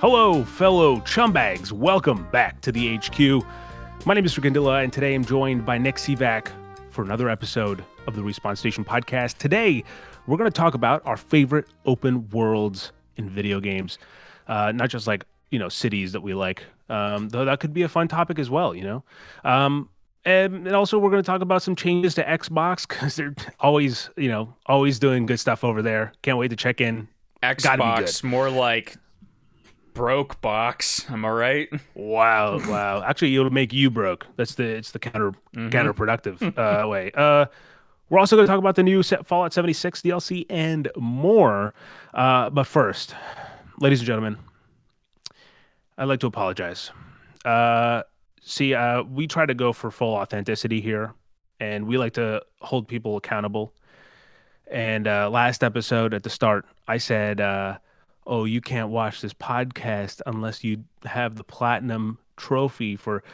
Hello, fellow Chumbags. Welcome back to the HQ. My name is Kandula, and today I'm joined by Nick Sivak for another episode of the Respawn Station podcast. Today, we're going to talk about our favorite open worlds in video games. Not just cities that we like, though that could be a fun topic as well, And also, we're going to talk about some changes to Xbox because they're always doing good stuff over there. Can't wait to check in. Xbox, more like broke box. Am I right? Wow. Actually, it'll make you broke. It's the counterproductive way. We're also going to talk about the new Fallout 76 DLC and more. But first, ladies and gentlemen, I'd like to apologize. We try to go for full authenticity here, and we like to hold people accountable. And last episode at the start, I said, oh, you can't watch this podcast unless you have the platinum trophy for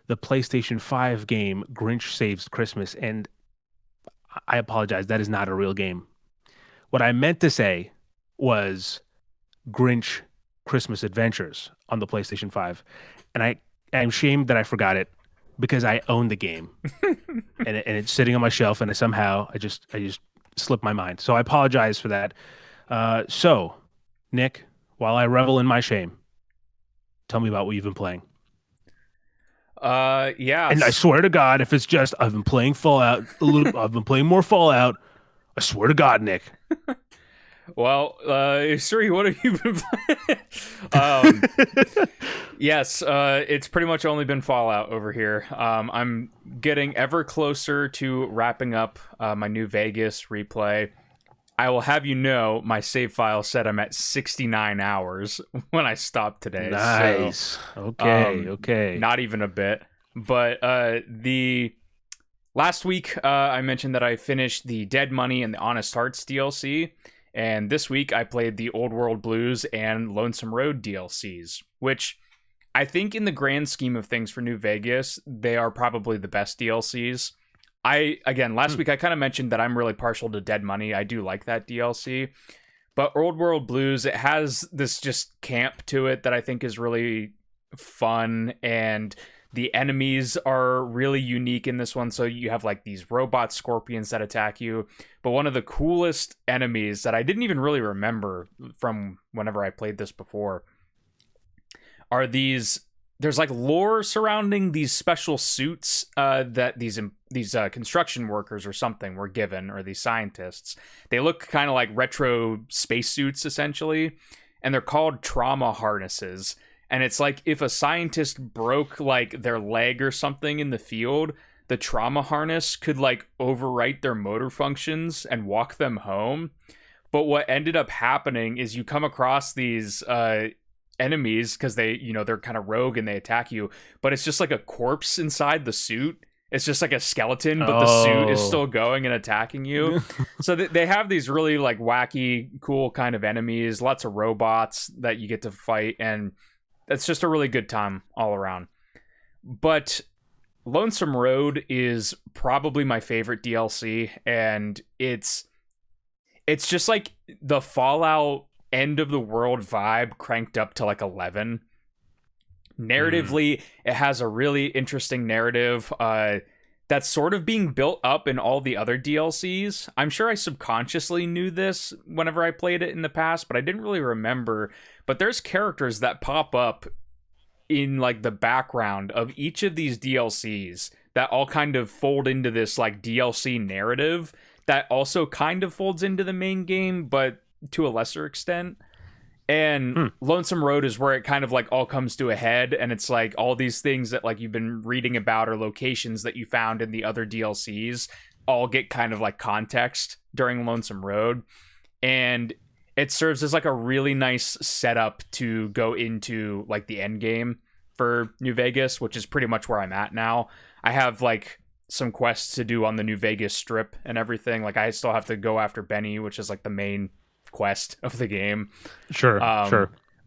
the PlayStation 5 game Grinch Saves Christmas. And I apologize, that is not a real game. What I meant to say was Grinch Christmas Adventures on the PlayStation 5. And I'm ashamed that I forgot it because I own the game. and it's sitting on my shelf, and I just slipped my mind. So I apologize for that. So, Nick, while I revel in my shame, tell me about what you've been playing. Yeah. And I swear to God, if it's just I've been playing Fallout a little, I've been playing more Fallout. I swear to God, Nick. Well, Siri, what have you been playing? Yes, it's pretty much only been Fallout over here. I'm getting ever closer to wrapping up my New Vegas replay. I will have you know, my save file said I'm at 69 hours when I stopped today. Nice. So, okay. Not even a bit. But the last week, I mentioned that I finished the Dead Money and the Honest Hearts DLC. And this week, I played the Old World Blues and Lonesome Road DLCs, which I think in the grand scheme of things for New Vegas, they are probably the best DLCs. Last week I kind of mentioned that I'm really partial to Dead Money. I do like that DLC. But Old World Blues, it has this just camp to it that I think is really fun. And the enemies are really unique in this one. So you have like these robot scorpions that attack you. But one of the coolest enemies that I didn't even really remember from whenever I played this before are these. There's like lore surrounding these special suits that these construction workers or something were given, or these scientists. They look kind of like retro spacesuits essentially, and they're called trauma harnesses. And it's like if a scientist broke like their leg or something in the field, the trauma harness could like overwrite their motor functions and walk them home. But what ended up happening is you come across these enemies because they're kind of rogue and they attack you, but it's just like a corpse inside the suit. It's just like a skeleton, but the suit is still going and attacking you. So they have these really like wacky, cool kind of enemies, lots of robots that you get to fight, and that's just a really good time all around. But Lonesome Road is probably my favorite DLC, and it's just like the Fallout end of the world vibe cranked up to like 11. Narratively, it has a really interesting narrative that's sort of being built up in all the other DLCs. I'm sure I subconsciously knew this whenever I played it in the past, but I didn't really remember. But there's characters that pop up in like the background of each of these DLCs that all kind of fold into this like DLC narrative that also kind of folds into the main game, but to a lesser extent. And Lonesome Road is where it kind of like all comes to a head, and it's like all these things that like you've been reading about or locations that you found in the other DLCs all get kind of like context during Lonesome Road, and it serves as like a really nice setup to go into like the end game for New Vegas, which is pretty much where I'm at now. I have like some quests to do on the New Vegas Strip and everything. Like I still have to go after Benny, which is like the main quest of the game. Sure.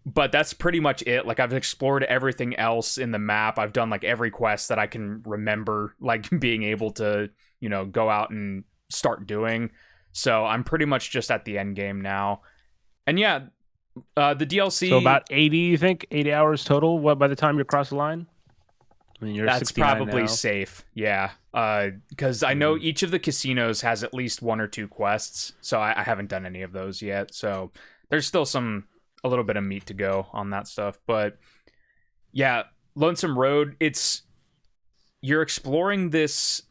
But that's pretty much it. Like I've explored everything else in the map. I've done like every quest that I can remember, like being able to, go out and start doing. So I'm pretty much just at the end game now. And yeah, The So DLC, about 80, you think? 80 hours total? What by the time you cross the line? I mean, you're that's 69 probably now. safe. Yeah. Because I know Hmm. each of the casinos has at least one or two quests, so I haven't done any of those yet. So there's still a little bit of meat to go on that stuff. But yeah, Lonesome Road, you're exploring this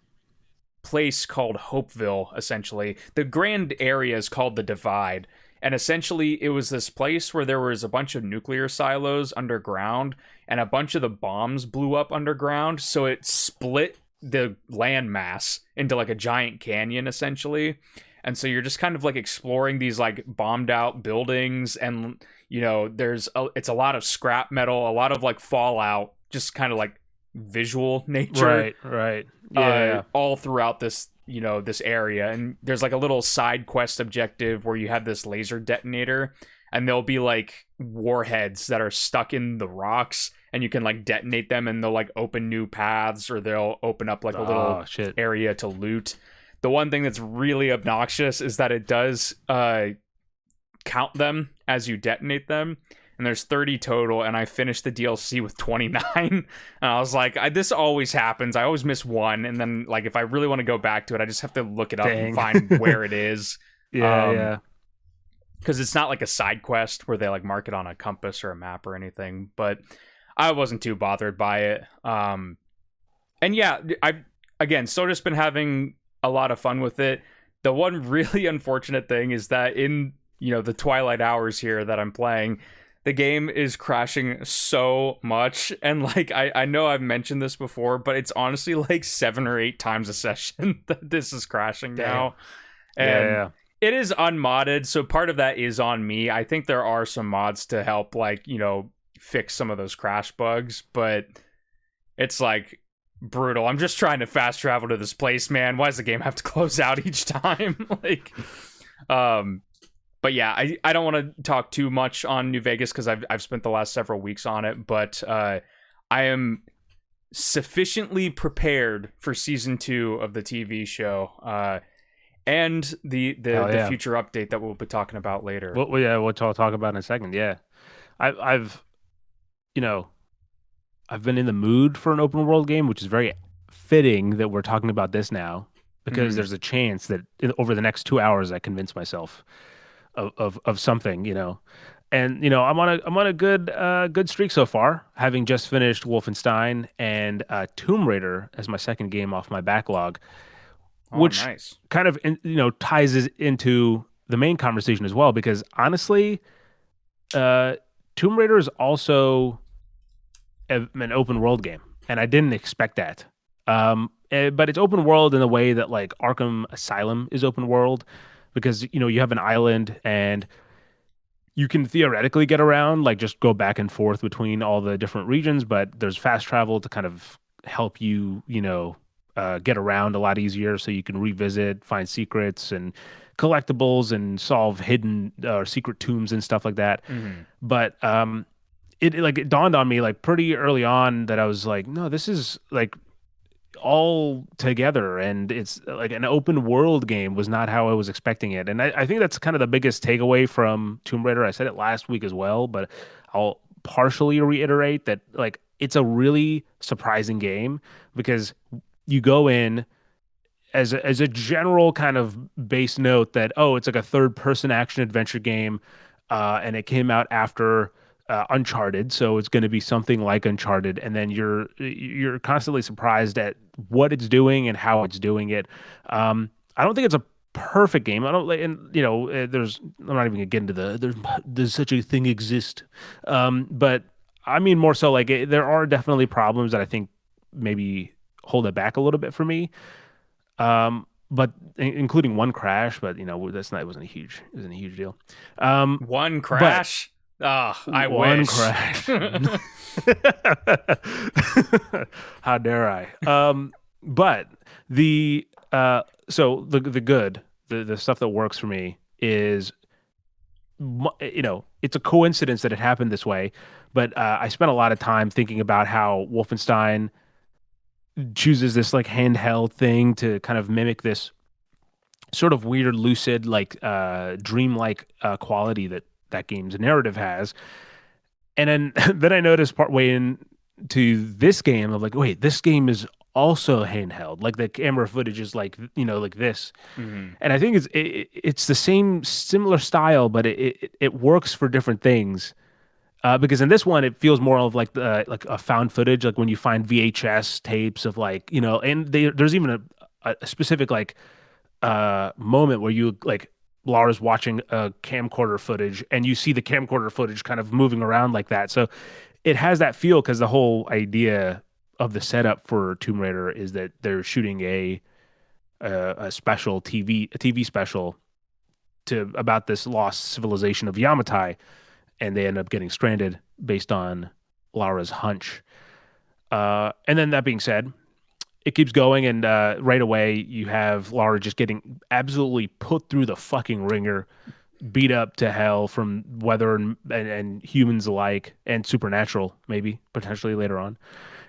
place called Hopeville, essentially. The grand area is called the Divide. And essentially, it was this place where there was a bunch of nuclear silos underground, and a bunch of the bombs blew up underground. So it split the landmass into like a giant canyon, essentially. And so you're just kind of like exploring these like bombed out buildings, and it's a lot of scrap metal, a lot of like fallout, just kind of like visual nature Right, right. Yeah. all throughout this area. And there's like a little side quest objective where you have this laser detonator, and there'll be like warheads that are stuck in the rocks, and you can like detonate them, and they'll like open new paths, or they'll open up like a little Oh, shit. area to loot. The one thing that's really obnoxious is that it does count them as you detonate them, and there's 30 total, and I finished the DLC with 29. And I was like, this always happens. I always miss one, and then like if I really want to go back to it, I just have to look it up and Dang. find where it is. Yeah, um yeah. because it's not like a side quest where they like mark it on a compass or a map or anything. But I wasn't too bothered by it. And yeah, I've again so just been having a lot of fun with it. The one really unfortunate thing is that in the twilight hours here that I'm playing, the game is crashing so much. And like I know I've mentioned this before, but it's honestly like 7 or 8 times a session that this is crashing Damn. now. Yeah, And yeah. it is unmodded, so part of that is on me. I think there are some mods to help like fix some of those crash bugs, but it's like brutal. I'm just trying to fast travel to this place, man. Why does the game have to close out each time? Like um but yeah, I don't want to talk too much on New Vegas because I've spent the last several weeks on it, but I am sufficiently prepared for season 2 of the TV show, and Hell the yeah. future update that we'll be talking about later. Yeah, what I'll talk about in a second. Yeah. I've you know, I've been in the mood for an open world game, which is very fitting that we're talking about this now, because Hmm. there's a chance that over the next 2 hours I convince myself of something, And I'm on a good streak so far, having just finished Wolfenstein and Tomb Raider as my second game off my backlog, Oh, which nice. kind of ties into the main conversation as well. Because honestly, uh, Tomb Raider is also an open world game, and I didn't expect that. But it's open world in the way that like Arkham Asylum is open world, because you have an island and you can theoretically get around, like just go back and forth between all the different regions, but there's fast travel to kind of help you, get around a lot easier so you can revisit, find secrets and collectibles and solve hidden or secret tombs and stuff like that. Hmm. But it dawned on me like pretty early on that I was like, no, this is like all together, and it's like an open world game was not how I was expecting it. And I think that's kind of the biggest takeaway from Tomb Raider. I said it last week as well, but I'll partially reiterate that like it's a really surprising game, because you go in as a general kind of base note that, oh, it's like a third person action adventure game, and it came out after Uncharted, so it's going to be something like Uncharted, and then you're constantly surprised at what it's doing and how it's doing it. I don't think it's a perfect game. I don't, and there's I'm not even gonna get into does such a thing exist, but I mean more so like there are definitely problems that I think maybe hold it back a little bit for me. But including one crash, but that's not, it wasn't a huge deal. One But crash. Ah, I one wish. crash. How dare I? But the good, the stuff that works for me is, it's a coincidence that it happened this way, but I spent a lot of time thinking about how Wolfenstein chooses this like handheld thing to kind of mimic this sort of weird lucid like dreamlike quality that game's narrative has. And then then I noticed partway into this game of like, wait, this game is also handheld. Like the camera footage is like, like this. Hmm. And I think it's the same similar style, but it works for different things. Because in this one, it feels more of like a found footage, like when you find VHS tapes of like, and there's even a specific like moment where you like Laura's watching a camcorder footage and you see the camcorder footage kind of moving around like that. So it has that feel because the whole idea of the setup for Tomb Raider is that they're shooting a special a TV special to about this lost civilization of Yamatai, and they end up getting stranded based on Laura's hunch. And then that being said, it keeps going, and right away you have Laura just getting absolutely put through the fucking ringer, beat up to hell from weather and humans alike, and supernatural maybe potentially later on.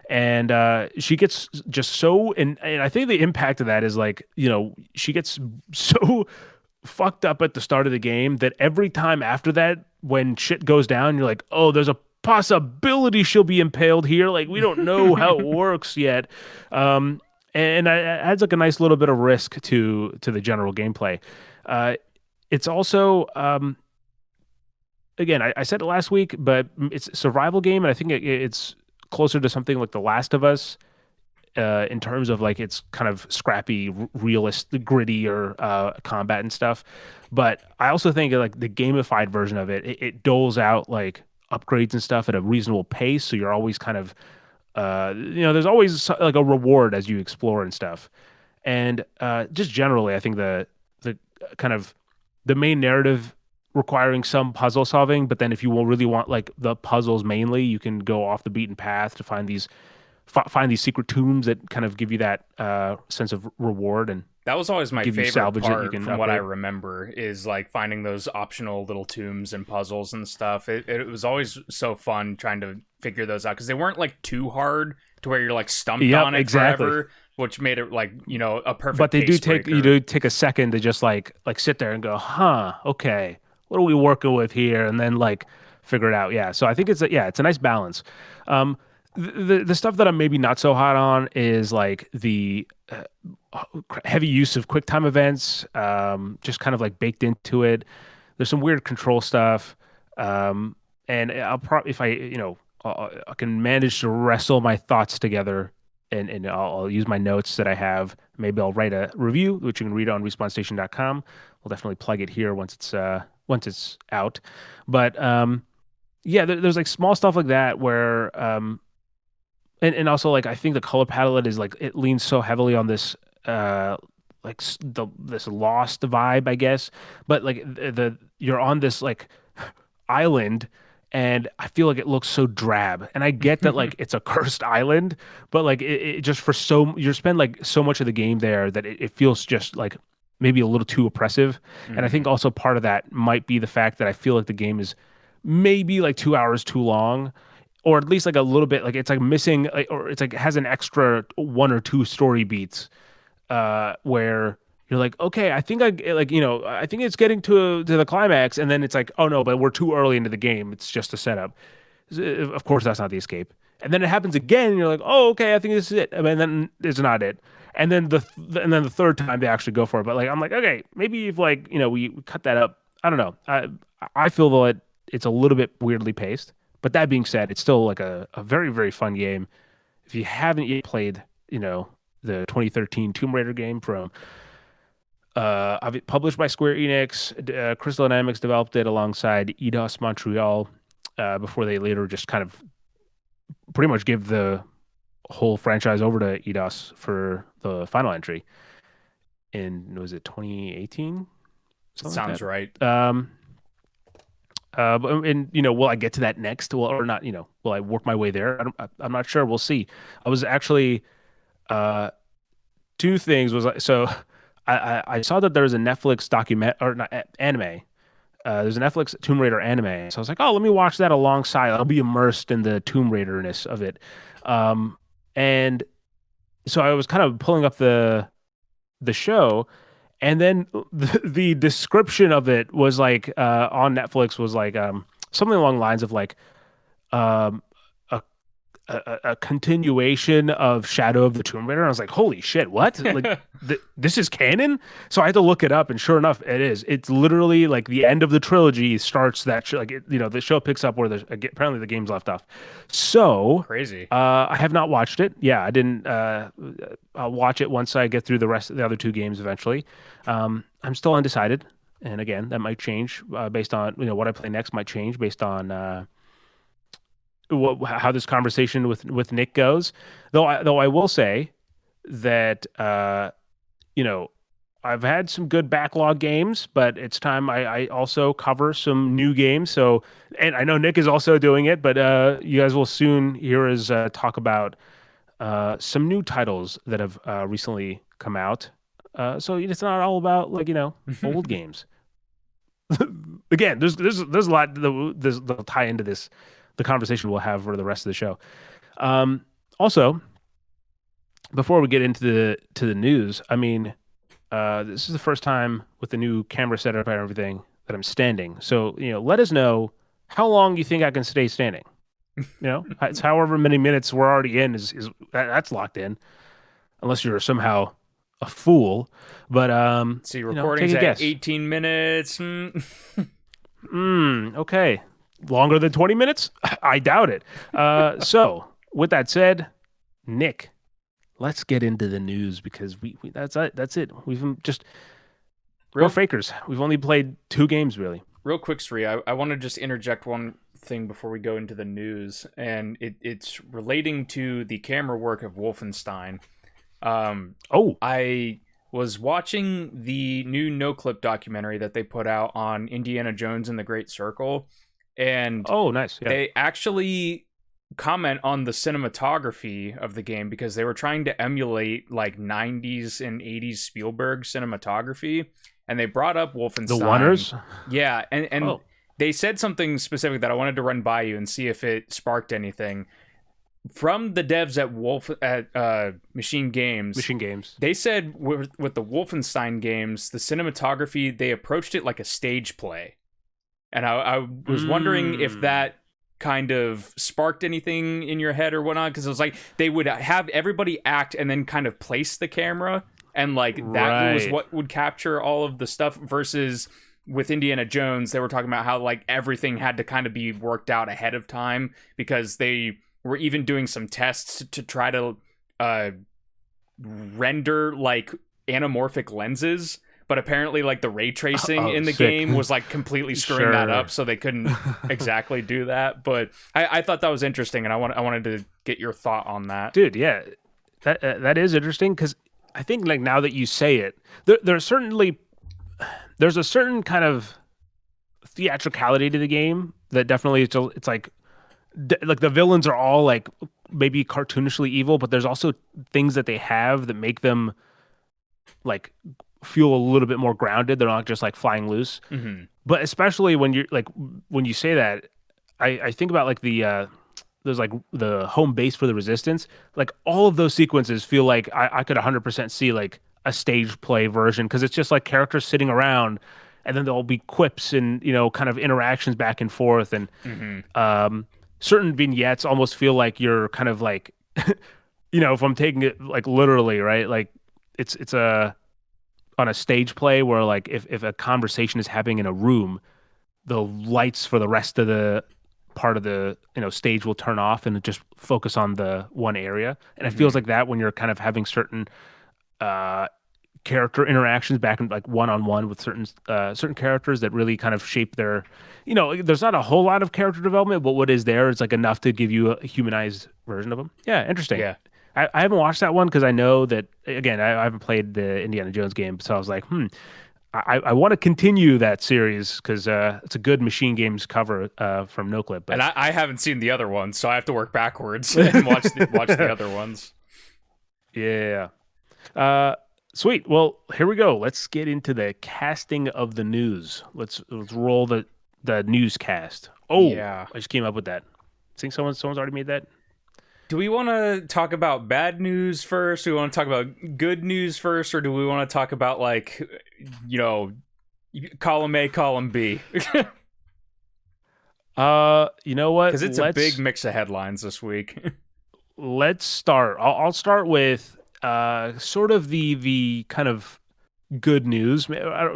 And she gets just so, and I think the impact of that is like, she gets so fucked up at the start of the game that every time after that, when shit goes down, you're like, oh, there's a possibility she'll be impaled here. Like we don't know how it works yet. Um, and it adds like a nice little bit of risk to the general gameplay. It's also again, I said it last week, but it's a survival game, and I think it's closer to something like The Last of Us in terms of like it's kind of scrappy, realistic, gritty or combat and stuff. But I also think like the gamified version of it doles out like upgrades and stuff at a reasonable pace. So you're always kind of, there's always like a reward as you explore and stuff. And just generally, I think the kind of the main narrative requiring some puzzle solving, but then if you will really want like the puzzles mainly, you can go off the beaten path to find these secret tombs that kind of give you that sense of reward and That was always my give you favorite salvage that you part can from what I upgrade. remember is like finding those optional little tombs and puzzles and stuff. It was always so fun trying to figure those out because they weren't like too hard to where you're like stumped Yep, on it exactly. forever, which made it like, a But perfect they do pace take you breaker. do take a second to just like sit there and go, huh, okay, what are we working with here, and then like figure it out. Yeah, so I think it's a nice balance. Um, the stuff that I'm maybe not so hot on is like the heavy use of quick time events, just kind of like baked into it. There's some weird control stuff, um, and I'll probably if I can manage to wrestle my thoughts together, and I'll use my notes that I have. Maybe I'll write a review, which you can read on respawnstation.com. We'll definitely plug it here once it's out. But yeah, there's like small stuff like that where and also like I think the color palette is like it leans so heavily on this like this lost vibe, I guess. But like you're on this like island, and I feel like it looks so drab. And I get that like it's a cursed island, but like it just for so you spend like so much of the game there that it feels just like maybe a little too oppressive. And I think Hmm. also part of that might be the fact that I feel like the game is maybe like 2 hours too long, or at least like a little bit like it's like missing or it's like has an extra one or two story beats where you're like, okay, I think I think it's getting to the climax, and then it's like, oh no, but we're too early into the game. It's just a setup. Of course, that's not the escape. And then it happens again, and you're like, oh, okay, I think this is it. And then it's not it. And then the third time they actually go for it. But like, I'm like, okay, maybe if like we cut that up. I don't know. I feel though it's a little bit weirdly paced. But that being said, it's still like a very very fun game. If you haven't yet played, the 2013 Tomb Raider game from published by Square Enix. Crystal Dynamics developed it alongside Eidos Montreal before they later just kind of pretty much give the whole franchise over to Eidos for the final entry in was it 2018 something like Sounds right. that. And will I get to that next? Well, or not? Will I work my way there? I'm not sure. We'll see. I was actually uh, two things was so I saw that there was a Netflix document or not anime. There's a Netflix Tomb Raider anime, so I was like, oh, let me watch that alongside. I'll be immersed in the Tomb Raiderness of it. Um, and so I was kind of pulling up the show, And then the description of it was like on Netflix was like something along the lines of like um, a, a continuation of Shadow of the Tomb Raider. I was like, holy shit, what? Like this is canon? So I had to look it up, and sure enough, it is. It's literally like the end of the trilogy starts that like the show picks up where the apparently the game's left off. So Crazy. I have not watched it. Yeah, I didn't. I'll watch it once I get through the rest of the other two games eventually. I'm still undecided, and again, that might change based on what I play next. Might change based on how this conversation with Nick goes. Though I will say that you know I've had some good backlog games, but it's time I also cover some new games. So, and I know Nick is also doing it, but you guys will soon hear us talk about some new titles that have recently come out. So it's not all about like old games. Again, there's a lot that'll tie into this the conversation we'll have for the rest of the show. Also, before we get into the news, I mean, this is the first time with the new camera setup and everything that I'm standing. So let us know how long you think I can stay standing. It's however many minutes we're already in is that's locked in, unless you're somehow a fool. But See, take recording's a at guess. 18 minutes. Okay. Longer than 20 minutes? I doubt it. So, with that said, Nick, let's get into the news because we that's it. We've just we're Real fakers. We've only played two games really. real quick, Sri, I want to just interject one thing before we go into the news, and it's relating to the camera work of Wolfenstein. Oh, I was watching the new No Clip documentary that they put out on Indiana Jones and the Great Circle, and oh, nice. Yeah. they actually comment on the cinematography of the game because they were trying to emulate like 90s and 80s Spielberg cinematography, and they brought up The Wolfenstein. Oneers? Yeah, and Oh, they said something specific that I wanted to run by you and see if it sparked anything from the devs at Machine Games. Machine Games. They said with the Wolfenstein games, the cinematography, they approached it like a stage play. And I was wondering if that kind of sparked anything in your head or whatnot, because it was like they would have everybody act and then kind of place the camera, and like that was Right. what would capture all of the stuff, versus with Indiana Jones, they were talking about how like everything had to kind of be worked out ahead of time, because they were even doing some tests to try to render like anamorphic lenses, but apparently like the ray tracing in the Sick. game was like completely screwing that Sure. up, so they couldn't exactly do that. But I thought that was interesting, and I wanted to get your thought on that. Dude, yeah. That is interesting because I think like now that you say it, there's a certain kind of theatricality to the game that definitely it's like like the villains are all like maybe cartoonishly evil, but there's also things that they have that make them like feel a little bit more grounded. They're not just like flying loose. Mm-hmm. But especially when you're like when you say that, I think about like there's like the home base for the resistance. Like all of those sequences feel like I could 100% see like a stage play version because it's just like characters sitting around, and then there'll be quips and kind of interactions back and forth, and Mm-hmm. certain vignettes almost feel like you're kind of like if I'm taking it like literally, right? Like it's a on a stage play where like if a conversation is happening in a room, the lights for the rest of the part of the stage will turn off and just focus on the one area. And it Mm-hmm. feels like that when you're kind of having certain uh character interactions back in like one on one with certain characters that really kind of shape their there's not a whole lot of character development, but what is there is like enough to give you a humanized version of them. Yeah, interesting. Yeah. I haven't watched that one because I know that again I haven't played the Indiana Jones game, so I was like, I want to continue that series because it's a good Machine Games cover from NoClip. And But I haven't seen the other ones, so I have to work backwards and watch the other ones. yeah, sweet. Well, here we go. Let's get into the casting of the news. Let's roll the newscast. Oh, Yeah. I just came up with that. Think someone's already made that. Do we want to talk about bad news first? Do we want to talk about good news first, or do we want to talk about like, you know, column A, column B? You know what? Because it's a big mix of headlines this week. Let's start. I'll start with sort of the kind of good news. I don't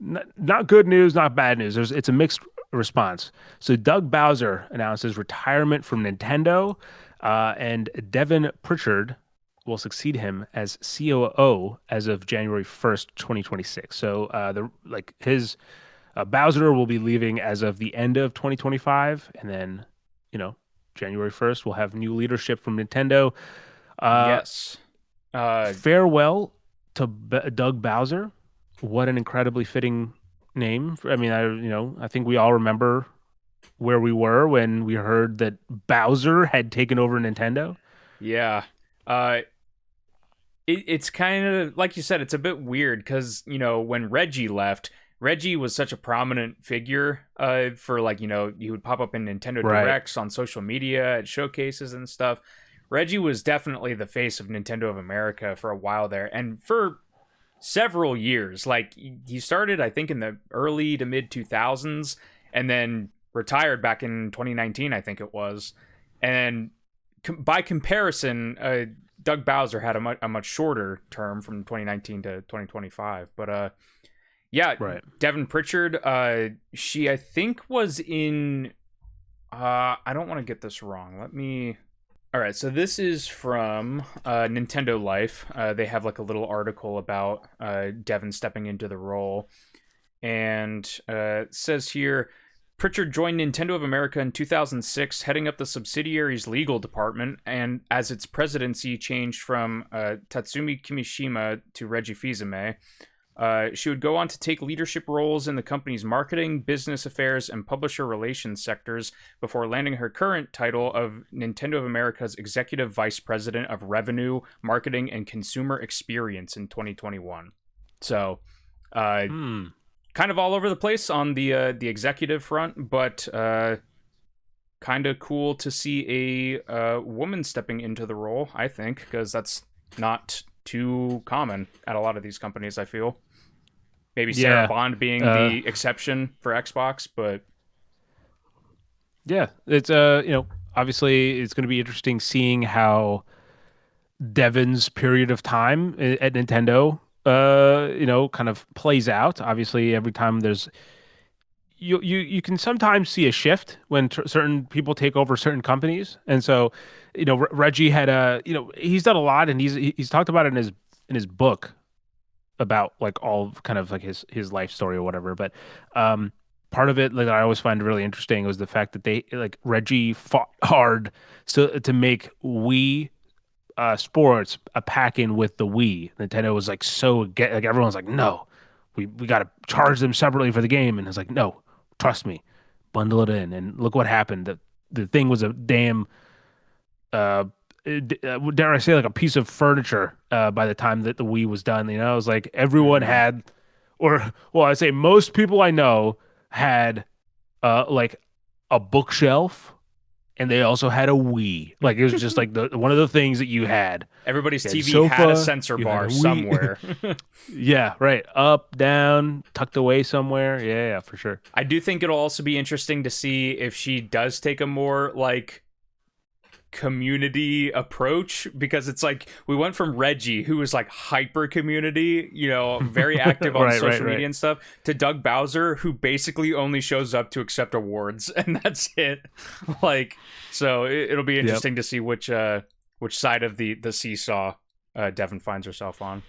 know, not good news, not bad news. It's a mixed response. So Doug Bowser announces retirement from Nintendo, and Devin Pritchard will succeed him as COO as of January 1st, 2026. So the like his Bowser will be leaving as of the end of 2025, and then you know January 1st we'll have new leadership from Nintendo. Uh, Yes. Farewell to Doug Bowser. What an incredibly fitting name. I mean, I think we all remember where we were when we heard that Bowser had taken over Nintendo. Yeah. Uh, it's kind of like you said. It's a bit weird because when Reggie left, Reggie was such a prominent figure. For like he would pop up in Nintendo Right. Directs on social media at showcases and stuff. Reggie was definitely the face of Nintendo of America for a while there, and for several years. Like he started, I think, in the early to mid 2000s, and then retired back in 2019, I think it was. And by comparison, Doug Bowser had a much shorter term from 2019 to 2025. But yeah, Right. Devin Pritchard, she I think was in. I don't want to get this wrong. Let me. All right, so this is from Nintendo Life. They have like a little article about Devin stepping into the role, and it says here, Pritchard joined Nintendo of America in 2006, heading up the subsidiary's legal department, and as its presidency changed from Tatsumi Kimishima to Reggie Fils-Aimé. She would go on to take leadership roles in the company's marketing, business affairs, and publisher relations sectors before landing her current title of Nintendo of America's Executive Vice President of Revenue, Marketing, and Consumer Experience in 2021. So, kind of all over the place on the executive front, but kind of cool to see a woman stepping into the role, I think, because that's not too common at a lot of these companies, I feel. Maybe Sarah Bond being the exception for Xbox, but yeah, it's obviously it's going to be interesting seeing how Devin's period of time at Nintendo kind of plays out. Obviously, every time there's you can sometimes see a shift when certain people take over certain companies, and so Reggie had he's done a lot, and he's talked about it in his book about like all kind of like his life story or whatever. But part of it, like I always find really interesting, was the fact that they like Reggie fought hard to make Wii Sports a pack in with the Wii. Nintendo was like like everyone's like, no, we got to charge them separately for the game, and it's like, no, trust me, bundle it in. And look what happened. The thing was a damn dare I say, like a piece of furniture by the time that the Wii was done. It was like everyone had, or well, I'd say most people I know had like a bookshelf, and they also had a Wii. Like it was just like the one of the things that you had. everybody's You had TV sofa, had a sensor you had bar a Wii. somewhere. Yeah, right. Up, down, tucked away somewhere. Yeah, for sure. I do think it'll also be interesting to see if she does take a more like community approach, because it's like we went from Reggie, who was like hyper community, very active on social media and stuff, to Doug Bowser, who basically only shows up to accept awards and that's it. Like, so it'll be interesting to see which side of the seesaw Devin finds herself on.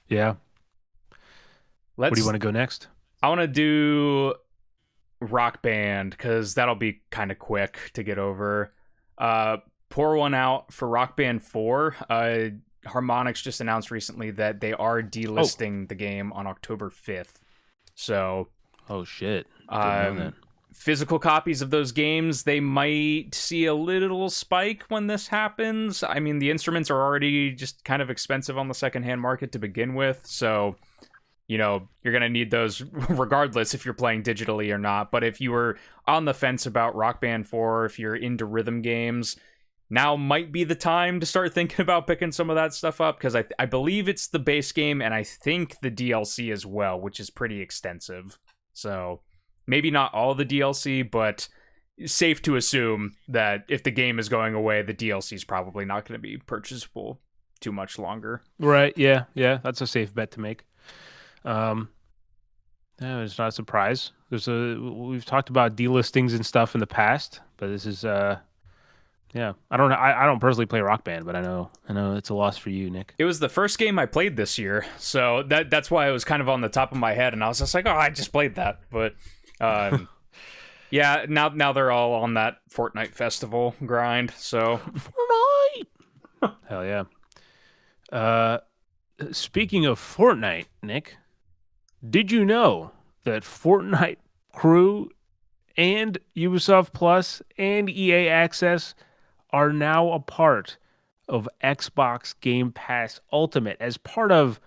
Yeah. Where do you want to go next? I want to do Rock Band, because that'll be kind of quick to get over. Pour one out for Rock Band 4. Harmonix just announced recently that they are delisting the game on October 5th. So, oh shit, didn't know that. Physical copies of those games, they might see a little spike when this happens. I mean, the instruments are already just kind of expensive on the secondhand market to begin with, so you're going to need those regardless if you're playing digitally or not. But if you were on the fence about Rock Band 4, if you're into rhythm games, now might be the time to start thinking about picking some of that stuff up, because I believe it's the base game and I think the DLC as well, which is pretty extensive. So maybe not all the DLC, but safe to assume that if the game is going away, the DLC is probably not going to be purchasable too much longer. Right. Yeah. Yeah. That's a safe bet to make. Um, yeah, it's not a surprise. We've talked about delistings and stuff in the past, but this is yeah. I don't know. I don't personally play Rock Band, but I know it's a loss for you, Nick. It was the first game I played this year, so that's why it was kind of on the top of my head, and I was just like, oh, I just played that. But yeah, now they're all on that Fortnite festival grind. So Fortnite. Hell yeah. Speaking of Fortnite, Nick, did you know that Fortnite Crew and Ubisoft Plus and EA Access are now a part of Xbox Game Pass Ultimate as part of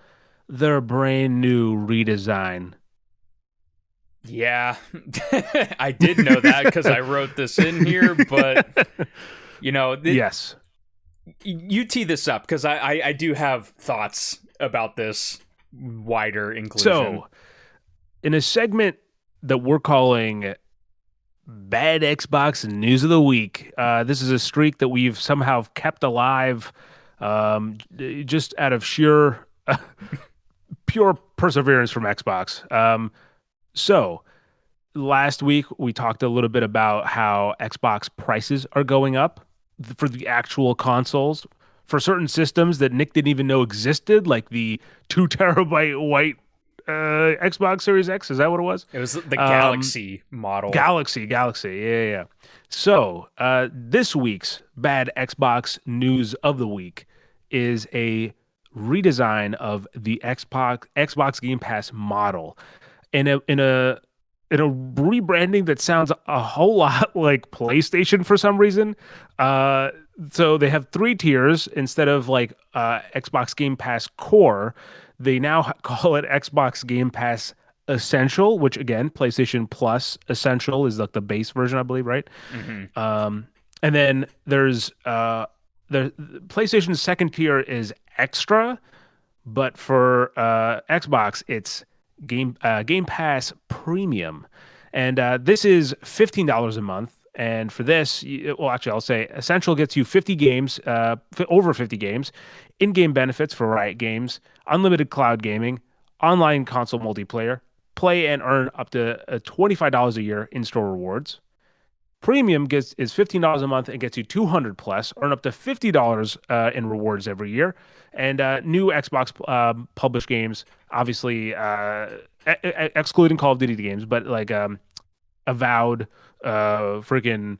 their brand new redesign? yeah, I did know that because I wrote this in here, but Yes. You tee this up because I do have thoughts about this wider inclusion. So, in a segment that we're calling Bad Xbox News of the Week, this is a streak that we've somehow kept alive just out of sheer pure perseverance from Xbox. So, last week we talked a little bit about how Xbox prices are going up for the actual consoles for certain systems that Nick didn't even know existed, like the 2 terabyte white Xbox Series X. Is that what it was? It was the Galaxy model. Galaxy. Yeah. So this week's Bad Xbox News of the Week is a redesign of the Xbox Game Pass model in a rebranding that sounds a whole lot like PlayStation for some reason. So they have 3 tiers instead of like Xbox Game Pass Core. They now call it Xbox Game Pass Essential, which again, PlayStation Plus Essential is like the base version, I believe, right? Mm-hmm. And then there's the PlayStation's second tier is Extra, but for Xbox, it's Game Pass Premium, and this is $15 a month. And for this, well, actually, I'll say Essential gets you 50 games, over 50 games, in-game benefits for Riot Games, unlimited cloud gaming, online console multiplayer, play and earn up to $25 a year in-store rewards. Premium is $15 a month and gets you 200 plus, earn up to $50 in rewards every year, and new Xbox published games, obviously excluding Call of Duty games, but like Avowed, freaking.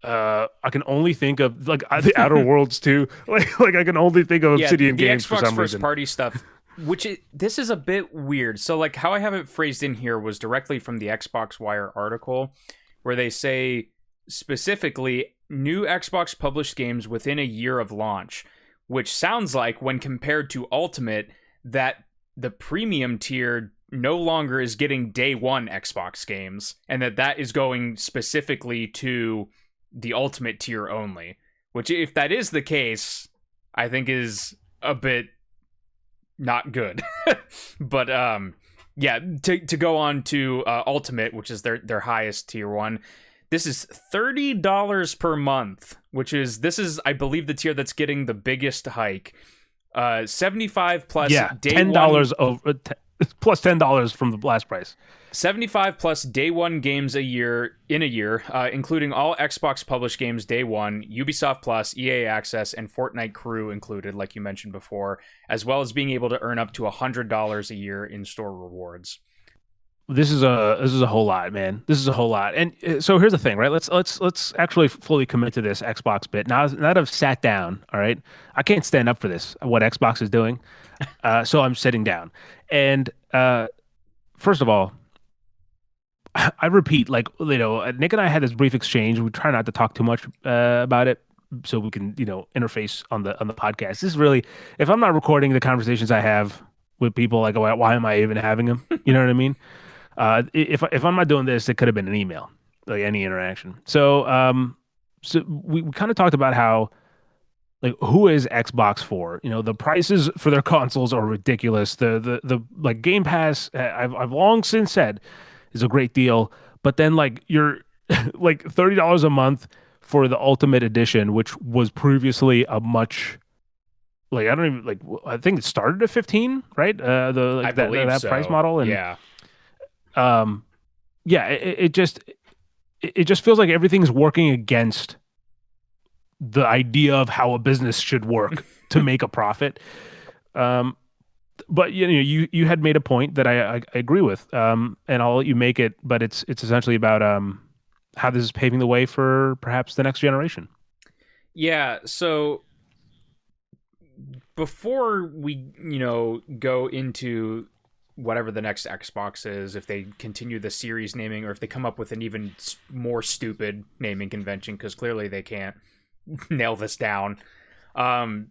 I can only think of like the Outer Worlds too. Like I can only think of Obsidian games for some reason. The Xbox first party stuff, this is a bit weird. So like how I have it phrased in here was directly from the Xbox Wire article, where they say specifically new Xbox published games within a year of launch, which sounds like when compared to Ultimate that the premium tier no longer is getting day one Xbox games, and that is going specifically to the Ultimate tier only, which if that is the case, I think is a bit not good. But yeah, to go on to Ultimate, which is their highest tier one, this is $30 per month, this is I believe the tier that's getting the biggest hike. 75 plus day $10 over plus $10 from the last price. 75 plus day one games in a year, including all Xbox published games day one, Ubisoft Plus, EA Access, and Fortnite Crew included, like you mentioned before, as well as being able to earn up to $100 a year in store rewards. This is a whole lot, man. This is a whole lot. And so here's the thing, right? Let's actually fully commit to this Xbox bit. Now that I've sat down, all right, I can't stand up for this, what Xbox is doing. So I'm sitting down. And first of all, I repeat, like, Nick and I had this brief exchange. We try not to talk too much about it so we can, interface on the podcast. This is really, if I'm not recording the conversations I have with people like, why am I even having them? You know what I mean? If I'm not doing this, it could have been an email, like any interaction. So we kind of talked about how like who is Xbox for? You know, the prices for their consoles are ridiculous. The like Game Pass, I've long since said is a great deal, but then like you're like $30 a month for the Ultimate Edition, which was previously a much like I don't even like I think it started at 15, right? The I like believe that price so. model and Yeah. um yeah, it just feels like everything's working against the idea of how a business should work to make a profit. Um, but you know, you had made a point that I agree with, and I'll let you make it. But it's essentially about how this is paving the way for perhaps the next generation. Yeah, so before we, go into whatever the next Xbox is, if they continue the series naming or if they come up with an even more stupid naming convention, because clearly they can't nail this down. Um,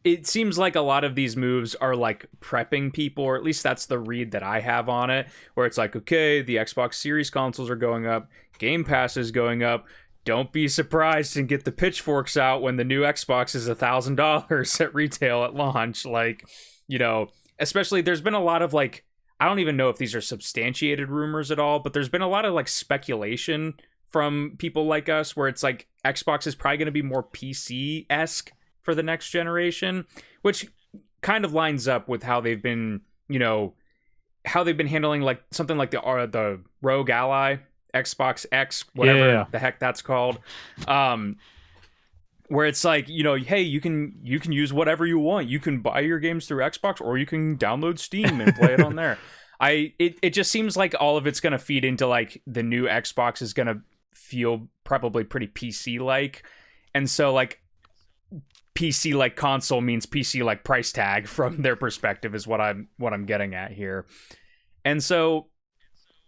it seems like a lot of these moves are like prepping people, or at least that's the read that I have on it, where it's like, okay, the Xbox Series consoles are going up, Game Pass is going up. Don't be surprised and get the pitchforks out when the new Xbox is $1,000 at retail at launch. Like, especially there's been a lot of like, I don't even know if these are substantiated rumors at all, but there's been a lot of like speculation from people like us where it's like Xbox is probably going to be more PC-esque for the next generation, which kind of lines up with how they've been, how they've been handling like something like the Rogue Ally, Xbox X, whatever the heck that's called. Where it's like, hey, you can use whatever you want. You can buy your games through Xbox or you can download Steam and play it on there. It just seems like all of it's going to feed into like the new Xbox is going to feel probably pretty PC like. And so like PC like console means PC like price tag from their perspective is what I'm getting at here. And so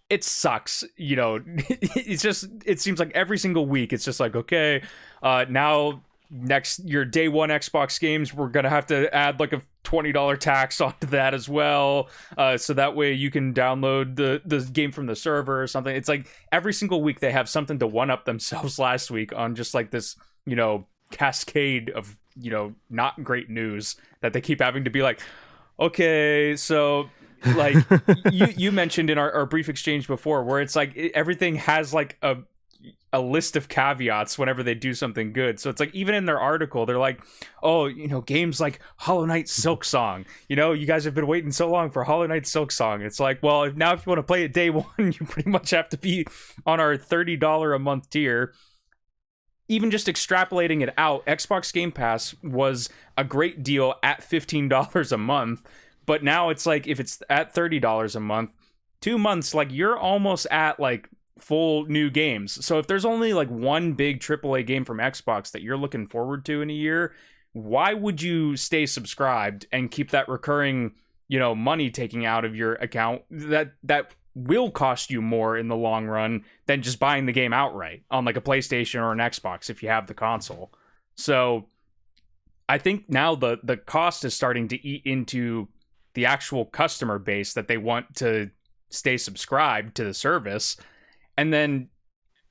it sucks, it's just, it seems like every single week it's just like, okay, now next your day one Xbox games, we're gonna have to add like a $20 tax onto that as well, so that way you can download the game from the server or something. It's like every single week they have something to one up themselves last week on just like this, cascade of, not great news that they keep having to be like, okay, so like you mentioned in our brief exchange before where it's like everything has like a list of caveats whenever they do something good. So it's like even in their article they're like, oh, games like Hollow Knight Silksong, you guys have been waiting so long for Hollow Knight Silksong. It's like, well, now if you want to play it day one, you pretty much have to be on our $30 a month tier. Even just extrapolating it out, Xbox Game Pass was a great deal at $15 a month. But now it's like, if it's at $30 a month, 2 months, like you're almost at like full new games. So if there's only like one big AAA game from Xbox that you're looking forward to in a year, why would you stay subscribed and keep that recurring, money taking out of your account that will cost you more in the long run than just buying the game outright on like a PlayStation or an Xbox if you have the console? So I think now the cost is starting to eat into the actual customer base that they want to stay subscribed to the service. And then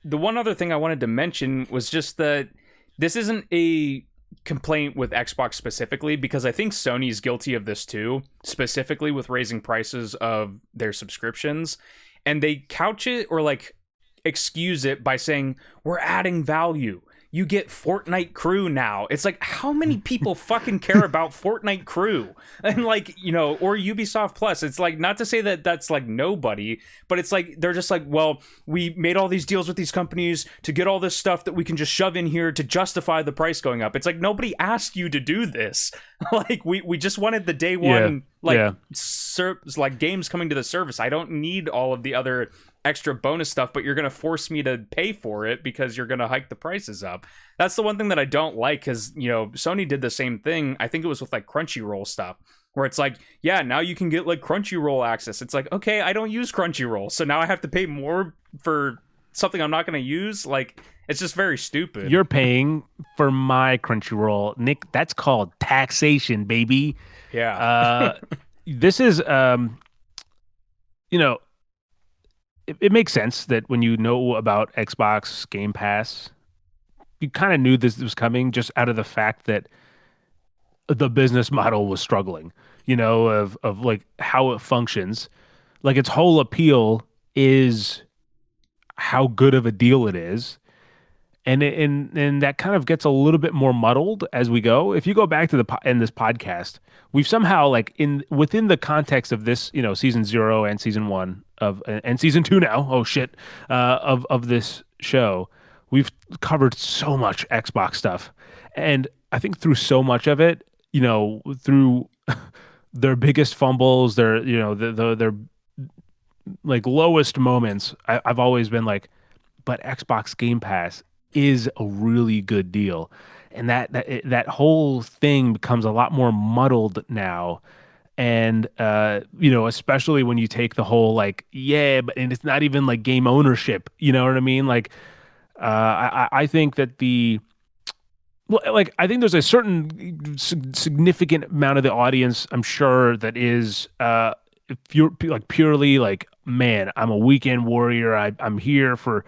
the one other thing I wanted to mention was just that this isn't a complaint with Xbox specifically, because I think Sony's guilty of this too, specifically with raising prices of their subscriptions. And they couch it or like excuse it by saying, we're adding value. You get Fortnite Crew now. It's like, how many people fucking care about Fortnite Crew? And like, or Ubisoft Plus. It's like, not to say that that's like nobody, but it's like, they're just like, well, we made all these deals with these companies to get all this stuff that we can just shove in here to justify the price going up. It's like, nobody asked you to do this. Like, we just wanted the day one, like games coming to the service. I don't need all of the other extra bonus stuff, but you're going to force me to pay for it because you're going to hike the prices up. That's the one thing that I don't like, because, Sony did the same thing. I think it was with like Crunchyroll stuff, where it's like, yeah, now you can get like Crunchyroll access. It's like, okay, I don't use Crunchyroll, so now I have to pay more for something I'm not going to use. Like, it's just very stupid. You're paying for my Crunchyroll, Nick. That's called taxation, baby. Yeah. this is you know, it makes sense that when you know about Xbox Game Pass, you kind of knew this was coming just out of the fact that the business model was struggling, of like how it functions. Like its whole appeal is how good of a deal it is. And that kind of gets a little bit more muddled as we go. If you go back to in this podcast, we've somehow like in within the context of this, season 0 and season 1 of and season 2 now. Oh shit, of this show, we've covered so much Xbox stuff, and I think through so much of it, through their biggest fumbles, their like lowest moments, I've always been like, but Xbox Game Pass is a really good deal. And that whole thing becomes a lot more muddled now. And especially when you take the whole like, yeah, but and it's not even like game ownership, you know what I mean? Like I think that I think there's a certain significant amount of the audience, I'm sure, that is if you're like purely like, man, I'm a weekend warrior. I'm here for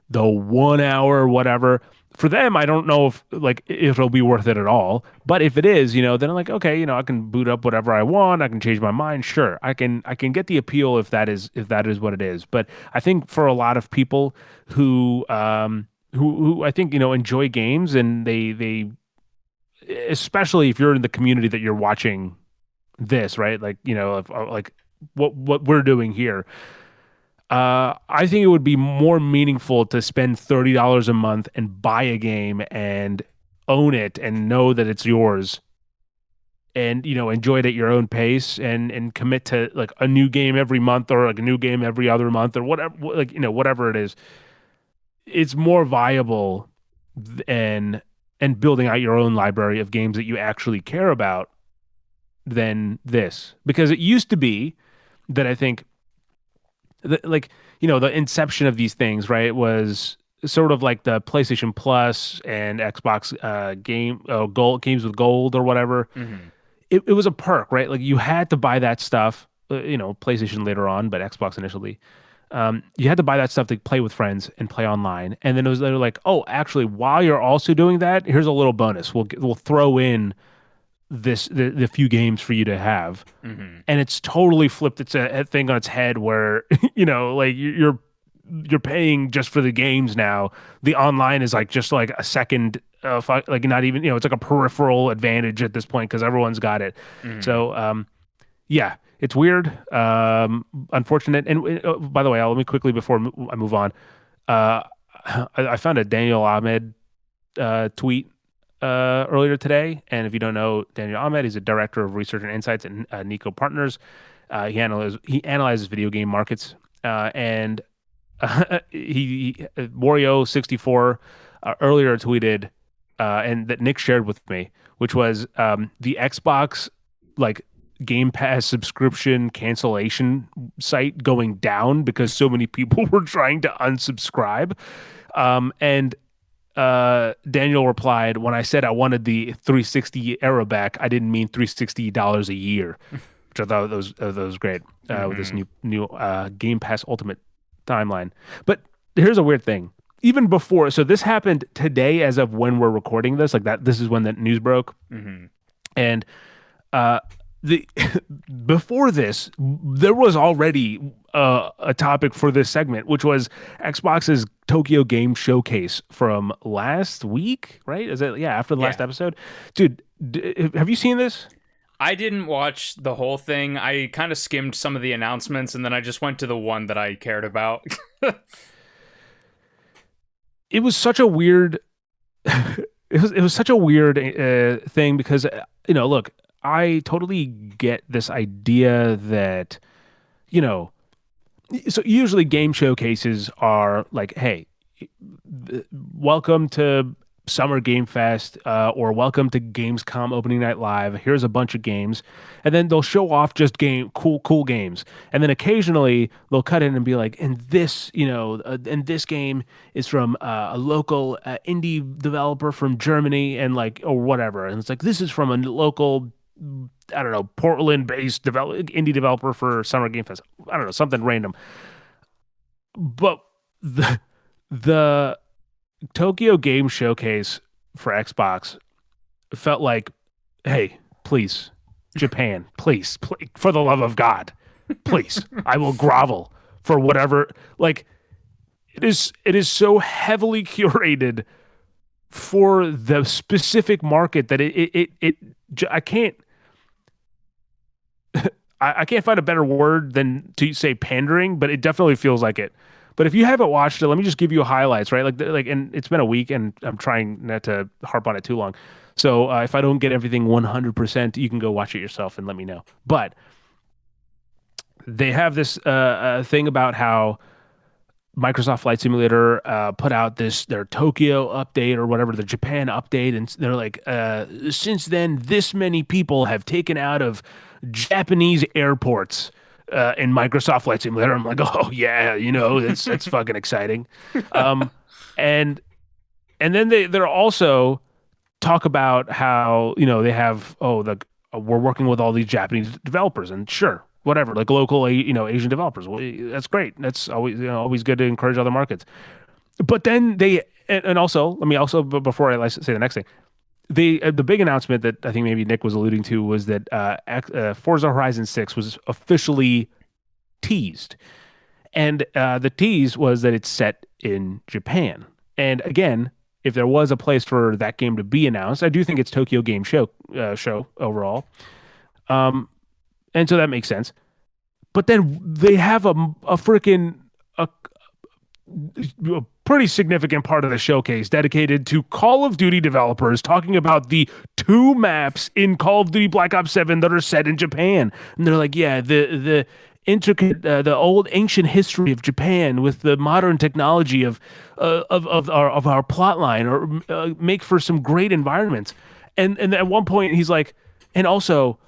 the 1 hour, whatever. For them, I don't know if it'll be worth it at all. But if it is, then I'm like, okay, I can boot up whatever I want. I can change my mind. Sure, I can get the appeal if that is what it is. But I think for a lot of people who I think enjoy games, and they especially if you're in the community that you're watching this, right? Like like what we're doing here. I think it would be more meaningful to spend $30 a month and buy a game and own it and know that it's yours, and enjoy it at your own pace, and commit to like a new game every month, or like a new game every other month, or whatever, like whatever it is. It's more viable than and building out your own library of games that you actually care about than this, because it used to be that I think like the inception of these things, right, was sort of like the PlayStation Plus and Xbox gold games with gold or whatever. Hmm. It was a perk, right? Like you had to buy that stuff, PlayStation later on, but Xbox initially. You had to buy that stuff to play with friends and play online, and then they were like, oh, actually, while you're also doing that, here's a little bonus. We'll throw in the few games for you to have, Hmm. and it's totally flipped its a thing on its head where like you're paying just for the games now. The online is like just like a second, like not even, it's like a peripheral advantage at this point because everyone's got it. Hmm. So yeah, it's weird, unfortunate. And by the way, let me quickly before I move on, uh I found a Daniel Ahmed tweet earlier today. And if you don't know Daniel Ahmed, he's a director of research and insights at Nico Partners. He analyzes video game markets, and Wario 64 earlier tweeted, and that Nick shared with me, which was the Xbox like Game Pass subscription cancellation site going down because so many people were trying to unsubscribe. And Daniel replied, when I said I wanted the 360 era back, I didn't mean $360 a year, which I thought that was great with this Hmm. new Game Pass Ultimate timeline. But here's a weird thing. Even before, so this happened today as of when we're recording this, like that, this is when the news broke. Hmm. And uh, the before this, there was already a topic for this segment, which was Xbox's Tokyo Game Showcase from last week, right? Is it? Yeah, after the last Yeah. episode, dude. Have you seen this? I didn't watch the whole thing. I kind of skimmed some of the announcements and then I just went to the one that I cared about. It was such a weird. It was such a weird thing because look, I totally get this idea that you know so usually game showcases are like, hey, welcome to Summer Game Fest, or welcome to Gamescom opening night live. Here's a bunch of games, and then they'll show off just cool games, and then occasionally they'll cut in and be like, and this game is from a local indie developer from Germany, and like or whatever, and it's like this is from a local I don't know, Portland-based indie developer for Summer Game Fest. I don't know, something random. But the Tokyo Game Showcase for Xbox felt like, hey, please, Japan, please, for the love of God, please, I will grovel for whatever. Like it is so heavily curated for the specific market that I can't I can't find a better word than to say pandering, but it definitely feels like it. But if you haven't watched it, let me just give you highlights, right? And it's been a week, and I'm trying not to harp on it too long. So if I don't get everything 100%, you can go watch it yourself and let me know. But they have this thing about how Microsoft Flight Simulator put out their Tokyo update or whatever, the Japan update, and they're like, since then, this many people have taken out of Japanese airports in Microsoft Flight Simulator. I'm like, oh yeah, that's fucking exciting. Um, and and then they're also talk about how they have we're working with all these Japanese developers, and sure, whatever, like local Asian developers. Well, that's great. That's always always good to encourage other markets. But then and also let me also before I say the next thing, the big announcement that I think maybe Nick was alluding to was that Forza Horizon 6 was officially teased, and the tease was that it's set in Japan. And again, if there was a place for that game to be announced, I do think it's Tokyo Game Show overall. Um, and so that makes sense. But then they have a freaking a pretty significant part of the showcase dedicated to Call of Duty developers talking about the two maps in Call of Duty Black Ops 7 that are set in Japan. And they're like, yeah, the intricate, the old ancient history of Japan with the modern technology of our plot line, or make for some great environments. And at one point he's like, and also,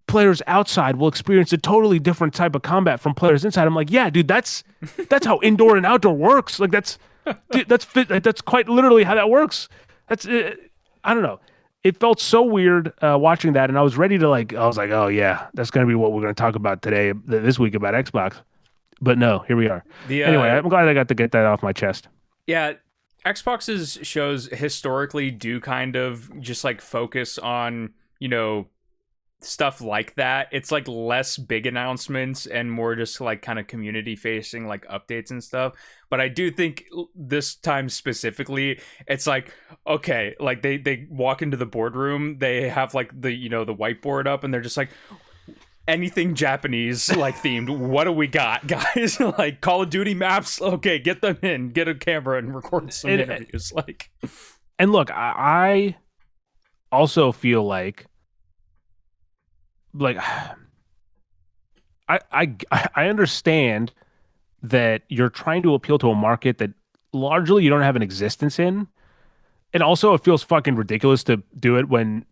players outside will experience a totally different type of combat from players inside. I'm like, yeah, dude, that's how indoor and outdoor works. Like that's quite literally how that works. That's I don't know. It felt so weird watching that, and I was ready to I was like, oh yeah, that's gonna be what we're gonna talk about today, this week about Xbox. But no, here we are. The Anyway, I'm glad I got to get that off my chest. Yeah, Xbox's shows historically do kind of just like focus on, stuff like that. It's like less big announcements and more just like kind of community facing like updates and stuff. But I do think this time specifically, it's like, okay, like they walk into the boardroom, they have like the whiteboard up, and they're just like, anything Japanese like themed, what do we got, guys? Like Call of Duty maps, okay, get them in, get a camera and record some interviews. And look, I also feel like I understand that you're trying to appeal to a market that largely you don't have an existence in, and also it feels fucking ridiculous to do it when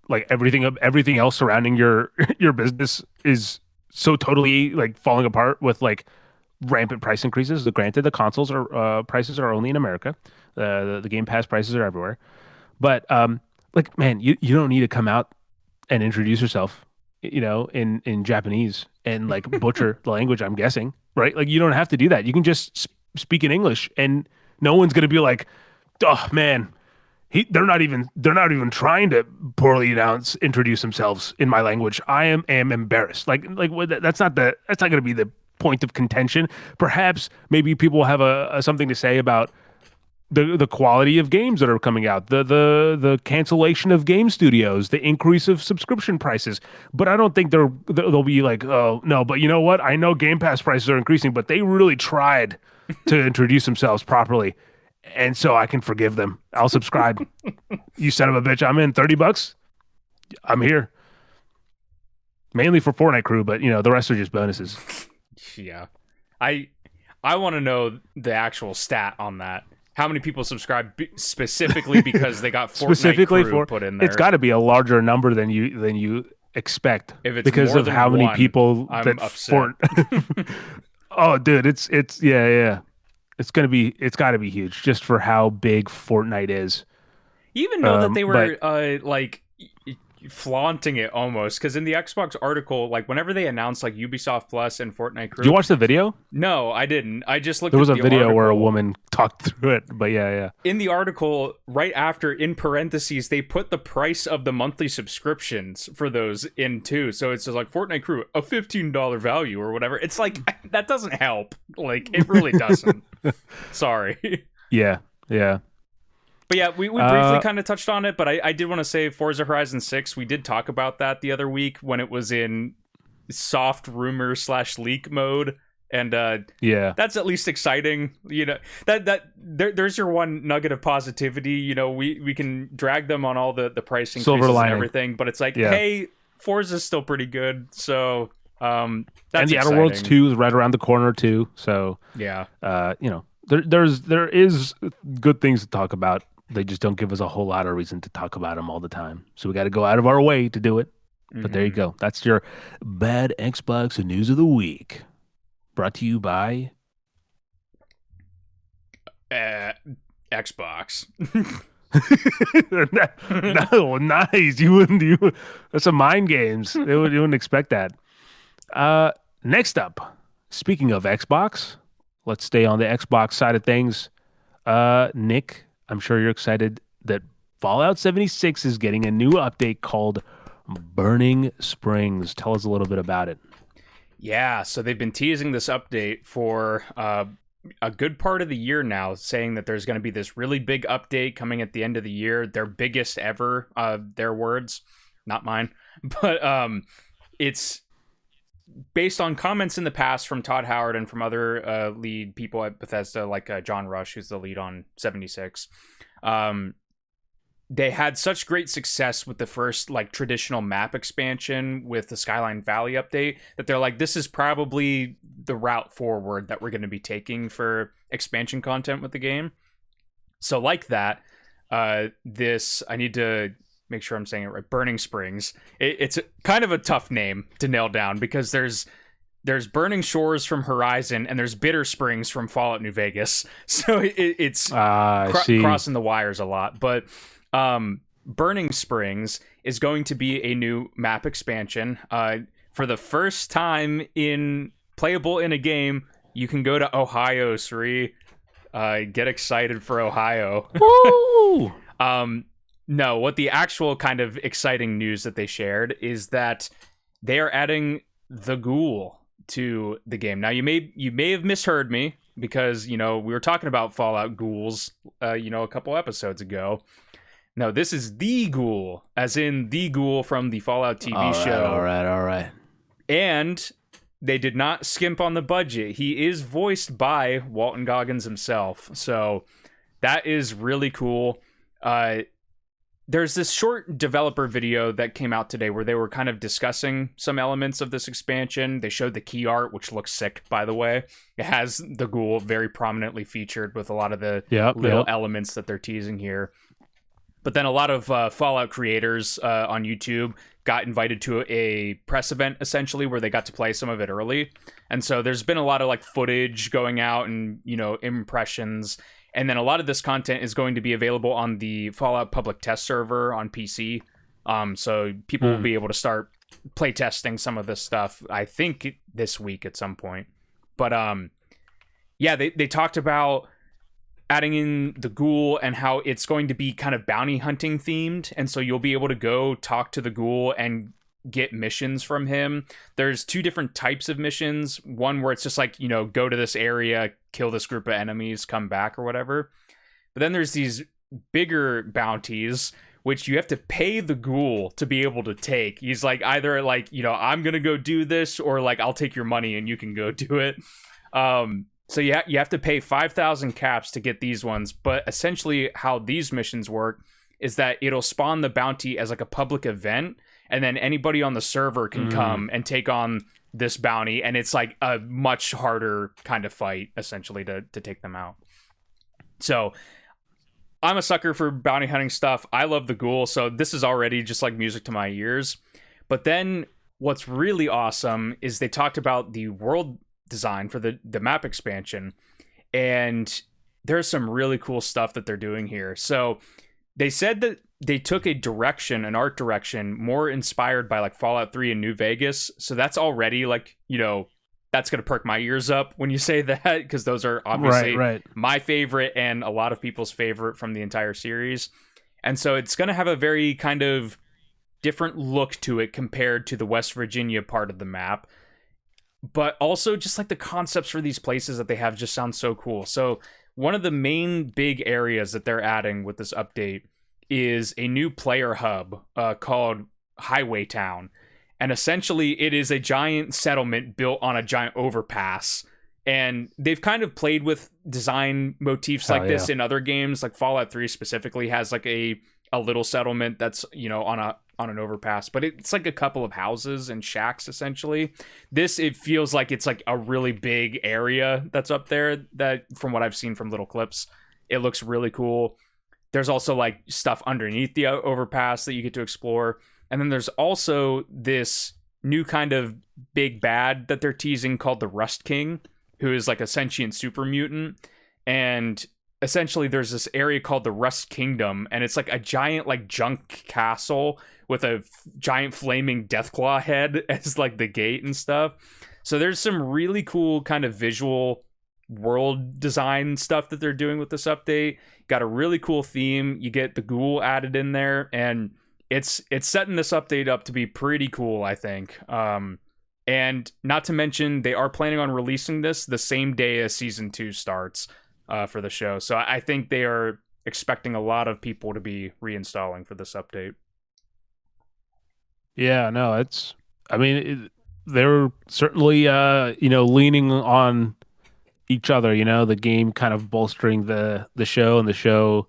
like everything else surrounding your your business is so totally like falling apart with like rampant price increases. Granted, the consoles are prices are only in America. The Game Pass prices are everywhere, but like man, you don't need to come out and introduce yourself in Japanese and like butcher the language, I'm guessing, right? Like you don't have to do that. You can just speak in English, and no one's gonna be like, oh man, they're not even trying to poorly introduce themselves in my language. I am embarrassed. That's not gonna be the point of contention. Perhaps maybe people will have a something to say about the quality of games that are coming out, the cancellation of game studios, the increase of subscription prices. But I don't think they'll be like, oh no, but you know what? I know Game Pass prices are increasing, but they really tried to introduce themselves properly, and so I can forgive them. I'll subscribe. You son of a bitch! I'm in $30. I'm here. Mainly for Fortnite crew, but the rest are just bonuses. Yeah, I want to know the actual stat on that. How many people subscribe specifically because they got Fortnite specifically crew put in there? It's got to be a larger number than you expect. If it's because more of than how many one, people I'm upset. Oh, dude, it's yeah. It's got to be huge just for how big Fortnite is. You even know that they were like flaunting it almost, because in the Xbox article, like whenever they announce like Ubisoft Plus and Fortnite Did you Crew. watch the video? No, I didn't. I just looked There at was a the video article. where a woman talked through it, but yeah. In the article, right after, in parentheses, they put the price of the monthly subscriptions for those in too. So it's just like Fortnite Crew, a $15 value or whatever. It's like, that doesn't help. Like, it really doesn't. Sorry. Yeah. But yeah, we briefly kind of touched on it, but I did want to say Forza Horizon 6, we did talk about that the other week when it was in soft rumor / leak mode. And that's at least exciting. You know, there's your one nugget of positivity. You know, we can drag them on all the price increases and everything, but it's like, hey, Forza's still pretty good. So that's and the exciting. Outer Worlds 2 is right around the corner too. So yeah, you know, there is good things to talk about. They just don't give us a whole lot of reason to talk about them all the time. So we got to go out of our way to do it. But there you go. That's your bad Xbox news of the week. Brought to you by Xbox. No, nice. That's some mind games. You wouldn't expect that. Next up, speaking of Xbox, let's stay on the Xbox side of things. Nick, I'm sure you're excited that Fallout 76 is getting a new update called Burning Springs. Tell us a little bit about it. Yeah, so they've been teasing this update for a good part of the year now, saying that there's going to be this really big update coming at the end of the year, their biggest ever, their words, not mine. But it's based on comments in the past from Todd Howard and from other lead people at Bethesda, like John Rush, who's the lead on 76. They had such great success with the first like traditional map expansion with the Skyline Valley update that they're like, this is probably the route forward that we're going to be taking for expansion content with the game. So like that, this, I need to make sure I'm saying it right, Burning Springs. It's kind of a tough name to nail down because there's Burning Shores from Horizon and there's Bitter Springs from Fallout New Vegas. So it's crossing the wires a lot, but Burning Springs is going to be a new map expansion. For the first time playable in a game, you can go to Ohio, Sri. Get excited for Ohio. Woo! No, what the actual kind of exciting news that they shared is that they are adding the ghoul to the game. Now you may have misheard me because, you know, we were talking about Fallout ghouls, a couple episodes ago. No, this is the ghoul, as in the ghoul from the Fallout TV show. All right. And they did not skimp on the budget. He is voiced by Walton Goggins himself. So that is really cool. There's this short developer video that came out today where they were kind of discussing some elements of this expansion. They showed the key art, which looks sick, by the way. It has the ghoul very prominently featured with a lot of the little elements that they're teasing here. But then a lot of Fallout creators on YouTube got invited to a press event, essentially, where they got to play some of it early. And so there's been a lot of like footage going out and, impressions. And then a lot of this content is going to be available on the Fallout public test server on PC. So people will be able to start play testing some of this stuff, I think, this week at some point. But they talked about adding in the ghoul and how it's going to be kind of bounty hunting themed. And so you'll be able to go talk to the ghoul and get missions from him. There's two different types of missions. One where it's just like, go to this area, kill this group of enemies, come back or whatever. But then there's these bigger bounties, which you have to pay the ghoul to be able to take. He's like, either like, I'm going to go do this, or like, I'll take your money and you can go do it. So you have to pay 5,000 caps to get these ones. But essentially how these missions work is that it'll spawn the bounty as like a public event. And then anybody on the server can come and take on this bounty. And it's like a much harder kind of fight, essentially, to take them out. So I'm a sucker for bounty hunting stuff. I love the ghoul. So this is already just like music to my ears. But then what's really awesome is they talked about the world design for the map expansion. And there's some really cool stuff that they're doing here. So they said that they took an art direction more inspired by like Fallout 3 and New Vegas. So that's already like, that's going to perk my ears up when you say that, because those are obviously right. my favorite and a lot of people's favorite from the entire series. And so it's going to have a very kind of different look to it compared to the West Virginia part of the map. But also just like the concepts for these places that they have just sound so cool. So one of the main big areas that they're adding with this update is a new player hub called Highway Town. And essentially it is a giant settlement built on a giant overpass. And they've kind of played with design motifs like this in other games. Like Fallout 3 specifically has like a little settlement that's, on an overpass, but it's like a couple of houses and shacks essentially. This, it feels like it's like a really big area that's up there, that from what I've seen from little clips, it looks really cool. There's also like stuff underneath the overpass that you get to explore. And then there's also this new kind of big bad that they're teasing called the Rust King, who is like a sentient super mutant. And essentially there's this area called the Rust Kingdom, and it's like a giant like junk castle with a giant flaming Deathclaw head as like the gate and stuff. So there's some really cool kind of visual world design stuff that they're doing with this update. Got a really cool theme. You get the ghoul added in there, and it's setting this update up to be pretty cool, I think. And not to mention, they are planning on releasing this the same day as season 2 starts for the show. So I think they are expecting a lot of people to be reinstalling for this update. Yeah, no, they're certainly leaning on each other, the game kind of bolstering the show, and the show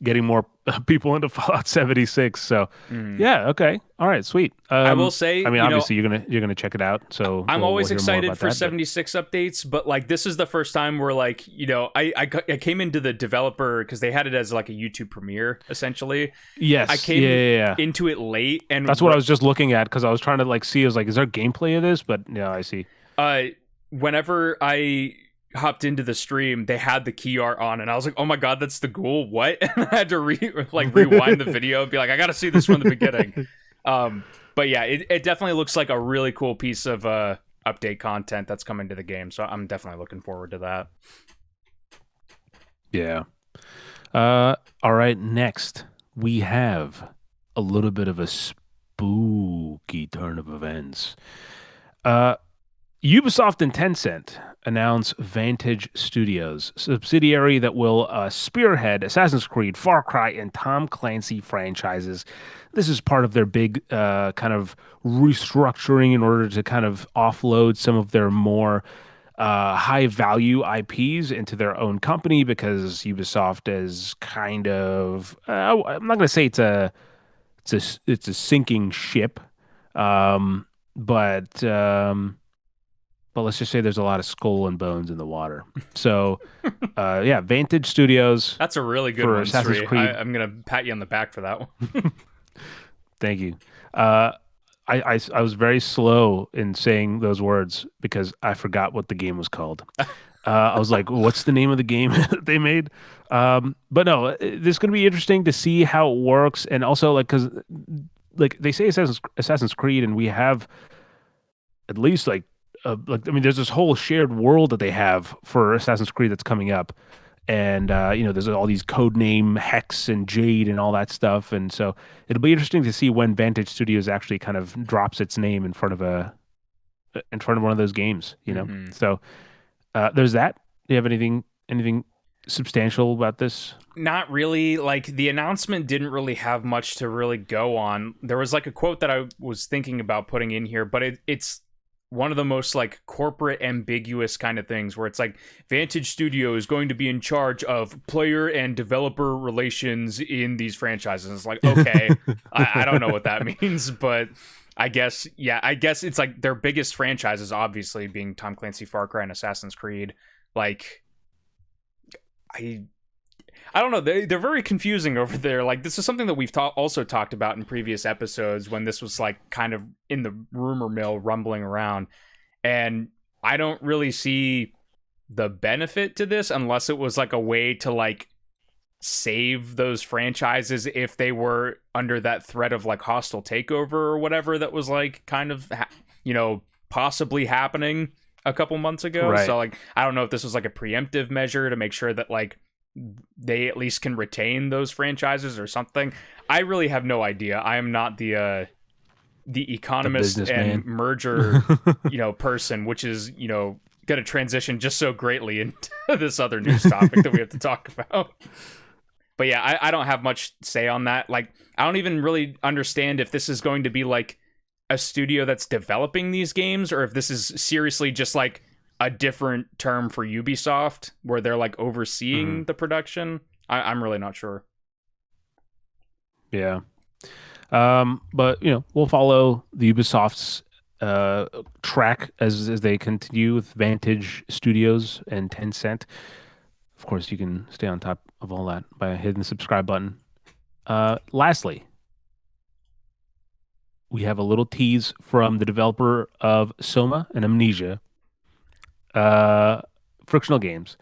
getting more people into Fallout 76. So yeah, okay, all right, sweet. I will say, I mean, obviously you're gonna check it out. So I'm always we'll hear more excited about for that, 76 updates, but like this is the first time where like I came into the developer because they had it as like a YouTube premiere essentially. Yes, I came yeah. into it late, and That's what I was just looking at, because I was trying to like see. I was like, is there gameplay of this? But yeah, I see. Whenever I hopped into the stream, they had the key art on, and I was like, oh my god, that's the ghoul, what? And I had to rewind the video and be like, I gotta see this from the beginning. But yeah, it definitely looks like a really cool piece of update content that's coming to the game, so I'm definitely looking forward to that. Yeah. All right, next we have a little bit of a spooky turn of events. Ubisoft and Tencent announce Vantage Studios, subsidiary that will spearhead Assassin's Creed, Far Cry, and Tom Clancy franchises. This is part of their big kind of restructuring in order to kind of offload some of their more high-value IPs into their own company, because Ubisoft is kind of I'm not going to say it's a sinking ship, but let's just say there's a lot of skull and bones in the water. So, yeah, Vantage Studios. That's a really good one, Assassin's Creed. I'm gonna pat you on the back for that one. Thank you. I was very slow in saying those words because I forgot what the game was called. I was like, what's the name of the game that they made? But no, this is going to be interesting to see how it works. And also, like, because like they say Assassin's Creed, and we have at least like I mean, there's this whole shared world that they have for Assassin's Creed that's coming up. And, there's all these code name Hex and Jade and all that stuff. And so it'll be interesting to see when Vantage Studios actually kind of drops its name in front of one of those games, Mm-hmm. So there's that. Do you have anything substantial about this? Not really. Like, the announcement didn't really have much to really go on. There was like a quote that I was thinking about putting in here, but it's one of the most like corporate ambiguous kind of things where it's like Vantage Studio is going to be in charge of player and developer relations in these franchises. It's like, okay, I don't know what that means, but I guess it's like their biggest franchises, obviously being Tom Clancy, Far Cry, and Assassin's Creed. Like, I don't know. They're very confusing over there. Like, this is something that we've also talked about in previous episodes when this was like kind of in the rumor mill rumbling around. And I don't really see the benefit to this unless it was like a way to like save those franchises if they were under that threat of like hostile takeover or whatever that was like kind of possibly happening a couple months ago. Right. So like I don't know if this was like a preemptive measure to make sure that like they at least can retain those franchises or something. I really have no idea. I am not the economist and merger person, which is going to transition just so greatly into this other news topic that we have to talk about. But yeah, I don't have much say on that. Like, I don't even really understand if this is going to be like a studio that's developing these games, or if this is seriously just like a different term for Ubisoft where they're like overseeing the production. I'm really not sure. Yeah. But we'll follow the Ubisoft's track as they continue with Vantage Studios and Tencent. Of course, you can stay on top of all that by hitting the subscribe button. Lastly, we have a little tease from the developer of Soma and Amnesia, Frictional Games.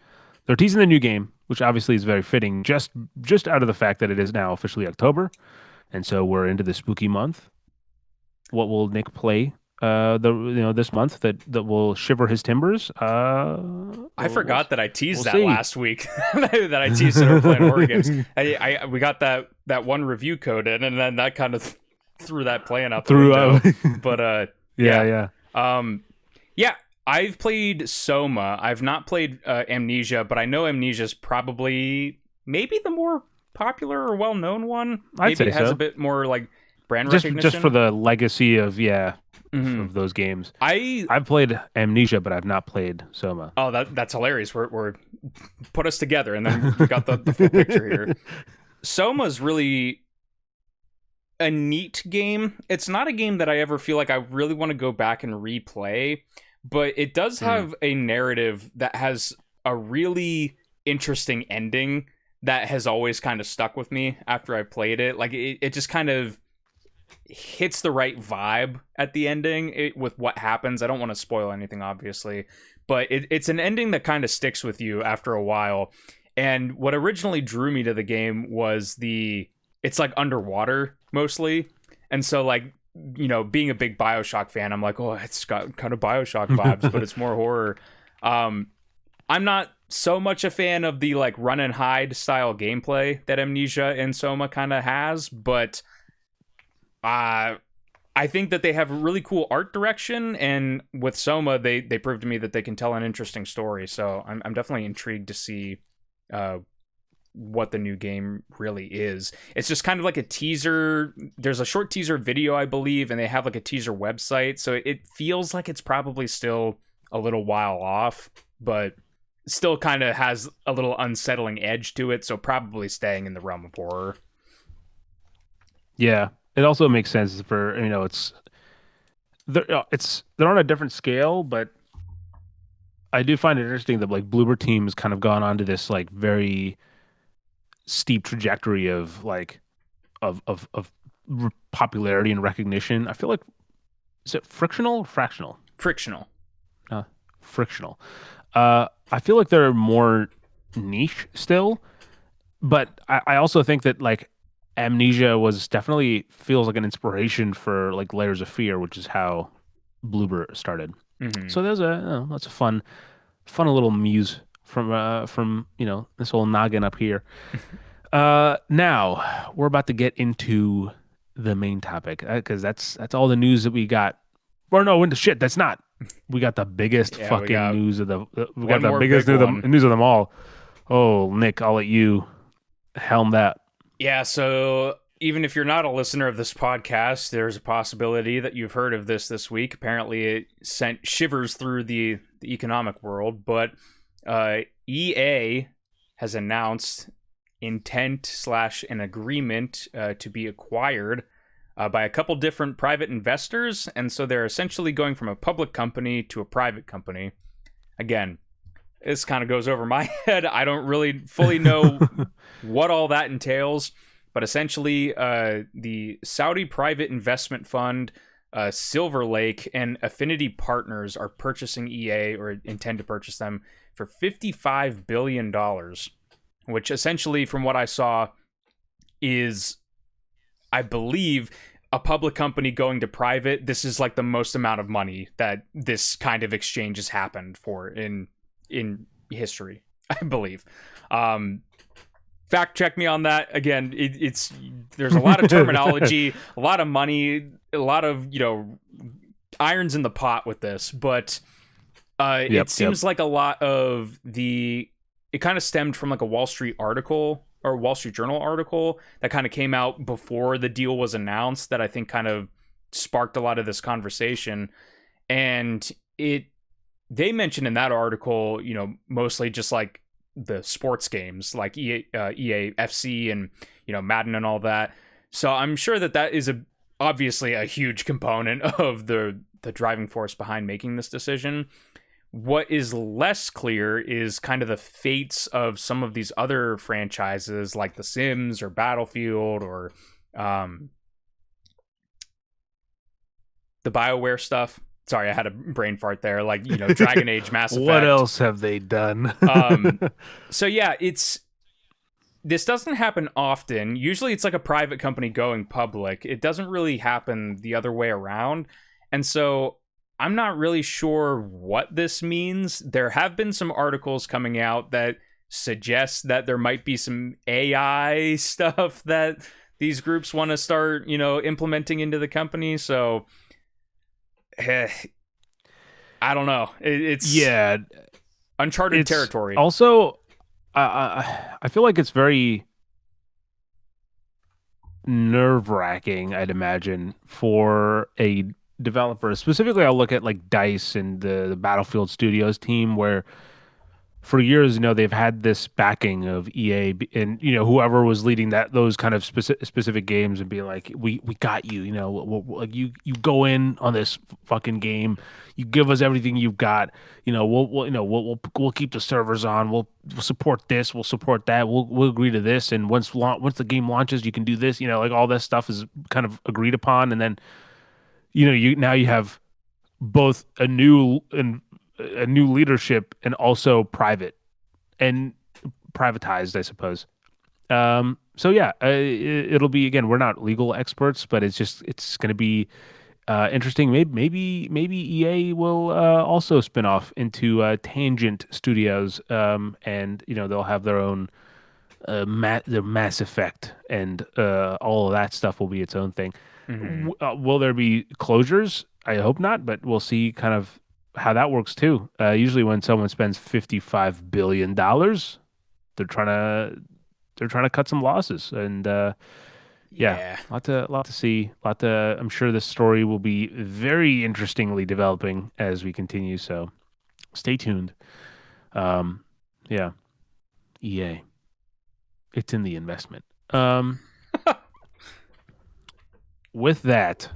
They're teasing the new game, which obviously is very fitting, just out of the fact that it is now officially October, and so we're into the spooky month. What will Nick play this month that will shiver his timbers? I forgot that I teased that last week. That I teased that we're playing horror games. We got that one review code in, and then that kind of threw that plan out the window. But yeah. I've played Soma. I've not played Amnesia, but I know Amnesia is probably maybe the more popular or well-known one. Maybe it has a bit more like brand recognition. Just for the legacy of of those games. I've played Amnesia, but I've not played Soma. Oh, that's hilarious. We're put us together, and then we got the full picture here. Soma's really a neat game. It's not a game that I ever feel like I really want to go back and replay, but it does have a narrative that has a really interesting ending that has always kind of stuck with me after I played it. Like it just kind of hits the right vibe at the ending with what happens. I don't want to spoil anything, obviously, but it's an ending that kind of sticks with you after a while. And what originally drew me to the game was it's like underwater mostly. And so like, being a big BioShock fan, I'm like, oh, it's got kind of BioShock vibes, but it's more horror. I'm not so much a fan of the like run and hide style gameplay that Amnesia and Soma kind of has, but I think that they have really cool art direction, and with Soma, they proved to me that they can tell an interesting story. So I'm definitely intrigued to see what the new game really is. It's just kind of like a teaser. There's a short teaser video, I believe, and they have like a teaser website. So it feels like it's probably still a little while off, but still kind of has a little unsettling edge to it. So probably staying in the realm of horror. Yeah. It also makes sense for, they're on a different scale, but I do find it interesting that like Bloober Team has kind of gone onto this like very steep trajectory of like of popularity and recognition. I feel like, is it frictional or fractional? Frictional. Frictional. I feel like they're more niche still, but I also think that like Amnesia definitely feels like an inspiration for like Layers of Fear, which is how Bloober started. So that's a fun little muse from this old noggin up here. Now we're about to get into the main topic because that's all the news that we got. Or no, shit, that's not. We got the biggest fucking news of we got the biggest news of them all. Oh, Nick, I'll let you helm that. Yeah, so even if you're not a listener of this podcast, there's a possibility that you've heard of this week. Apparently, it sent shivers through the economic world, but EA has announced intent / an agreement to be acquired by a couple different private investors, and so they're essentially going from a public company to a private company. Again, this kind of goes over my head. I don't really fully know what all that entails, but essentially the Saudi private investment fund, Silver Lake, and Affinity Partners are purchasing EA, or intend to purchase them, for $55 billion, which essentially, from what I saw, is, I believe, a public company going to private. This is like the most amount of money that this kind of exchange has happened for in history, I believe. Um, Fact check me on that. Again, it's there's a lot of terminology, a lot of money, a lot of irons in the pot with this, but it seems like a lot of it kind of stemmed from like a Wall Street article or Wall Street Journal article that kind of came out before the deal was announced that I think kind of sparked a lot of this conversation. And they mentioned in that article, mostly just like the sports games like EA FC and Madden and all that. So I'm sure that is obviously a huge component of the driving force behind making this decision. What is less clear is kind of the fates of some of these other franchises like The Sims or Battlefield or the BioWare stuff. Sorry, I had a brain fart there. Like, Dragon Age, Mass Effect. What else have they done? So yeah, this doesn't happen often. Usually it's like a private company going public. It doesn't really happen the other way around. And so I'm not really sure what this means. There have been some articles coming out that suggest that there might be some AI stuff that these groups want to start, implementing into the company. So I don't know. It's uncharted territory. Also, I feel like it's very nerve-wracking, I'd imagine, for a developer. Specifically, I'll look at like DICE and the Battlefield Studios team, where for years, they've had this backing of EA and whoever was leading those kind of specific games and being like, we got you, like you go in on this fucking game, you give us everything you've got, we'll keep the servers on, we'll support this, we'll support that, we'll agree to this, and once the game launches, you can do this, like all this stuff is kind of agreed upon, and then you have both a new leadership and also private and privatized, I suppose. So yeah, it'll be, again, we're not legal experts, but it's going to be interesting. Maybe EA will also spin off into Tangent Studios, and they'll have their own their Mass Effect, and all of that stuff will be its own thing. Mm-hmm. Will there be closures? I hope not, but we'll see kind of how that works too. Usually when someone spends $55 billion, they're trying to cut some losses, and yeah, lot to see. I'm sure this story will be very interestingly developing as we continue. So stay tuned. Yeah, EA, it's in the investment. With that,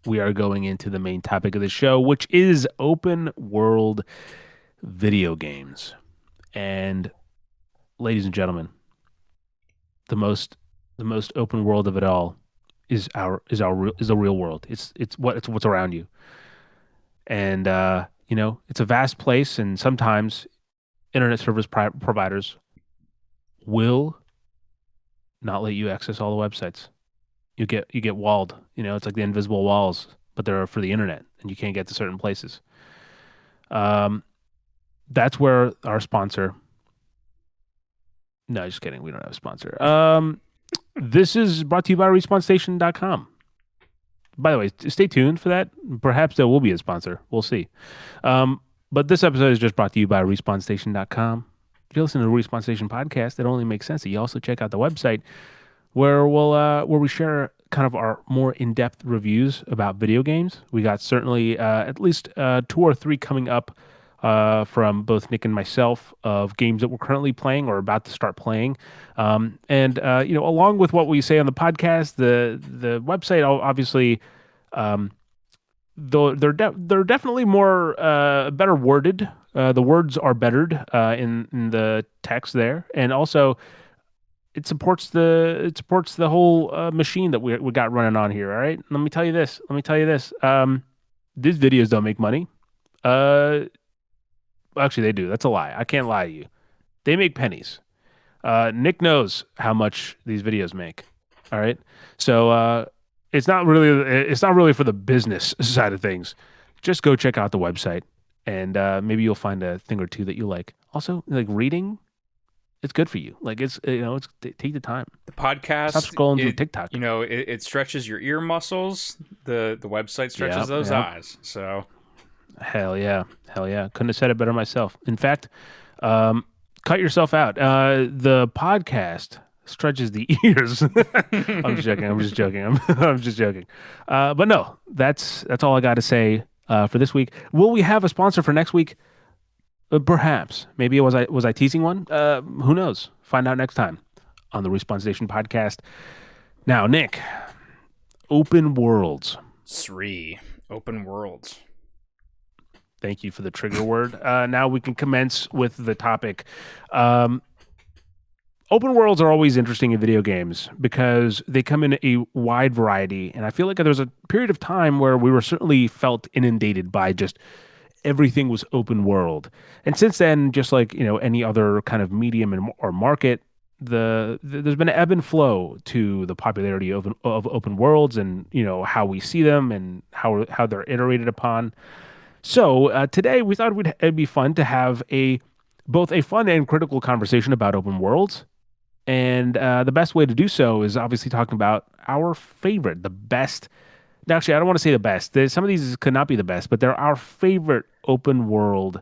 we are going into the main topic of the show, which is open world video games. And ladies and gentlemen, the most open world of it all is the real world. It's what's around you. And it's a vast place, and sometimes internet service providers will not let you access all the websites. You get walled. It's like the invisible walls, but they're for the internet, and you can't get to certain places. That's where our sponsor. No, just kidding. We don't have a sponsor. This is brought to you by RespawnStation.com. By the way, stay tuned for that. Perhaps there will be a sponsor. We'll see. But this episode is just brought to you by RespawnStation.com. If you listen to the Respawn Station podcast, it only makes sense that you also check out the website, where we share kind of our more in-depth reviews about video games. We got certainly at least 2 or 3 coming up from both Nick and myself of games that we're currently playing or about to start playing. And along with what we say on the podcast, the website obviously, though they're definitely more better worded. The words are bettered in the text there, and also it supports the whole machine that we got running on here. All right, let me tell you this. These videos don't make money. Actually, they do. That's a lie. I can't lie to you. They make pennies. Nick knows how much these videos make. All right, so it's not really for the business side of things. Just go check out the website, and maybe you'll find a thing or two that you like. Also, like reading, it's good for you. Like take the time. The Stop podcast, scrolling through TikTok. it stretches your ear muscles. The website stretches Yeah, those yeah. eyes. So Hell yeah, hell yeah. Couldn't have said it better myself. In fact, um, cut yourself out. The podcast stretches the ears. I'm just joking. I'm just joking. I'm just joking. But no, that's all I got to say for this week. Will we have a sponsor for next week? Perhaps. Maybe was I teasing one? Who knows? Find out next time on the Respawn Station podcast. Now, Nick, open worlds. 3 open worlds. Thank you for the trigger word. Now we can commence with the topic. Um, Open worlds are always interesting in video games because they come in a wide variety. And I feel like there was a period of time where we were certainly felt inundated by just everything was open world. And since then, just like, any other kind of medium or market, there's been an ebb and flow to the popularity of open worlds and, how we see them and how they're iterated upon. So today we thought it'd be fun to have both a fun and critical conversation about open worlds. And the best way to do so is obviously talking about our favorite, the best. Actually, I don't want to say the best. Some of these could not be the best, but they're our favorite open world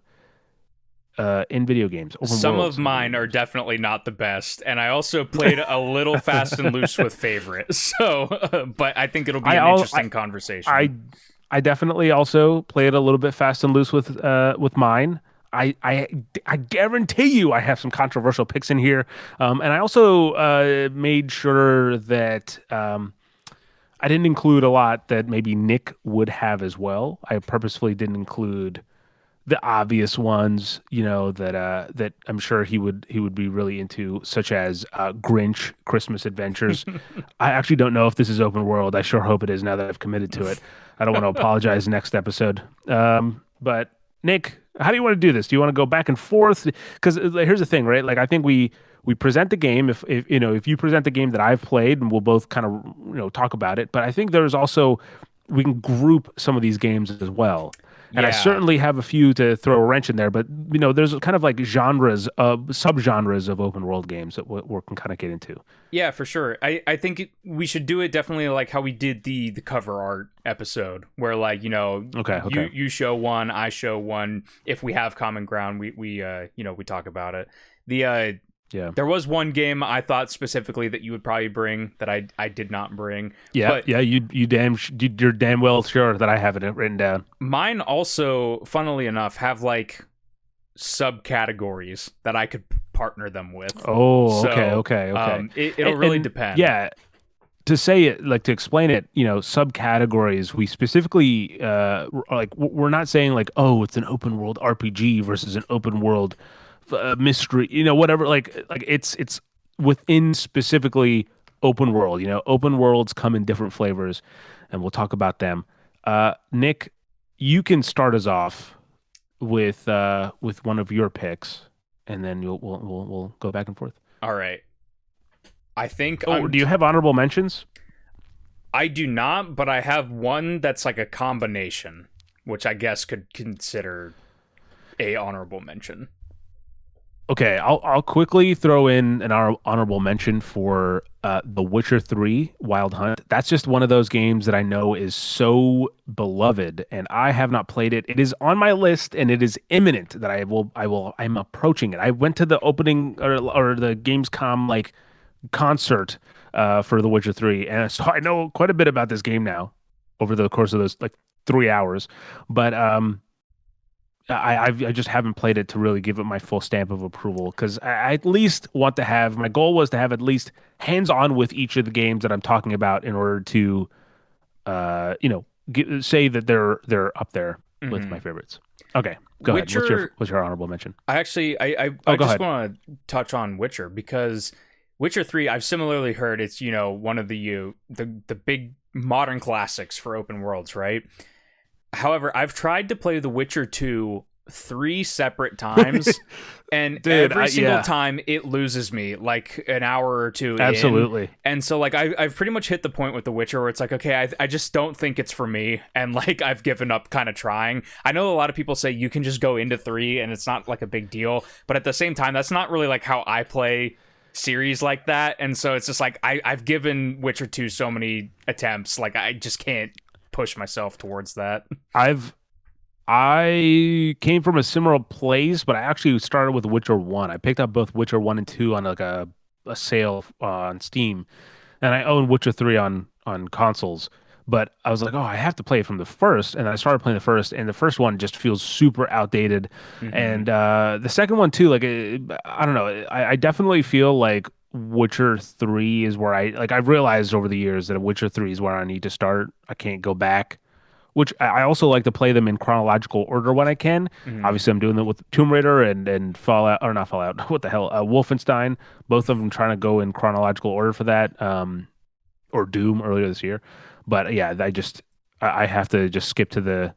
in video games. Open Some worlds of mine are definitely not the best, and I also played a little fast and loose with favorite. So, but I think it'll be an interesting conversation. I definitely also played a little bit fast and loose with mine. I guarantee you I have some controversial picks in here. And I also made sure that I didn't include a lot that maybe Nick would have as well. I purposefully didn't include the obvious ones, that I'm sure he would be really into, such as Grinch Christmas Adventures. I actually don't know if this is open world. I sure hope it is now that I've committed to it. I don't want to apologize next episode. But Nick, how do you want to do this? Do you want to go back and forth? Because here's the thing, right? Like I think we present the game. If you present the game that I've played, and we'll both kind of talk about it. But I think there's also we can group some of these games as well. And I certainly have a few to throw a wrench in there, but there's kind of like genres, subgenres of open world games that we can kind of get into. Yeah, for sure. I think we should do it definitely like how we did the cover art episode, where like Okay. you show one, I show one. If we have common ground, we talk about it. Yeah. There was one game I thought specifically that you would probably bring that I did not bring. Yeah, but yeah, you're damn well sure that I have it written down. mine also, funnily enough, have like subcategories that I could partner them with. Oh, So, okay. It'll really depend. Yeah, to say it, like to explain it, subcategories. We specifically we're not saying like, oh, it's an open world RPG versus an open world mystery, whatever. Like it's within specifically open world. Open worlds come in different flavors, and we'll talk about them. Nick, you can start us off with one of your picks, and then we'll go back and forth. All right. I think. Oh, do you have honorable mentions? I do not, but I have one that's like a combination, which I guess could consider a honorable mention. Okay, I'll quickly throw in an honorable mention for The Witcher 3 Wild Hunt. That's just one of those games that I know is so beloved, and I have not played it. It is on my list, and it is imminent that I'm approaching it. I went to the opening or the Gamescom like concert for The Witcher 3, and so I know quite a bit about this game now over the course of those like 3 hours. But I just haven't played it to really give it my full stamp of approval, because I at least want to have, my goal was to have at least hands-on with each of the games that I'm talking about in order to say that they're up there with my favorites. Okay, go ahead. What's your honorable mention? I actually I just want to touch on Witcher, because Witcher 3, I've similarly heard it's one of the big modern classics for open worlds, right? However, I've tried to play The Witcher 2 3 separate times, and Dude, every single yeah, time it loses me like an hour or two in. absolutely. And so like I've pretty much hit the point with The Witcher where it's like, okay, I just don't think it's for me, and like I've given up kind of trying. I know a lot of people say you can just go into 3 and it's not like a big deal, but at the same time that's not really like how I play series like that. And so it's just like I've given Witcher 2 so many attempts, like I just can't push myself towards that. I came from a similar place, but I actually started with Witcher 1. I picked up both Witcher 1 and 2 on like a sale on Steam, and I own Witcher 3 on consoles. But I was like, oh, I have to play it from the first, and I started playing the first, and the first one just feels super outdated, Hmm. and the second one too. Like, I don't know, I definitely feel like Witcher 3 is where I've realized over the years that Witcher 3 is where I need to start. I can't go back. Which I also like to play them in chronological order when I can. Hmm. Obviously, I'm doing that with Tomb Raider and Fallout, or not Fallout. What the hell? Wolfenstein. Both of them trying to go in chronological order for that. Or Doom earlier this year. But yeah, I have to just skip to the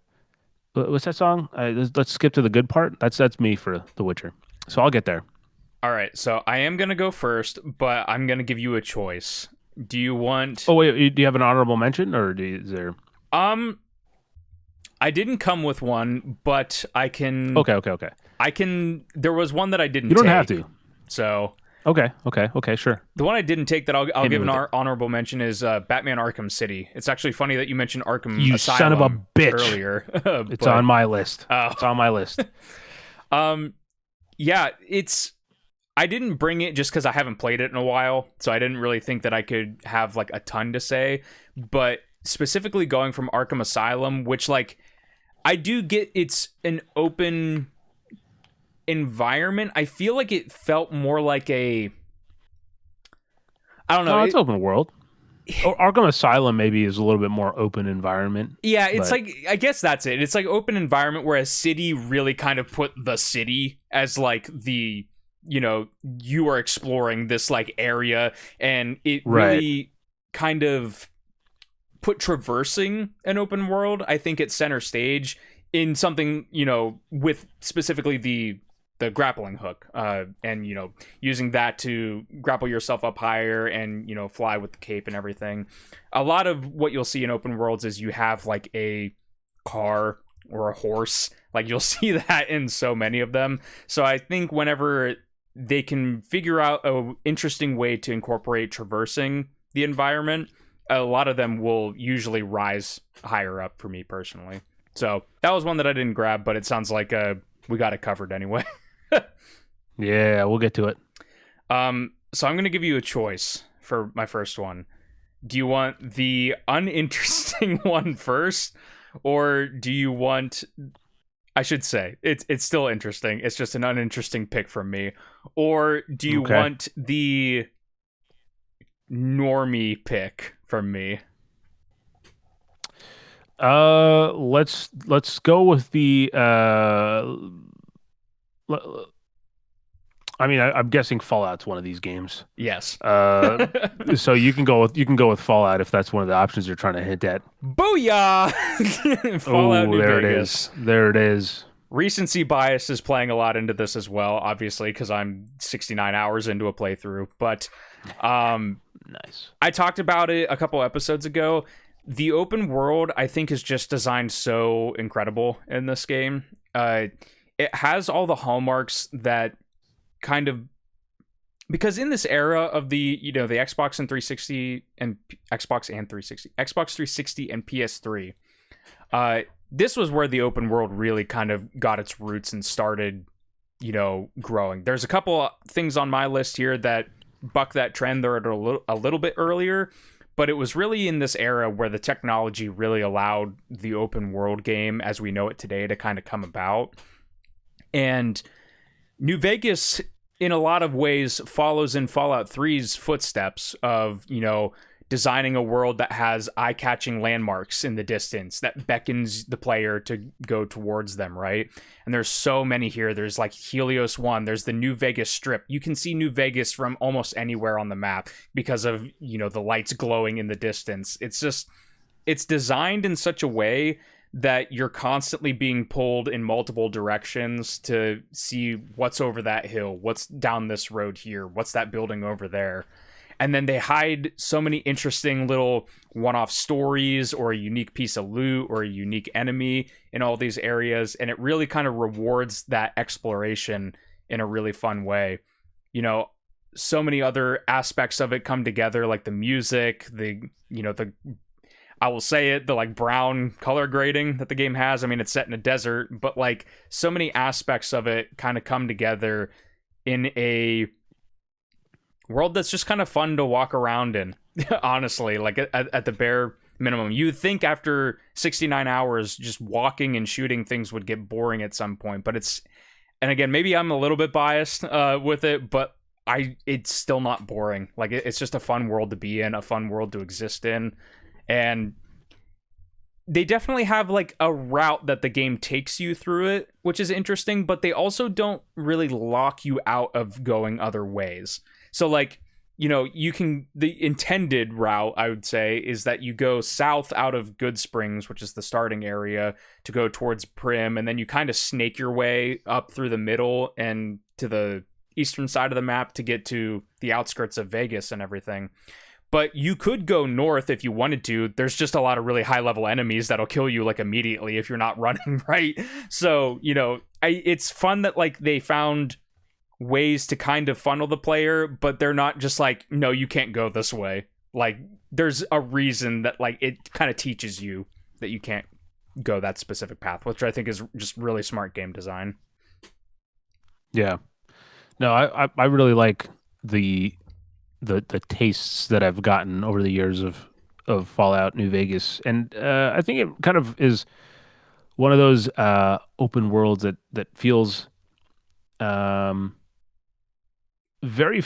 what's that song? Let's skip to the good part. That's me for The Witcher. So I'll get there. All right, so I am gonna go first, but I'm gonna give you a choice. Do you want? Oh wait, do you have an honorable mention, or is there? Um, I didn't come with one, but I can. Okay, okay, okay. I can. There was one that I didn't You don't have take. to. So Okay, okay, okay. Sure. the one I didn't take that I'll Hit me give an with it. honorable mention is Batman Arkham City. It's actually funny that you mentioned Arkham You son of a Asylum bitch. earlier, It's but on my list. oh, It's on my list. um, yeah, it's. I didn't bring it just because I haven't played it in a while, so I didn't really think that I could have like a ton to say. But specifically going from Arkham Asylum, which like I do get, it's an open environment. I feel like it felt more like a, I don't know. No, it's open world. Arkham Asylum maybe is a little bit more open environment, Yeah, it's but like, I guess that's it. It's like open environment, whereas City really kind of put the city as like the, you are exploring this like area, and it right. really kind of put traversing an open world, I think, at center stage in something, with specifically the grappling hook, and using that to grapple yourself up higher and fly with the cape and everything. A lot of what you'll see in open worlds is you have like a car or a horse, like you'll see that in so many of them. So I think whenever they can figure out a interesting way to incorporate traversing the environment, a lot of them will usually rise higher up for me personally. So that was one that I didn't grab, but it sounds like we got it covered anyway. Yeah, we'll get to it. So I'm gonna give you a choice for my first one. Do you want the uninteresting one first, or do you want? I should say it's still interesting. It's just an uninteresting pick from me. Or do you Okay. want the normie pick from me? Let's go with the I mean, I'm guessing Fallout's one of these games. Yes. So you can go with Fallout if that's one of the options you're trying to hint at. Booyah! Fallout Oh, New there it Vegas. is. There it is. Recency bias is playing a lot into this as well, obviously, because I'm 69 hours into a playthrough. But Nice. I talked about it a couple episodes ago. The open world, I think, is just designed so incredible in this game. It has all the hallmarks that kind of, because in this era of the the Xbox and 360 and Xbox 360 and PS3, this was where the open world really kind of got its roots and started growing. There's a couple things on my list here that buck that trend. They're at a little bit earlier, but it was really in this era where the technology really allowed the open world game as we know it today to kind of come about. And New Vegas, in a lot of ways, follows in Fallout 3's footsteps of, designing a world that has eye-catching landmarks in the distance that beckons the player to go towards them, right? And there's so many here. There's like Helios 1. There's the New Vegas Strip. You can see New Vegas from almost anywhere on the map because of, the lights glowing in the distance. It's designed in such a way that you're constantly being pulled in multiple directions to see what's over that hill, what's down this road here, what's that building over there. And then they hide so many interesting little one-off stories or a unique piece of loot or a unique enemy in all these areas. And it really kind of rewards that exploration in a really fun way. You know, so many other aspects of it come together, like the music, the I will say it, the like brown color grading that the game has. I mean, it's set in a desert, but like so many aspects of it kind of come together in a world that's just kind of fun to walk around in. Honestly, like at the bare minimum, you'd think after 69 hours just walking and shooting things would get boring at some point, but and again, maybe I'm a little bit biased with it, but it's still not boring. Like it's just a fun world to be in, a fun world to exist in. And they definitely have like a route that the game takes you through it, which is interesting, but they also don't really lock you out of going other ways. So like, the intended route, I would say, is that you go south out of Good Springs, which is the starting area, to go towards Prim, and then you kind of snake your way up through the middle and to the eastern side of the map to get to the outskirts of Vegas and everything. But you could go north if you wanted to. There's just a lot of really high level enemies that'll kill you like immediately if you're not running right. So, it's fun that like they found ways to kind of funnel the player, but they're not just like, no, you can't go this way. Like there's a reason that like it kind of teaches you that you can't go that specific path, which I think is just really smart game design. Yeah. No, I really like the tastes that I've gotten over the years of Fallout New Vegas, and I think it kind of is one of those open worlds that feels very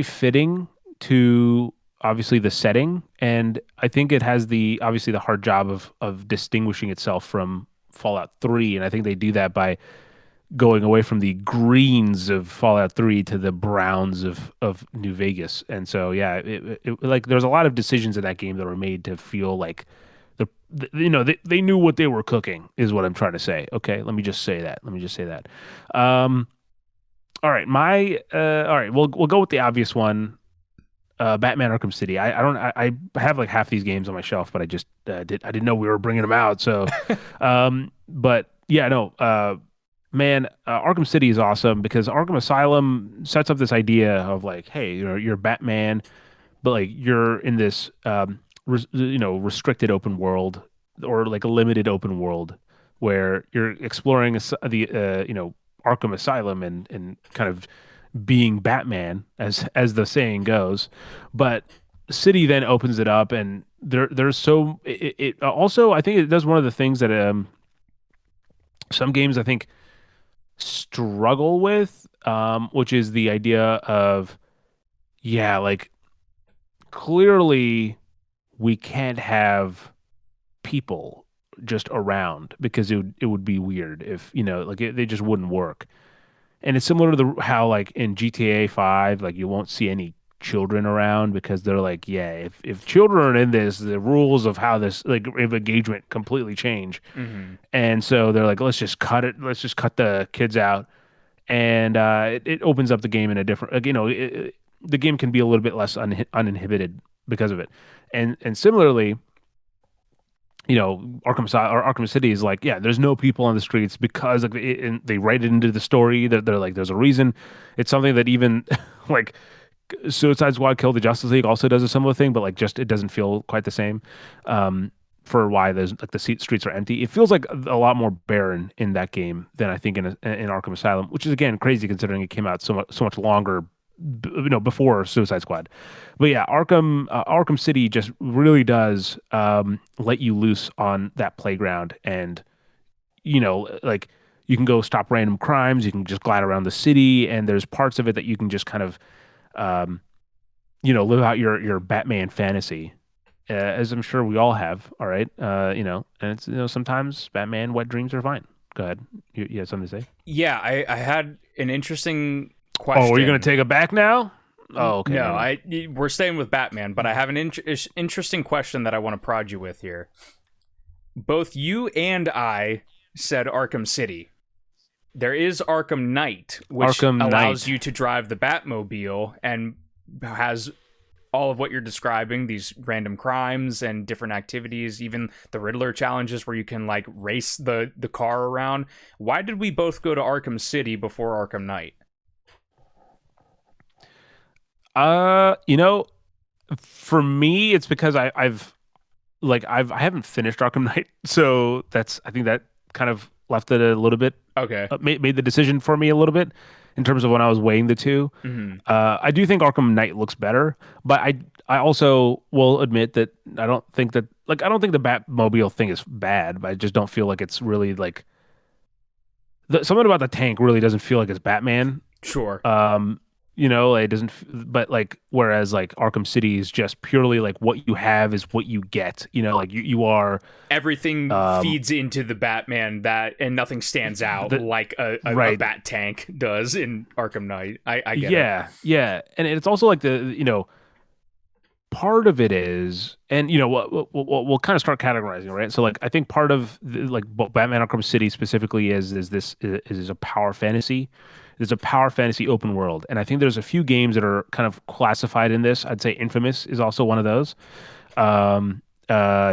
fitting to obviously the setting, and I think it has obviously the hard job of distinguishing itself from Fallout 3, and I think they do that by going away from the greens of Fallout 3 to the browns of New Vegas. And so, yeah, like there's a lot of decisions in that game that were made to feel like they knew what they were cooking is what I'm trying to say. Okay, let me just say that. All right, all right, we'll go with the obvious one. Batman Arkham City. I have like half these games on my shelf, but I didn't know we were bringing them out. So, but yeah, no, man, Arkham City is awesome because Arkham Asylum sets up this idea of like, hey, you're Batman, but like you're in this, restricted open world or like a limited open world where you're exploring Arkham Asylum and kind of being Batman as the saying goes, but City then opens it up and there's so it also I think it does one of the things that some games I think struggle with, which is the idea of, yeah, like clearly we can't have people just around because it would be weird if, they just wouldn't work. And it's similar to how like in GTA 5, like you won't see any children around because they're like, yeah, if children are in this, the rules of how this like of engagement completely change. Mm-hmm. And so they're like, let's just cut it. Let's just cut the kids out. And it opens up the game in a different, the game can be a little bit less uninhibited because of it. And similarly, Arkham City is like, yeah, there's no people on the streets because like and they write it into the story that they're like, there's a reason. It's something that even like Suicide Squad Kill the Justice League also does a similar thing, but like just it doesn't feel quite the same. For why there's like the streets are empty. It feels like a lot more barren in that game than I think in Arkham Asylum, which is again crazy considering it came out so much longer, before Suicide Squad. But yeah, Arkham City just really does let you loose on that playground, and like you can go stop random crimes, you can just glide around the city, and there's parts of it that you can just kind of live out your Batman fantasy. As I'm sure we all have, all right. And it's sometimes Batman wet dreams are fine. Go ahead. You had something to say? Yeah, I had an interesting question. Oh, are you going to take it back now? Oh, okay. No, we're staying with Batman, but I have an interesting question that I want to prod you with here. both you and I said Arkham City. There is Arkham Knight, which Arkham allows Knight. you to drive the Batmobile and has all of what you're describing, these random crimes and different activities, even the Riddler challenges where you can like race the car around. Why did we both go to Arkham City before Arkham Knight? You know, for me, it's because I haven't finished Arkham Knight, so I think that kind of left it a little bit, Okay. made the decision for me a little bit in terms of when I was weighing the two. Hmm. I do think Arkham Knight looks better, but I also will admit that I don't think the Batmobile thing is bad, but I just don't feel like it's really like something about the tank really doesn't feel like it's Batman. Sure. Um, it doesn't, but like, whereas like Arkham City is just purely like what you have is what you get, like you are, Everything um, feeds into the Batman that, and nothing stands out the, like a right. Bat tank does in Arkham Knight. I get it. Yeah. Yeah. And it's also like part of it is, and we'll kind of start categorizing, right? So like, I think part of like Batman Arkham City specifically is a power fantasy. There's a power fantasy open world, and I think there's a few games that are kind of classified in this. I'd say Infamous is also one of those.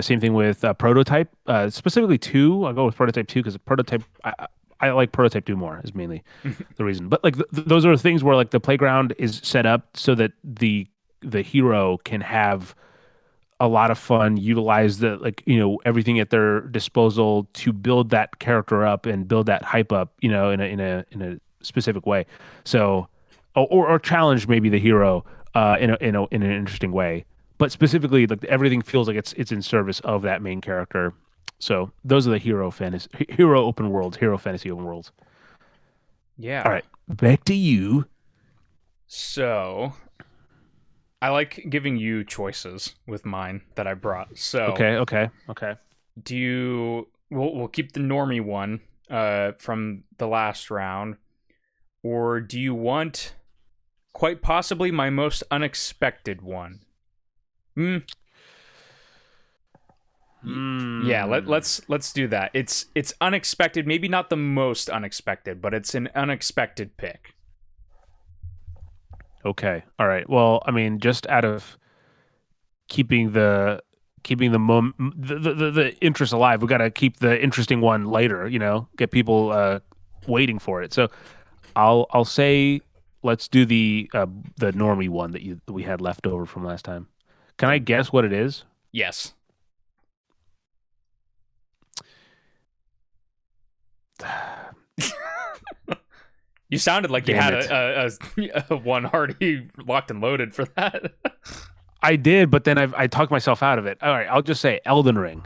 Same thing with Prototype, specifically two. I'll go with Prototype two because Prototype I like Prototype two more is mainly the reason. But like those are things where like the playground is set up so that the hero can have a lot of fun, utilize the everything at their disposal to build that character up and build that hype up, in a specific way. So, or challenge maybe the hero in an interesting way. But specifically, like everything feels like it's in service of that main character. So those are the hero fantasy open worlds. All Yeah. right, back to you. So I like giving you choices with mine that I brought. So Okay, okay, okay. do you? We'll keep the normie one from the last round, or do you want quite possibly my most unexpected one? Hmm. Yeah, Hmm. let's do that. It's unexpected, maybe not the most unexpected, but it's an unexpected pick. Okay. All right. Well, I mean, just out of keeping the interest alive, we got to keep the interesting one later, get people waiting for it. So I'll say let's do the normie one that we had left over from last time. Can I guess what it is? Yes. You sounded like you Damn had it. a one already locked and loaded for that. I did, but then I talked myself out of it. All right, I'll just say Elden Ring.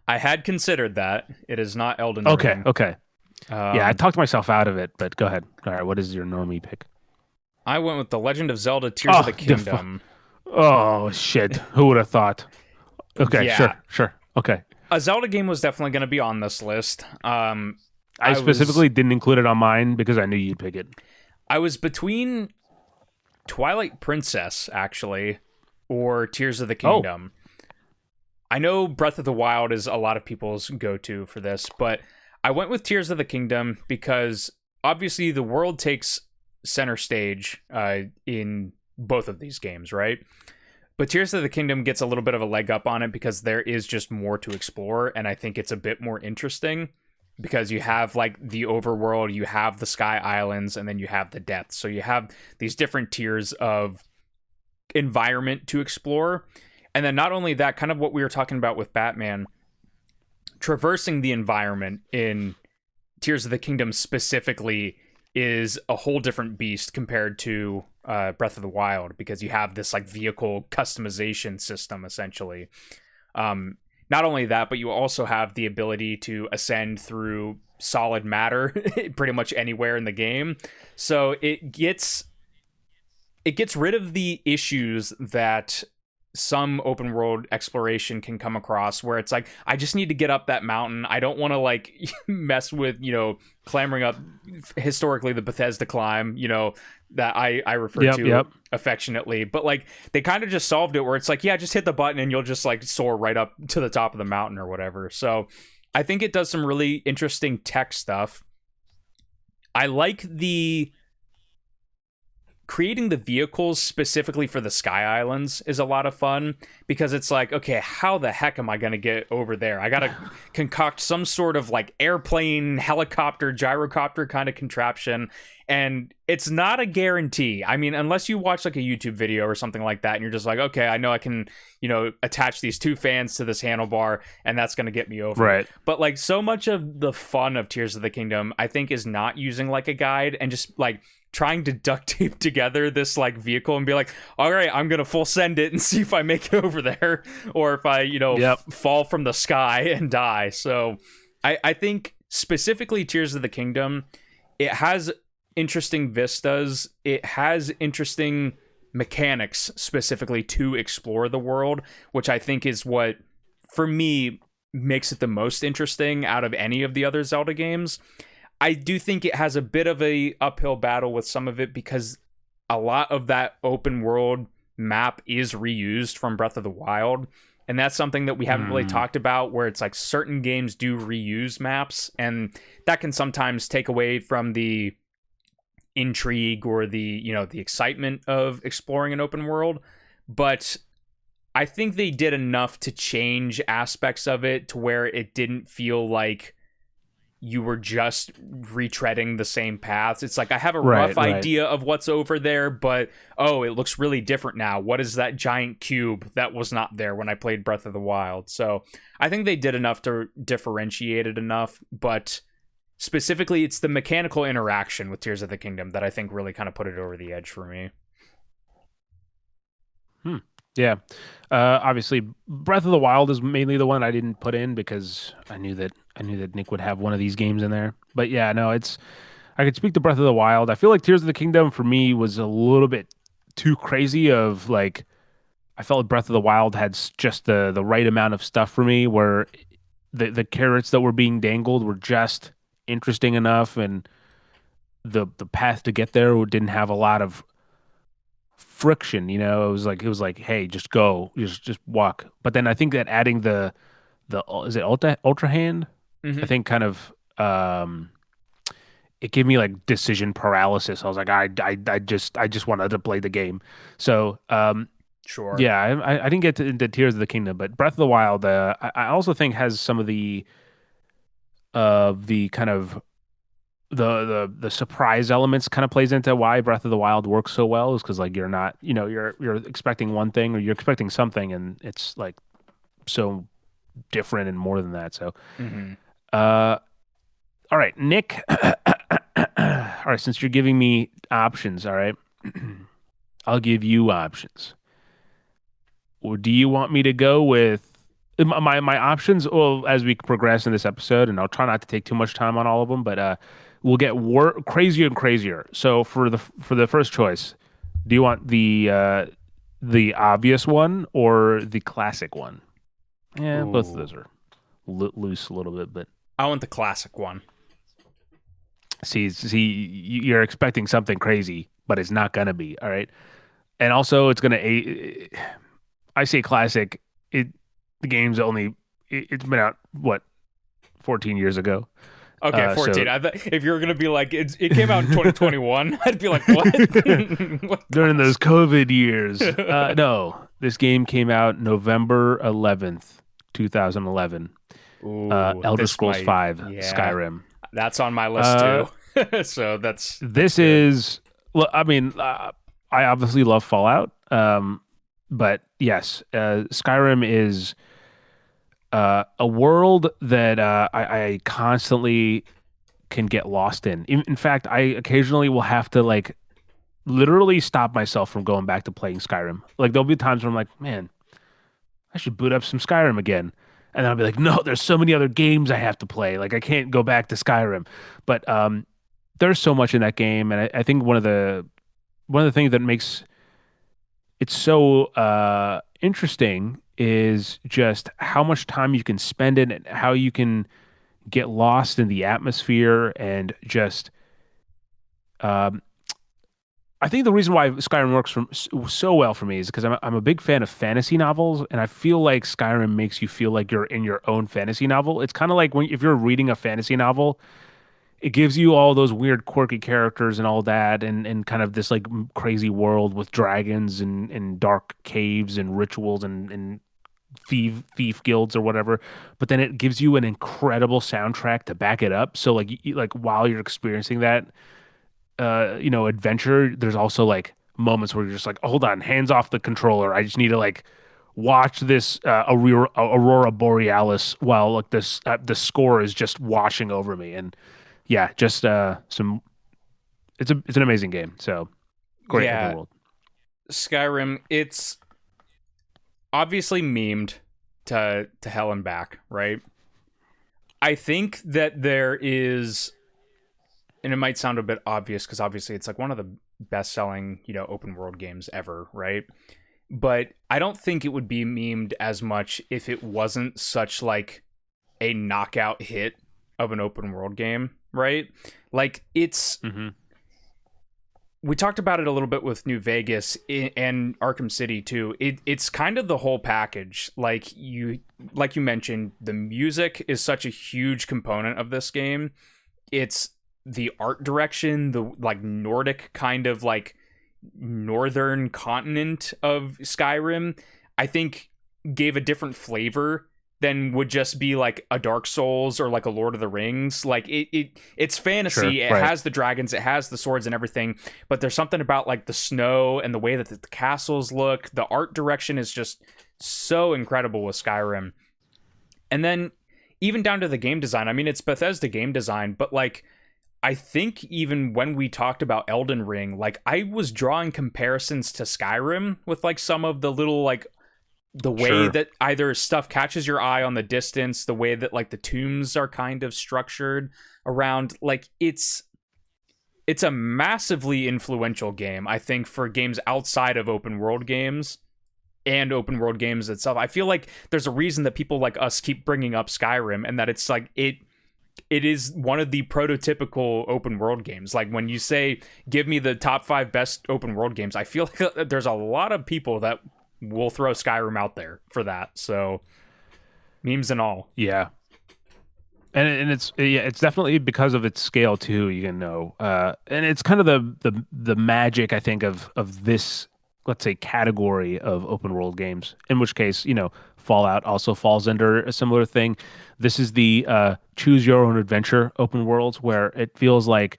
I had considered that. It is not Elden Okay, Ring. okay. Yeah, I Um, talked myself out of it, but go ahead. All right, what is your normie pick? I went with The Legend of Zelda Tears of the Oh, Kingdom. oh shit. Who would have thought? Okay, Yeah, sure, sure. Okay. a Zelda game was definitely going to be on this list. I I was specifically didn't include it on mine because I knew you'd pick it. I was between Twilight Princess actually or Tears of the Oh, Kingdom. I know Breath of the Wild is a lot of people's go-to for this, but I went with Tears of the Kingdom because obviously the world takes center stage in both of these games, right? But Tears of the Kingdom gets a little bit of a leg up on it because there is just more to explore, and I think it's a bit more interesting because you have like the overworld, you have the Sky Islands, and then you have the depths. So you have these different tiers of environment to explore. And then not only that, kind of what we were talking about with Batman, traversing the environment in Tears of the Kingdom specifically is a whole different beast compared to Breath of the Wild because you have this like vehicle customization system essentially. Not only that, but you also have the ability to ascend through solid matter pretty much anywhere in the game. So it gets rid of the issues that some open world exploration can come across where it's like, I just need to get up that mountain. I don't want to like mess with, clambering up historically the Bethesda climb, that I refer Yep, to yep. affectionately. But like they kind of just solved it where it's like, yeah, just hit the button and you'll just like soar right up to the top of the mountain or whatever. So I think it does some really interesting tech stuff. I like the creating the vehicles specifically for the Sky Islands is a lot of fun because it's like, okay, how the heck am I going to get over there? I got to concoct some sort of like airplane, helicopter, gyrocopter kind of contraption. And it's not a guarantee. I mean, unless you watch like a YouTube video or something like that and you're just like, okay, I know I can, attach these two fans to this handlebar and that's going to get me over. Right. But like so much of the fun of Tears of the Kingdom, I think, is not using like a guide and just like trying to duct tape together this like vehicle and be like, all right, I'm gonna full send it and see if I make it over there or if I fall from the sky and die. So I think specifically Tears of the Kingdom, it has interesting vistas, it has interesting mechanics specifically to explore the world, which I think is what for me makes it the most interesting out of any of the other Zelda games. I do think it has a bit of a uphill battle with some of it because a lot of that open world map is reused from Breath of the Wild. And that's something that we haven't really talked about, where it's like certain games do reuse maps, and that can sometimes take away from the intrigue or the excitement of exploring an open world. But I think they did enough to change aspects of it to where it didn't feel like you were just retreading the same paths. It's like, I have a rough idea of what's over there, but it looks really different now. What is that giant cube that was not there when I played Breath of the Wild? So I think they did enough to differentiate it enough, but specifically it's the mechanical interaction with Tears of the Kingdom that I think really kind of put it over the edge for me. Yeah. Obviously Breath of the Wild is mainly the one I didn't put in because I knew that Nick would have one of these games in there. But yeah, no, I could speak to Breath of the Wild. I feel like Tears of the Kingdom for me was a little bit too crazy of like I felt like Breath of the Wild had just the right amount of stuff for me where the carrots that were being dangled were just interesting enough and the path to get there didn't have a lot of friction, it was like hey, just go, just walk. But then I think that adding the is it ultra hand, I think kind of it gave me like decision paralysis. I was like, I just wanted to play the game. So Sure. yeah, I didn't get to into Tears of the Kingdom, but Breath of the Wild I also think has some of the kind of the surprise elements kind of plays into why Breath of the Wild works so well is because like you're not, you're expecting one thing or you're expecting something and it's like so different and more than that. So uh all right, Nick. All right, since you're giving me options, all right, I'll give you options. Or do you want me to go with my options? Well, as we progress in this episode, and I'll try not to take too much time on all of them, but we'll get crazier and crazier. So for the first choice, do you want the obvious one or the classic one? Yeah, both of those are loose a little bit, but I want the classic one. see, you're expecting something crazy, but it's not gonna be. All right, and also it's gonna. I say classic. The game's it's been out what 14 years ago. Okay, 14. So If you were gonna be like it came out in 2021, I'd be like, what? What? during those COVID years. No, this game came out November 11th, 2011. Ooh, Elder Scrolls 5 yeah, Skyrim. that's on my list too. So This is, well, I mean, I obviously love Fallout, but yes, Skyrim is a world that I constantly can get lost in. In fact, I occasionally will have to like literally stop myself from going back to playing Skyrim. Like there'll be times where I'm like, man, I should boot up some Skyrim again. And then I'll be like, no, there's so many other games I have to play. Like I can't go back to Skyrim. But there's so much in that game, and I think one of the things that makes it so interesting is just how much time you can spend in it, how you can get lost in the atmosphere, and just um, I think the reason why Skyrim works so well for me is because I'm a big fan of fantasy novels, and I feel like Skyrim makes you feel like you're in your own fantasy novel. It's kind of like when if you're reading a fantasy novel, it gives you all those weird, quirky characters and all that, and kind of this like crazy world with dragons and dark caves and rituals and thief guilds or whatever. But then it gives you an incredible soundtrack to back it up. So like like while you're experiencing that adventure, there's also like moments where you're just like, hold on, hands off the controller. I just need to like watch this aurora borealis while like this the score is just washing over me. And yeah, just some it's an amazing game. So great open Yeah, world. Skyrim, it's obviously memed to hell and back, right? I think that there is, and it might sound a bit obvious because obviously it's like one of the best selling, open world games ever, right? But I don't think it would be memed as much if it wasn't such like a knockout hit of an open world game, right? Like it's Hmm. we talked about it a little bit with New Vegas and Arkham City too. It's kind of the whole package. Like you mentioned, the music is such a huge component of this game. It's the art direction, the like Nordic kind of like northern continent of Skyrim, I think gave a different flavor than would just be like a Dark Souls or like a Lord of the Rings. Like it's Sure, fantasy. It right. has the dragons, it has the swords and everything, but there's something about like the snow and the way that the castles look. The art direction is just so incredible with Skyrim. And then even down to the game design. I mean, it's Bethesda game design, but like I think even when we talked about Elden Ring, like I was drawing comparisons to Skyrim with like some of the little like the way Sure. that either stuff catches your eye on the distance, the way that like the tombs are kind of structured around, like it's a massively influential game, I think, for games outside of open world games and open world games itself. I feel like there's a reason that people like us keep bringing up Skyrim, and that it's like it is one of the prototypical open world games. Like when you say give me the top 5 best open world games, I feel like there's a lot of people that will throw Skyrim out there for that. So memes and all. Yeah. And it's yeah, it's definitely because of its scale too, and it's kind of the magic I think of this, let's say, category of open world games. In which case, Fallout also falls under a similar thing. This is the choose your own adventure open worlds where it feels like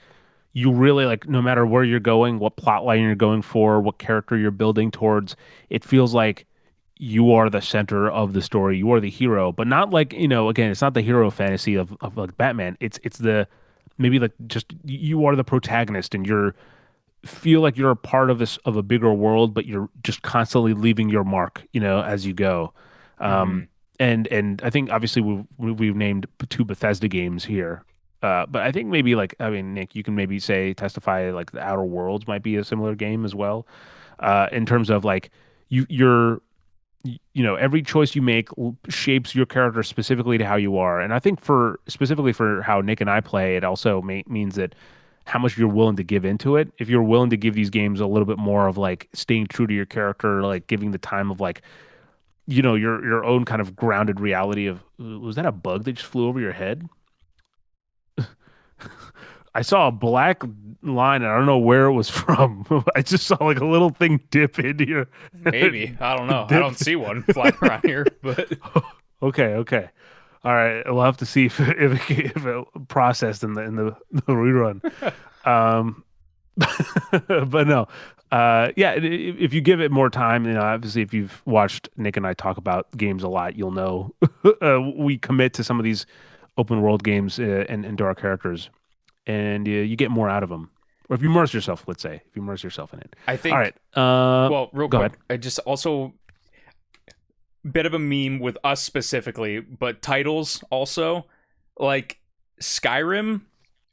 you really like no matter where you're going, what plot line you're going for, what character you're building towards, it feels like you are the center of the story. You are the hero, but not like, again, it's not the hero fantasy of like Batman. It's the maybe like just you are the protagonist and you're feel like you're a part of this of a bigger world, but you're just constantly leaving your mark, as you go. Um, Hmm. and I think obviously we've named 2 Bethesda games here. But I think maybe like I mean Nick, you can maybe say testify like the Outer Worlds might be a similar game as well. In terms of like you're every choice you make shapes your character specifically to how you are. And I think for specifically for how Nick and I play, it also means that how much you're willing to give into it. If you're willing to give these games a little bit more of like staying true to your character, like giving the time of like your own kind of grounded reality of was that a bug that just flew over your head? I saw a black line and I don't know where it was from. I just saw like a little thing dip into your Maybe. I don't know. I dip. don't see one flying around here, but Okay, okay. All right, we'll have to see if it processed in the rerun. Um, but no, yeah. If you give it more time, obviously, if you've watched Nick and I talk about games a lot, you'll know we commit to some of these open world games and to our characters, and you get more out of them. Or if you immerse yourself, let's say, if you immerse yourself in it. I All right. think, well, real Go ahead. quick, I just also bit of a meme with us specifically, but titles also like Skyrim.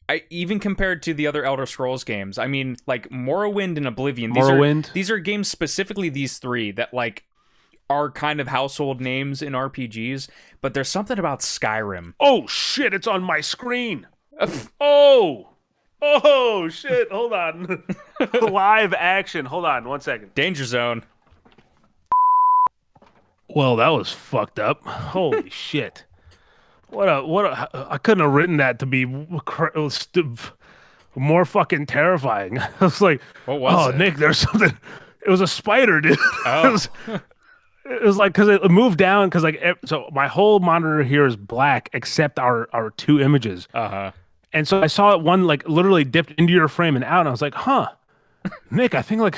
I even compared to the other Elder Scrolls games. I mean, like Morrowind and Oblivion. These are Morrowind. these are games specifically these three that like are kind of household names in RPGs, but there's something about Skyrim. Oh shit! It's on my screen. Oh, oh shit! Hold on. Live action. Hold on 1 second. Danger Zone. Well, that was fucked up. Holy shit! I couldn't have written that to be more fucking terrifying. I was like, What was it? Nick, there's something. It was a spider, dude. Oh. It was like because it moved down because so my whole monitor here is black except our two images. Uh-huh. And so I saw it one like literally dipped into your frame and out, and I was like, huh, Nick, I think like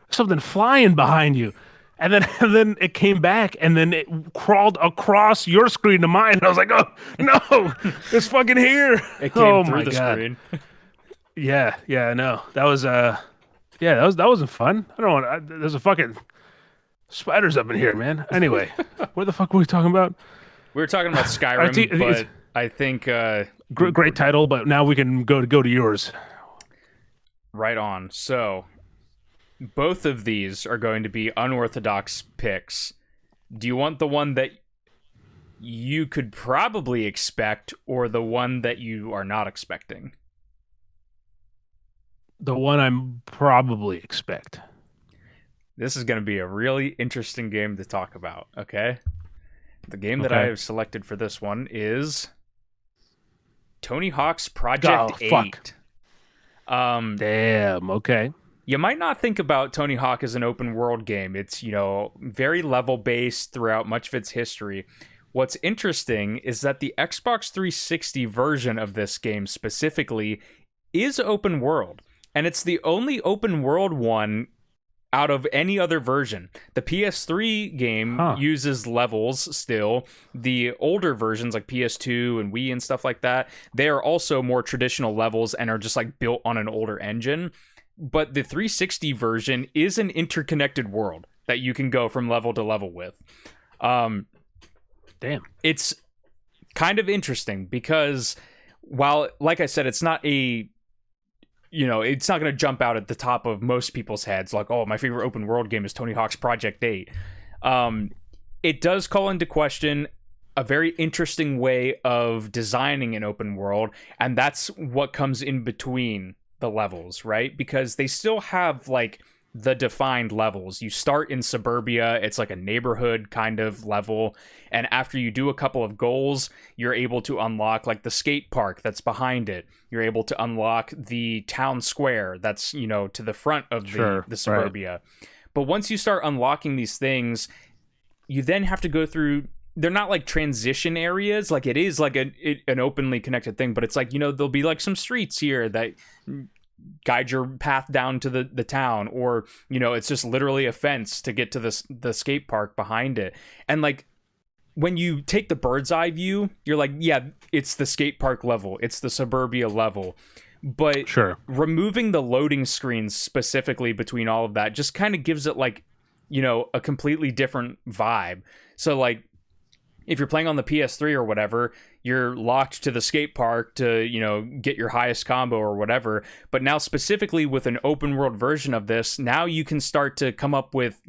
something flying behind you. And then it came back and then it crawled across your screen to mine. And I was like, oh no, it's fucking here. It came through the screen. Yeah, no. That was that wasn't fun. I don't want there's a fucking spiders up in here, man. Anyway, what the fuck were we talking about? We were talking about Skyrim, but I think great title, but now we can go to yours. Right on. So both of these are going to be unorthodox picks. Do you want the one that you could probably expect or the one that you are not expecting? The one I'm probably expect. This is going to be a really interesting game to talk about, okay? The game that I have selected for this one is Tony Hawk's Project 8. Fuck. Damn, okay. You might not think about Tony Hawk as an open world game. It's, very level based throughout much of its history. What's interesting is that the Xbox 360 version of this game specifically is open world. And it's the only open world one out of any other version. The PS3 game uses levels still. The older versions like PS2 and Wii and stuff like that, they are also more traditional levels and are just like built on an older engine. But the 360 version is an interconnected world that you can go from level to level with. Damn. It's kind of interesting because while, like I said, it's not it's not going to jump out at the top of most people's heads like, oh, my favorite open world game is Tony Hawk's Project 8. It does call into question a very interesting way of designing an open world, and that's what comes in between the levels, right? Because they still have like the defined levels. You start in suburbia, it's like a neighborhood kind of level, and after you do a couple of goals, you're able to unlock like the skate park that's behind it. You're able to unlock the town square that's, to the front of the suburbia. Right. But once you start unlocking these things, you then have to go through, they're not like transition areas, like it is like an openly connected thing, but it's like, there'll be like some streets here that guide your path down to the town, or it's just literally a fence to get to the skate park behind it. And like when you take the bird's eye view, you're like, yeah, it's the skate park level, it's the suburbia level. But removing the loading screens specifically between all of that just kind of gives it like, a completely different vibe. So like if you're playing on the PS3 or whatever, you're locked to the skate park to, get your highest combo or whatever. But now specifically with an open world version of this, now you can start to come up with,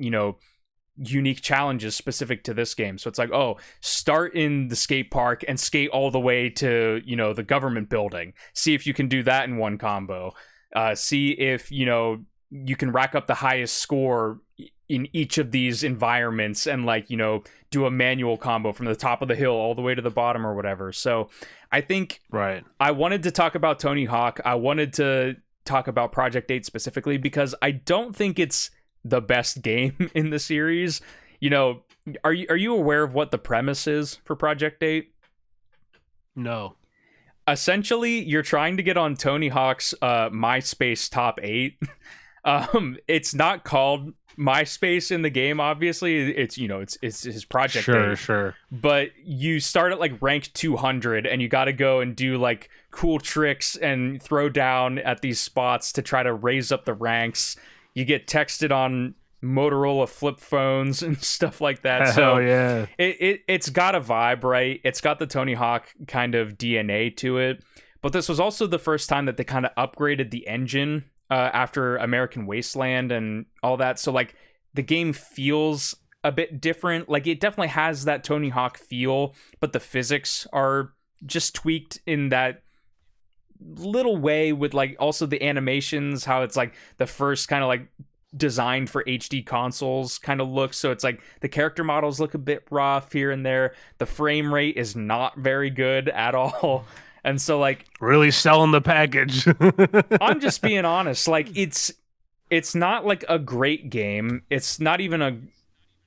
unique challenges specific to this game. So it's like, oh, start in the skate park and skate all the way to, the government building. See if you can do that in one combo. See if, you can rack up the highest score in each of these environments and like, do a manual combo from the top of the hill all the way to the bottom or whatever. So I think I wanted to talk about Tony Hawk. I wanted to talk about Project 8 specifically because I don't think it's the best game in the series. Are you aware of what the premise is for Project 8? No. Essentially, you're trying to get on Tony Hawk's MySpace top 8. It's not called MySpace in the game, obviously. It's it's his Project 8. Sure. But you start at like rank 200 and you got to go and do like cool tricks and throw down at these spots to try to raise up the ranks. You get texted on Motorola flip phones and stuff like that. Hell yeah. It's got a vibe, right? It's got the Tony Hawk kind of DNA to it. But this was also the first time that they kind of upgraded the engine after American Wasteland and all that. So like the game feels a bit different. Like it definitely has that Tony Hawk feel, but the physics are just tweaked in that little way with like also the animations, how it's like the first kind of like designed for HD consoles kind of look. So it's like the character models look a bit rough here and there. The frame rate is not very good at all. And so like Really selling the package. I'm just being honest, like it's not like a great game. It's not even a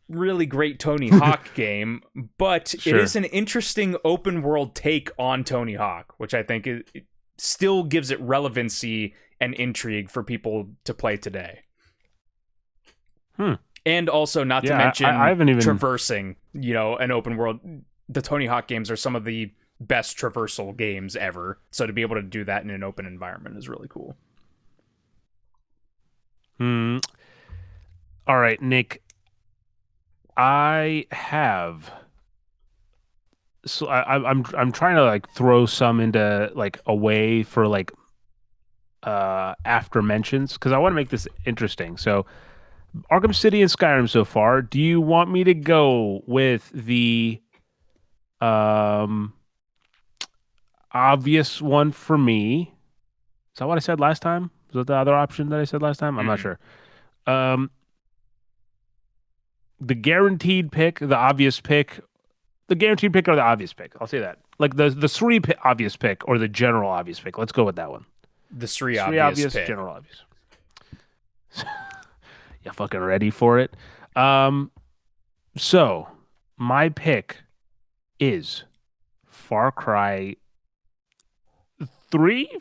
really great Tony Hawk game, but Sure. it is an interesting open world take on Tony Hawk, which I think it still gives it relevancy and intrigue for people to play today. And also, not to mention, I haven't even traversing, an open world. The Tony Hawk games are some of the best traversal games ever. So to be able to do that in an open environment is really cool. All right, Nick. I have. So I'm trying to like throw some into like away for like after mentions because I want to make this interesting. So Arkham City and Skyrim so far. Do you want me to go with the um obvious one for me? Is that what I said last time? Was that the other option that I said last time? I'm not sure. Um the guaranteed pick, the obvious pick, the guaranteed pick or the obvious pick. I'll say that. Like the three obvious pick or the general obvious pick. Let's go with that one. The three Three obvious pick. general obvious. You fucking ready for it? So my pick is Far Cry 3,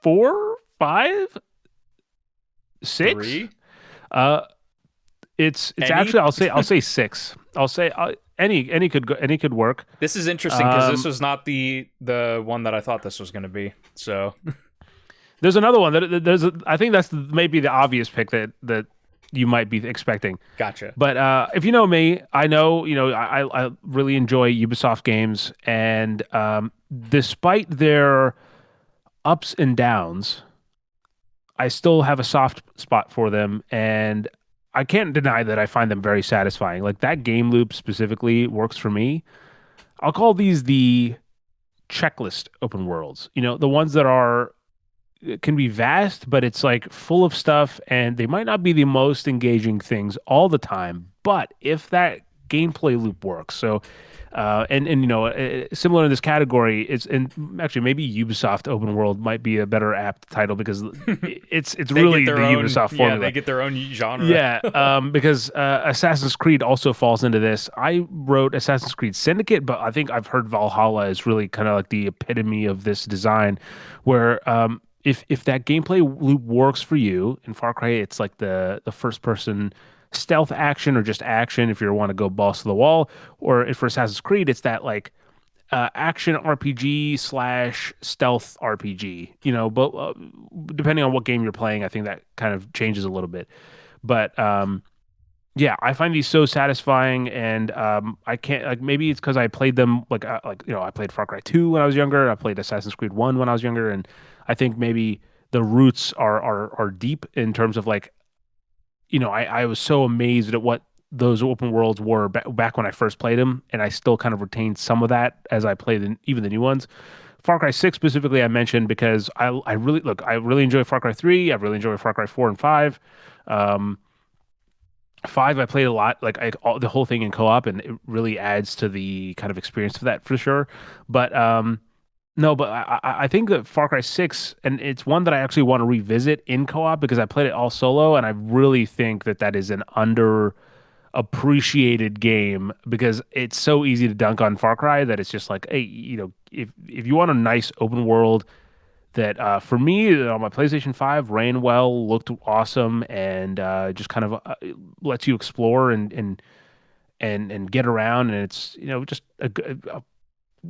4, 5, 6. 3? It's Any? actually I'll say 6. I'll say any could work. This is interesting because this was not the one that I thought this was going to be. So there's another one I think that's maybe the obvious pick that you might be expecting. Gotcha. But if you know me, I know I really enjoy Ubisoft games, and despite their ups and downs, I still have a soft spot for them, and I can't deny that I find them very satisfying. Like that game loop specifically works for me. I'll call these the checklist open worlds. The ones that are can be vast, but it's like full of stuff, and they might not be the most engaging things all the time. But if that gameplay loop works, so and similar in this category, and actually maybe Ubisoft open world might be a better apt title because it's really the Ubisoft formula. Yeah, they get their own genre. Yeah, because Assassin's Creed also falls into this. I wrote Assassin's Creed Syndicate, but I think I've heard Valhalla is really kind of like the epitome of this design, where if that gameplay loop works for you in Far Cry, it's like the first person stealth action or just action if you want to go balls to the wall, or if for Assassin's Creed it's that like action RPG slash stealth RPG. But depending on what game you're playing, I think that kind of changes a little bit. But yeah, I find these so satisfying, and I can't like maybe it's because I played them I played Far Cry 2 when I was younger. I played Assassin's Creed 1 when I was younger, and I think maybe the roots are deep in terms of like I was so amazed at what those open worlds were back when I first played them, and I still kind of retained some of that as I played even the new ones. Far Cry 6 specifically I mentioned because I really enjoy Far Cry 3. I really enjoy Far Cry 4 and 5. 5 I played a lot, like the whole thing in co-op, and it really adds to the kind of experience of that for sure. But no, but I think that Far Cry 6, and it's one that I actually want to revisit in co-op because I played it all solo, and I really think that is an underappreciated game because it's so easy to dunk on Far Cry that it's just like, hey, if you want a nice open world that for me on my PlayStation 5 ran well, looked awesome, and just kind of lets you explore and get around, and it's just a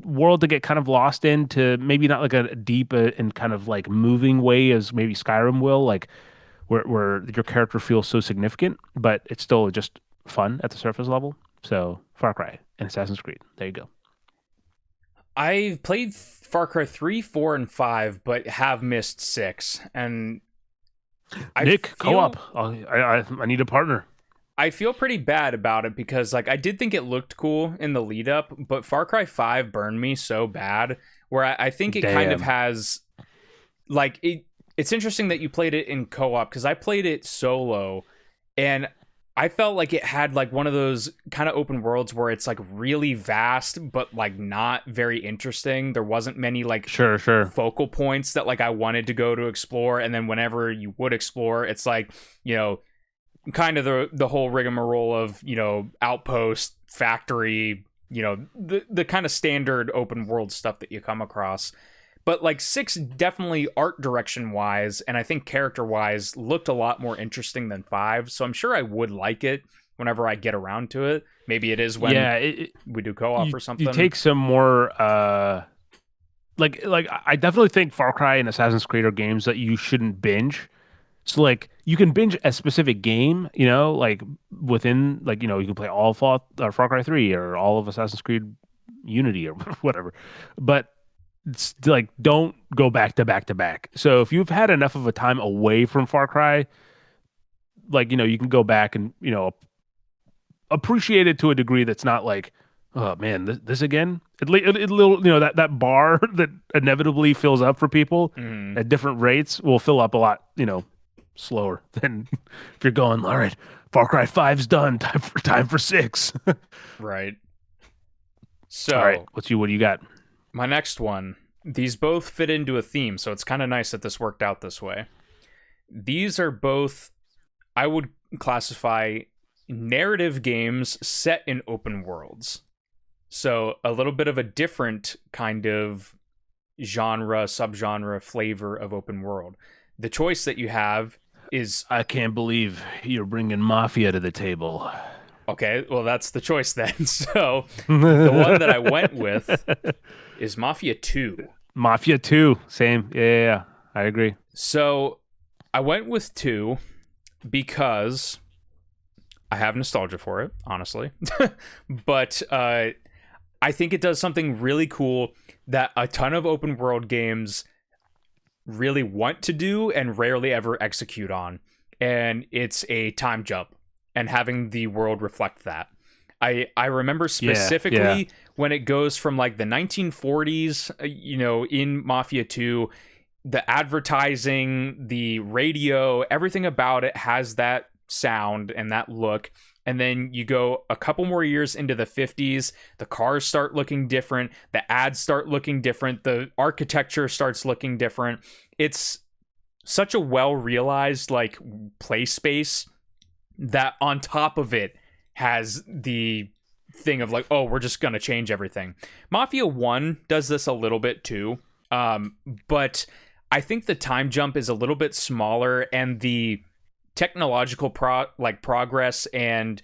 world to get kind of lost into, maybe not like a deep and kind of like moving way as maybe Skyrim will, like where your character feels so significant, but it's still just fun at the surface level. So Far Cry and Assassin's Creed. There you go. I've played Far Cry 3, 4, and 5, but have missed 6. And Nick, co-op. I need a partner. I feel pretty bad about it because like I did think it looked cool in the lead up, but Far Cry 5 burned me so bad where I think it kind of Damn. has like it's interesting that you played it in co-op because I played it solo and I felt like it had like one of those kind of open worlds where it's like really vast but like not very interesting. There wasn't many like Sure. focal points that like I wanted to go to explore, and then whenever you would explore, it's like, you know, kind of the whole rigmarole of, you know, outpost, factory, you know, the kind of standard open world stuff that you come across. But like 6 definitely art direction wise and I think character wise looked a lot more interesting than 5, so I'm sure I would like it whenever I get around to it. Maybe it is when we do co-op or something. You take some more like I definitely think Far Cry and Assassin's Creed are games that you shouldn't binge. So like you can binge a specific game, you know, like within like, you know, you can play all Far Cry 3 or all of Assassin's Creed Unity or whatever. But it's like don't go back to back to back. So if you've had enough of a time away from Far Cry, like, you know, you can go back and, you know, appreciate it to a degree that's not like, oh man, this again. It little, you know, that bar that inevitably fills up for people Mhm. at different rates will fill up a lot, you know, slower than if you're going, all right, Far Cry 5's done, time for 6. Right. All right, So what do you got? my next one, these both fit into a theme, so it's kind of nice that this worked out this way. These are both, I would classify narrative games set in open worlds. So a little bit of a different kind of genre, subgenre, flavor of open world. The choice that you have is, I can't believe you're bringing Mafia to the table. okay, well, that's the choice then. So the one that I went with is Mafia 2. Mafia 2, same. Yeah, I agree. So I went with 2 because I have nostalgia for it, honestly. But I think it does something really cool that a ton of open world games really want to do and rarely ever execute on. And it's a time jump and having the world reflect that. I remember specifically when it goes from like the 1940s, you know, in Mafia 2, the advertising, the radio, everything about it has that sound and that look. And then you go a couple more years into the 50s, the cars start looking different, the ads start looking different, the architecture starts looking different. It's such a well realized like play space that on top of it has the thing of like, oh, we're just gonna change everything. Mafia 1 does this a little bit too, but I think the time jump is a little bit smaller and the technological progress and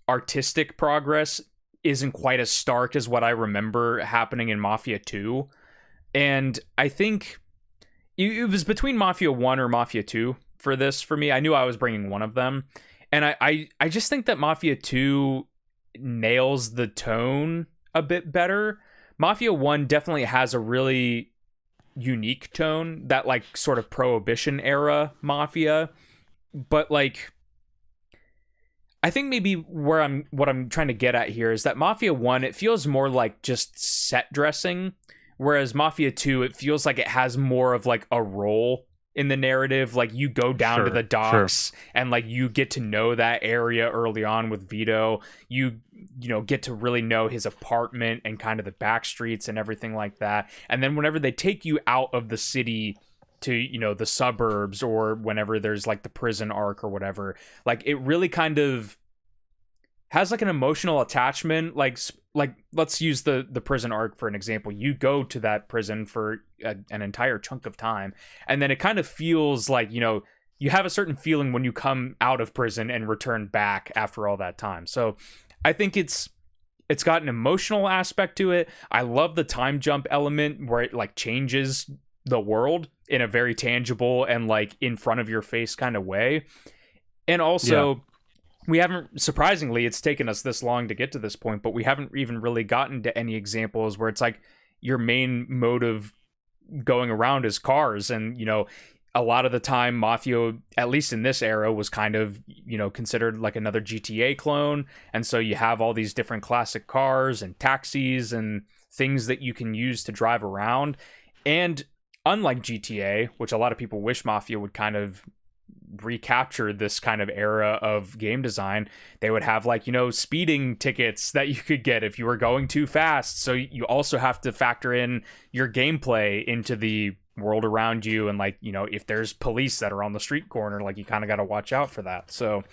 artistic progress isn't quite as stark as what I remember happening in Mafia 2. And I think it was between Mafia 1 or Mafia 2 for this for me. I knew I was bringing one of them. And I just think that Mafia 2 nails the tone a bit better. Mafia 1 definitely has a really unique tone, that like sort of Prohibition era Mafia. But like, I think maybe what I'm trying to get at here is that Mafia 1, it feels more like just set dressing, whereas Mafia 2, it feels like it has more of like a role in the narrative. Like you go down to the docks and like you get to know that area early on with Vito. You know, get to really know his apartment and kind of the back streets and everything like that. And then whenever they take you out of the city to, you know, the suburbs, or whenever there's like the prison arc or whatever, like it really kind of has like an emotional attachment. Like let's use the prison arc for an example. You go to that prison for an entire chunk of time, and then it kind of feels like, you know, you have a certain feeling when you come out of prison and return back after all that time. So I think it's got an emotional aspect to it. I love the time jump element where it like changes the world in a very tangible and like in front of your face kind of way. And also, we haven't, surprisingly, it's taken us this long to get to this point, but we haven't even really gotten to any examples where it's like your main mode of going around is cars. And, you know, a lot of the time Mafia, at least in this era, was kind of considered like another GTA clone. And so you have all these different classic cars and taxis and things that you can use to drive around. And unlike GTA, which a lot of people wish Mafia would kind of recapture this kind of era of game design, they would have like, speeding tickets that you could get if you were going too fast. So you also have to factor in your gameplay into the world around you. And like, if there's police that are on the street corner, like you kind of got to watch out for that. So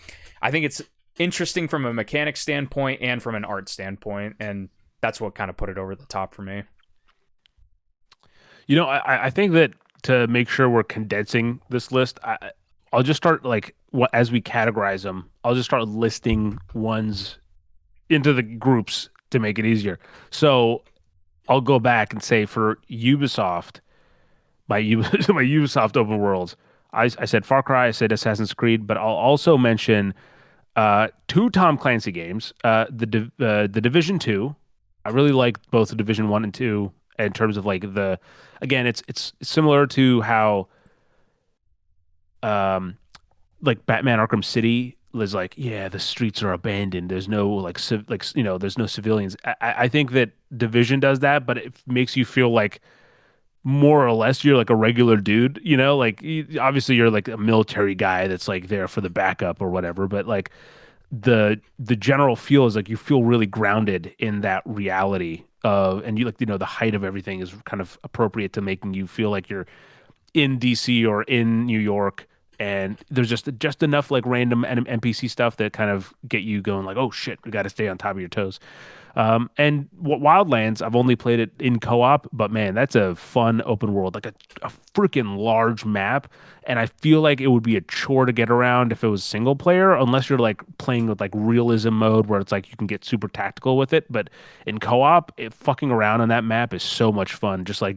I think it's interesting from a mechanic standpoint and from an art standpoint. And that's what kind of put it over the top for me. I think that to make sure we're condensing this list, I'll just start like as we categorize them. I'll just start listing ones into the groups to make it easier. So I'll go back and say for Ubisoft, my Ubisoft open worlds, I said Far Cry, I said Assassin's Creed, but I'll also mention two Tom Clancy games, the Division 2. I really like both the Division 1 and 2 in terms of like again, it's similar to how like Batman Arkham City was like, yeah, the streets are abandoned. There's no there's no civilians. I think that Division does that, but it makes you feel like more or less you're like a regular dude, like obviously you're like a military guy that's like there for the backup or whatever, but like the general feel is like you feel really grounded in that reality of, and you like, the height of everything is kind of appropriate to making you feel like you're in DC or in New York, and there's just enough like random NPC stuff that kind of get you going like, oh shit, we got to stay on top of your toes. And Wildlands, I've only played it in co-op, but man, that's a fun open world, like a freaking large map. And I feel like it would be a chore to get around if it was single player, unless you're like playing with like realism mode where it's like you can get super tactical with it. But in co-op, fucking around on that map is so much fun. Just like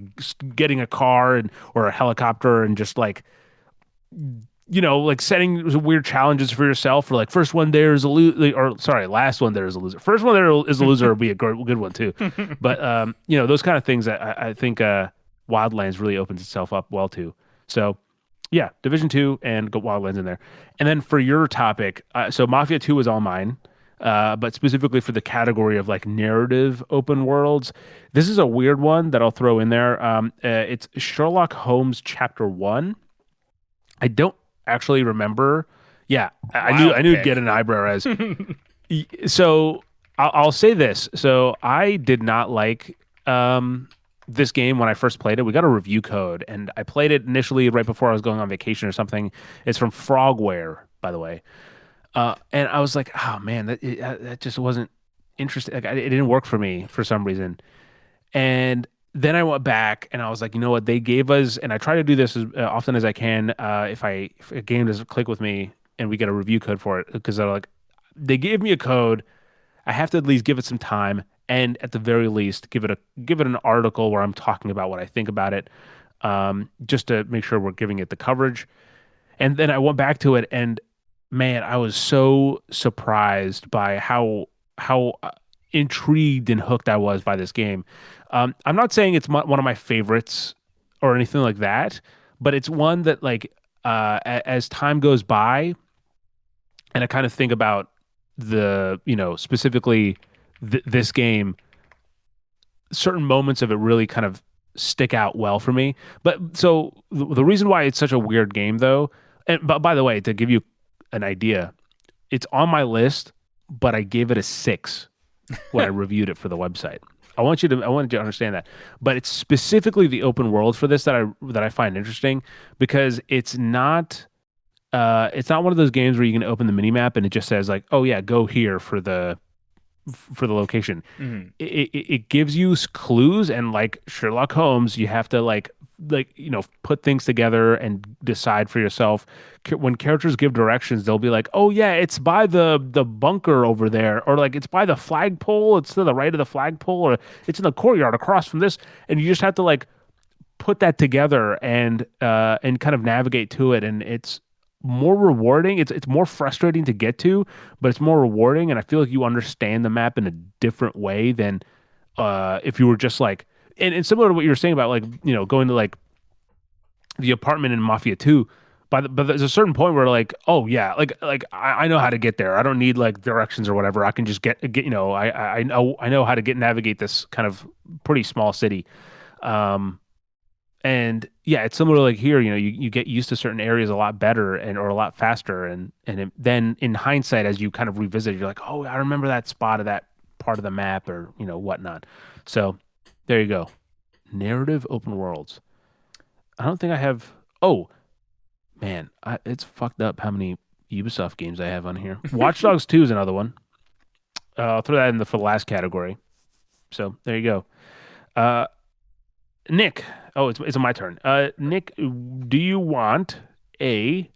getting a car or a helicopter and just like like setting weird challenges for yourself. For like first one there is a loser, or sorry, last one there is a loser. First one there is a loser would be a good one too. But those kind of things that I think Wildlands really opens itself up well to. So yeah, Division 2 and go Wildlands in there. And then for your topic, so Mafia 2 is all mine. But specifically for the category of like narrative open worlds, this is a weird one that I'll throw in there. It's Sherlock Holmes Chapter 1. I don't actually remember. Yeah, I knew it'd get an eyebrow raise. So I'll say this. So I did not like this game when I first played it. We got a review code, and I played it initially right before I was going on vacation or something. It's from Frogware, by the way. And I was like, oh man, that just wasn't interesting. Like, it didn't work for me for some reason. And then I went back and I was like, you know what? They gave us, and I try to do this as often as I can. If a game doesn't click with me and we get a review code for it, because they're like, they gave me a code. I have to at least give it some time, and at the very least, give it an article where I'm talking about what I think about it, just to make sure we're giving it the coverage. And then I went back to it, and man, I was so surprised by how intrigued and hooked I was by this game. I'm not saying it's one of my favorites or anything like that, but it's one that like as time goes by, and I kind of think about specifically this game, certain moments of it really kind of stick out well for me. But so the reason why it's such a weird game though, and but by the way, to give you an idea, it's on my list, but I gave it a 6 when I reviewed it for the website. I wanted you to understand that. But it's specifically the open world for this that I find interesting, because it's not one of those games where you can open the mini map and it just says like, oh yeah, go here for the location. Mm-hmm. It gives you clues, and like Sherlock Holmes, you have to put things together and decide for yourself. When characters give directions, they'll be like, oh yeah, it's by the bunker over there, or like it's by the flagpole, it's to the right of the flagpole, or it's in the courtyard across from this, and you just have to like put that together and kind of navigate to it. And it's more rewarding. It's more frustrating to get to, but it's more rewarding, and I feel like you understand the map in a different way than if you were just like, and similar to what you were saying about like, going to like the apartment in Mafia 2. but there's a certain point where like, oh yeah, like I know how to get there. I don't need like directions or whatever. I can just get I know how to get navigate this kind of pretty small city. Um, and yeah, it's similar like here, you get used to certain areas a lot better and or a lot faster, then in hindsight, as you kind of revisit, you're like, oh, I remember that spot of that part of the map or whatnot. So there you go. Narrative open worlds. I don't think I have. Oh man, it's fucked up how many Ubisoft games I have on here. Watch Dogs 2 is another one. I'll throw that in for the last category. So there you go. Uh, Nick. Oh, it's my turn. Nick, do you want a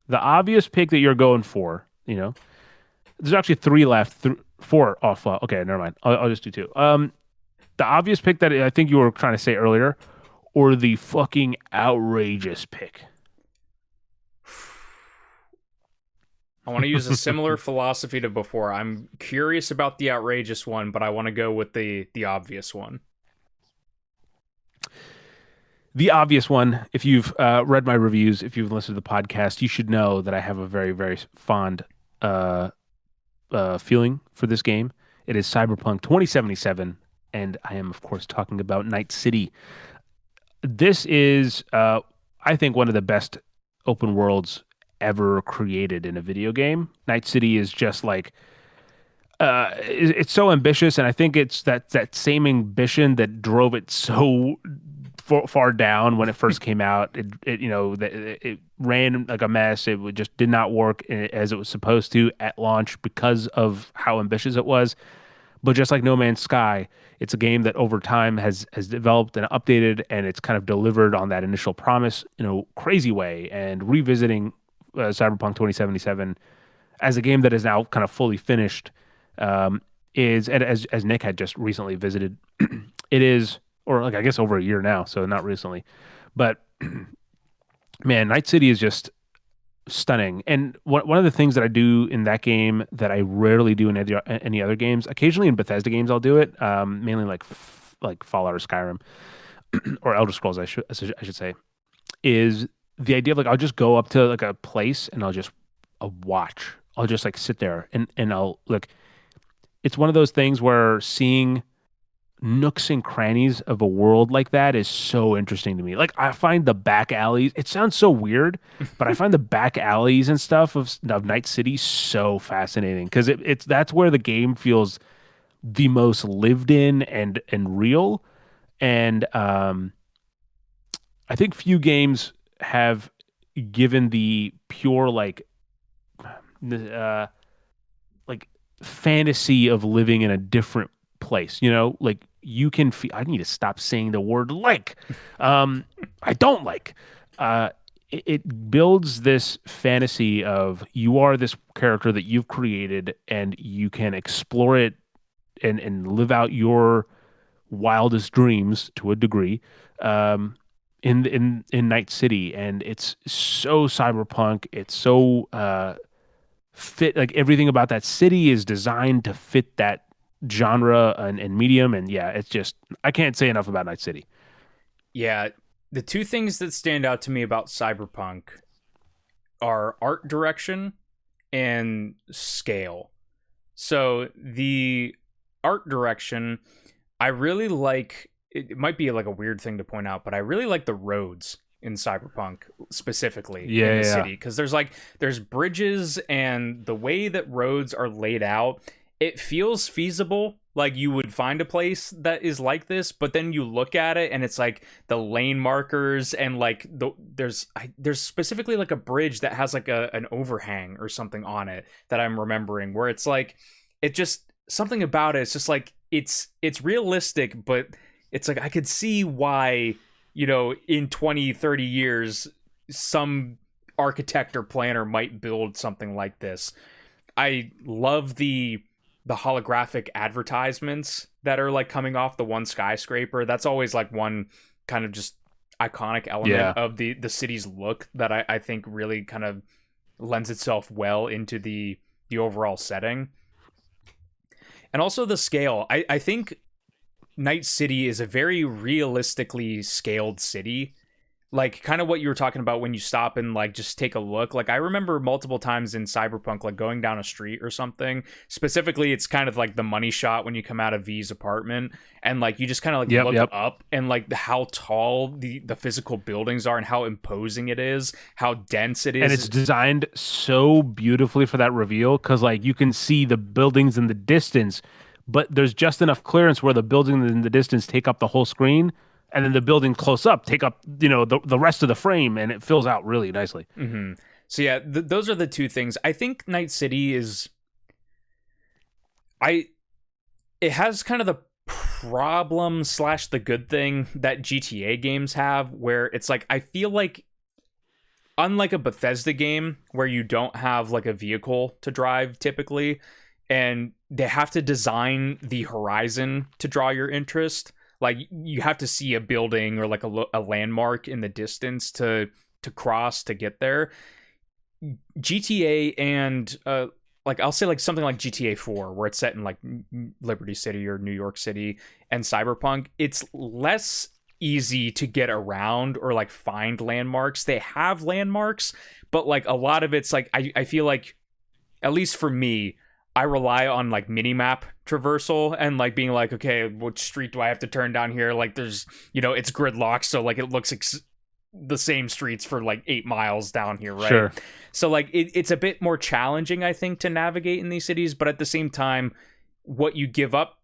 the obvious pick that you're going for? There's actually three left. Four off. Okay, never mind. I'll just do two. The obvious pick that I think you were trying to say earlier, or the fucking outrageous pick. I want to use a similar philosophy to before. I'm curious about the outrageous one, but I want to go with the obvious one. The obvious one, if you've read my reviews, if you've listened to the podcast, you should know that I have a very, very fond feeling for this game. It is Cyberpunk 2077, and I am, of course, talking about Night City. This is, I think, one of the best open worlds ever created in a video game. Night City is just like it's so ambitious, and I think it's that same ambition that drove it so far down when it first came out. It ran like a mess. Just did not work as it was supposed to at launch because of how ambitious it was. But just like No Man's Sky, it's a game that over time has developed and updated, and it's kind of delivered on that initial promise in a crazy way. And revisiting Cyberpunk 2077 as a game that is now kind of fully finished is, and as Nick had just recently visited, it is, or like I guess over a year now, so not recently, but man, Night City is just stunning. And one of the things that I do in that game that I rarely do in any other games, occasionally in Bethesda games I'll do it, mainly like Fallout or Skyrim or Elder Scrolls I should say, is the idea of like I'll just go up to like a place and I'll watch. I'll just like sit there and I'll like it's one of those things where seeing nooks and crannies of a world like that is so interesting to me. Like I find the back alleys, it sounds so weird, but I find the back alleys and stuff of Night City so fascinating because it's that's where the game feels the most lived in and real. And I think few games have given the pure uh like fantasy of living in a different place, like you can feel I need to stop saying the word like. I don't like it builds this fantasy of you are this character that you've created and you can explore it and live out your wildest dreams to a degree in Night City, and it's so cyberpunk. It's so fit, like everything about that city is designed to fit that genre and medium. And yeah, it's just I can't say enough about Night City. Yeah, the two things that stand out to me about Cyberpunk are art direction and scale. So the art direction, I really like. It might be like a weird thing to point out, but I really like the roads in Cyberpunk specifically in the city, because there's bridges, and the way that roads are laid out, it feels feasible. Like you would find a place that is like this, but then you look at it and it's like the lane markers and like there's specifically like a bridge that has like an overhang or something on it that I'm remembering, where it's like it just something about it. It's just like it's realistic, but it's like I could see why, in 20, 30 years, some architect or planner might build something like this. I love the holographic advertisements that are like coming off the one skyscraper. That's always like one kind of just iconic element of the city's look that I think really kind of lends itself well into the overall setting. And also the scale. I think Night City is a very realistically scaled city. like kind of what you were talking about when you stop and like just take a look. Like I remember multiple times in Cyberpunk, like going down a street or something. Specifically, it's kind of like the money shot when you come out of V's apartment, and like you just kind of like Yep, look yep. up and like how tall the physical buildings are and how imposing it is, how dense it And it's is. designed so beautifully for that reveal because like you can see the buildings in the distance, but there's just enough clearance where the buildings in the distance take up the whole screen, and then the building close up take up, the rest of the frame, and it fills out really nicely. Hmm. So yeah, those are the two things. I think Night City is I it has kind of the problem slash the good thing that GTA games have, where it's like I feel like unlike a Bethesda game where you don't have like a vehicle to drive typically, and they have to design the horizon to draw your interest. Like you have to see a building or like a landmark in the distance to cross to get there. GTA and like I'll say like something like GTA 4 where it's set in like Liberty City or New York City, and Cyberpunk, it's less easy to get around or like find landmarks. They have landmarks, but like a lot of it's like I feel like, at least for me, I rely on like minimap traversal and like being like, okay, which street do I have to turn down here? Like there's, it's gridlocked, so like it looks the same streets for like 8 miles down here, right? Sure. So like it's a bit more challenging, I think, to navigate in these cities, but at the same time, what you give up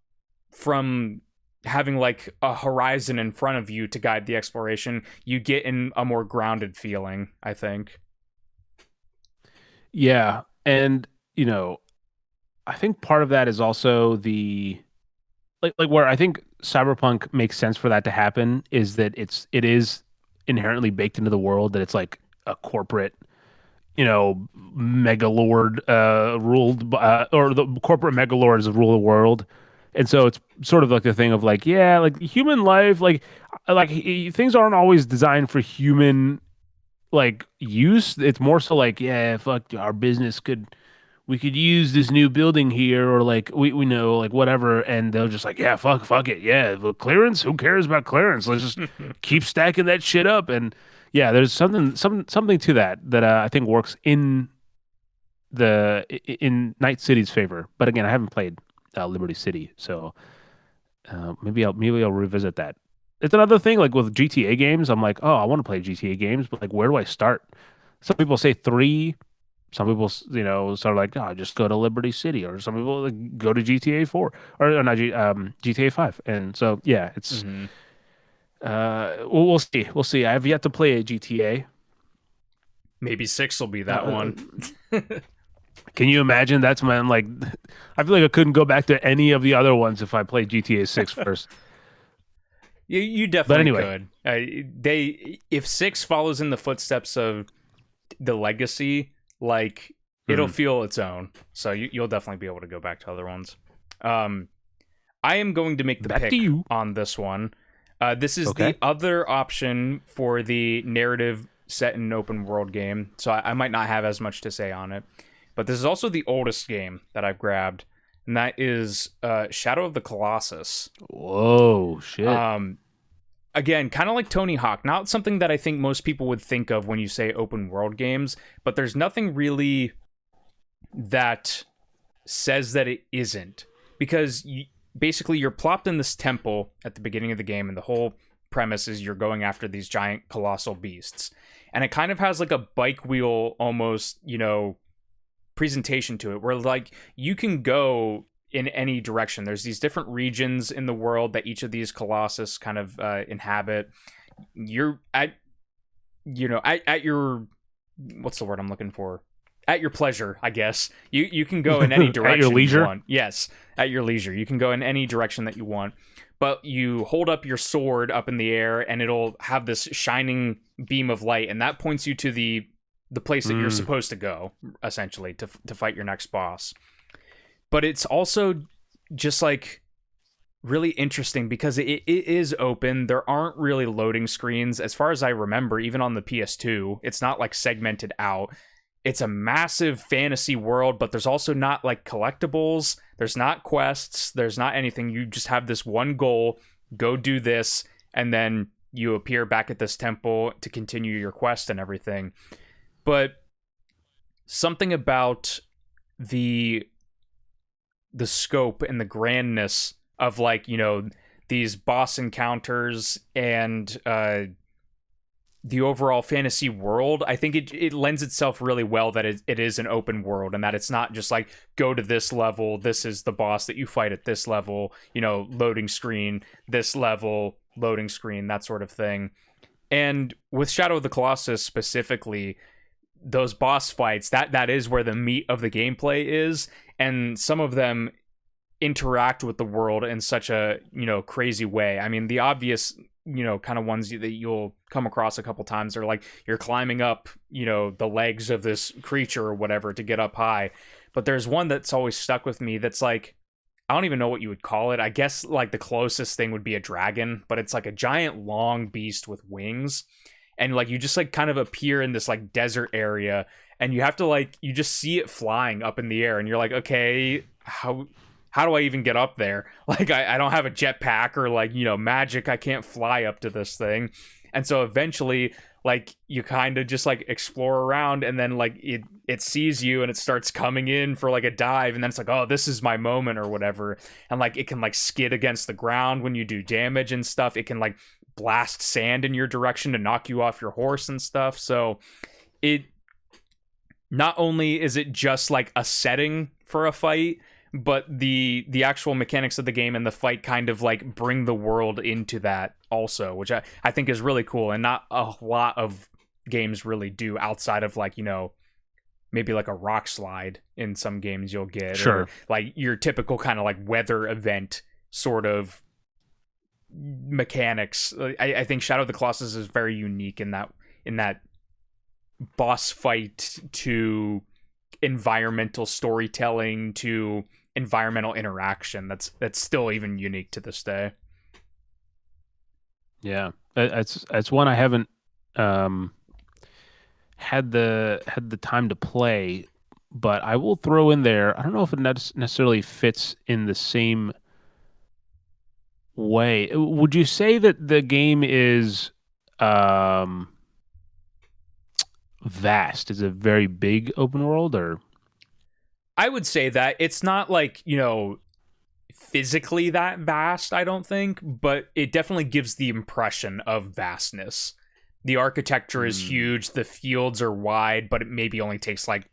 from having like a horizon in front of you to guide the exploration, you get in a more grounded feeling, I think. Yeah, and I think part of that is also the like where I think Cyberpunk makes sense for that to happen is that it is inherently baked into the world that it's like a corporate, megalord ruled or the corporate megalords rule the world. And so it's sort of like the thing of like, yeah, like human life, things aren't always designed for human like use. It's more so like, yeah, fuck, our business we could use this new building here, or like we know like whatever, and they'll just like, yeah, fuck it, yeah, well, clearance, who cares about clearance, let's just keep stacking that shit up. And yeah, there's something to that I think works in Night City's favor. But again, I haven't played Liberty City, so maybe I'll revisit that. It's another thing like with GTA games, I'm like, oh, I want to play GTA games, but like where do I start? Some people say 3. Some people, sort of like, oh, just go to Liberty City, or some people like, go to GTA 4 or not GTA 5. And so, yeah, it's Hmm. we'll see. We'll see. I have yet to play a GTA. Maybe 6 will be that Uh, one. can you imagine? That's my like. I feel like I couldn't go back to any of the other ones if I played GTA 6 first. You But definitely anyway, could. If 6 follows in the footsteps of the legacy, like it'll mhm. feel its own. So you'll definitely be able to go back to other ones. I am going to make the Back to pick you. on this one. This is Okay. the other option for the narrative set in an open world game, so I might not have as much to say on it. But this is also the oldest game that I've grabbed, and that is Shadow of the Colossus. Whoa, shit. Um, Again, kind of like Tony Hawk, not something that I think most people would think of when you say open world games, but there's nothing really that says that it isn't, because basically you're plopped in this temple at the beginning of the game, and the whole premise is you're going after these giant colossal beasts, and it kind of has like a bike wheel almost, presentation to it, where like you can go in any direction. There's these different regions in the world that each of these colossus kind of inhabit. You're at your, what's the word I'm looking for, at your pleasure, I guess. You can go in any At your direction you leisure. want. Yes, at your leisure. You can go in any direction that you want. But you hold up your sword up in the air, and it'll have this shining beam of light, and that points you to the place that you're Mm. supposed to go, essentially, to fight your next boss. But it's also just like really interesting because it is open. There aren't really loading screens, as far as I remember, even on the PS2. It's not like segmented out. It's a massive fantasy world, but there's also not like collectibles. There's not quests. There's not anything. You just have this one goal: go do this, and then you appear back at this temple to continue your quest and everything. But something about the the scope and the grandness of, like, these boss encounters and the overall fantasy world, I think it lends itself really well that it is an open world, and that it's not just like, go to this level, this is the boss that you fight at this level, loading screen, this level, loading screen, that sort of thing. And with Shadow of the Colossus specifically, those boss fights, that is where the meat of the gameplay is, and some of them interact with the world in such a crazy way. I mean, the obvious kind of ones that you'll come across a couple times are like, you're climbing up the legs of this creature or whatever to get up high. But there's one that's always stuck with me that's like, I don't even know what you would call it. I guess like the closest thing would be a dragon, but it's like a giant long beast with wings, and like you just like kind of appear in this like desert area, and you have to like, you just see it flying up in the air, and you're like, okay, how do I even get up there? Like, I don't have a jetpack or like, magic. I can't fly up to this thing. And so eventually, like, you kind of just like explore around, and then like it sees you and it starts coming in for like a dive, and then it's like, oh, this is my moment or whatever. And like, it can like skid against the ground when you do damage and stuff. It can like blast sand in your direction to knock you off your horse and stuff. So it, not only is it just like a setting for a fight, but the actual mechanics of the game and the fight kind of like bring the world into that also, which I think is really cool, and not a lot of games really do, outside of like, maybe like a rock slide in some games you'll get, Sure. or like your typical kind of like weather event sort of mechanics. I think Shadow of the Colossus is very unique in that boss fight to environmental storytelling to environmental interaction that's still even unique to this day. Yeah, that's one I haven't had the time to play, but I will throw in there. I don't know if it necessarily fits in the same way. Would you say that the game is um vast? Is it very big open world, or? I would say that it's not like, physically that vast, I don't think, but it definitely gives the impression of vastness. The architecture is huge, the fields are wide, but it maybe only takes like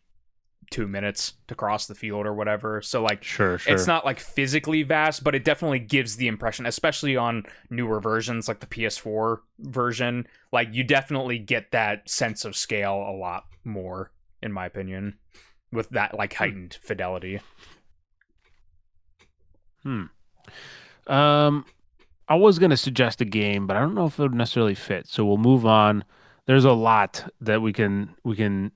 2 minutes to cross the field or whatever. So like, Sure. it's not like physically vast, but it definitely gives the impression, especially on newer versions like the PS4 version. Like, you definitely get that sense of scale a lot more, in my opinion, with that like heightened fidelity. I was gonna suggest a game, but I don't know if it would necessarily fit. So we'll move on. There's a lot that we can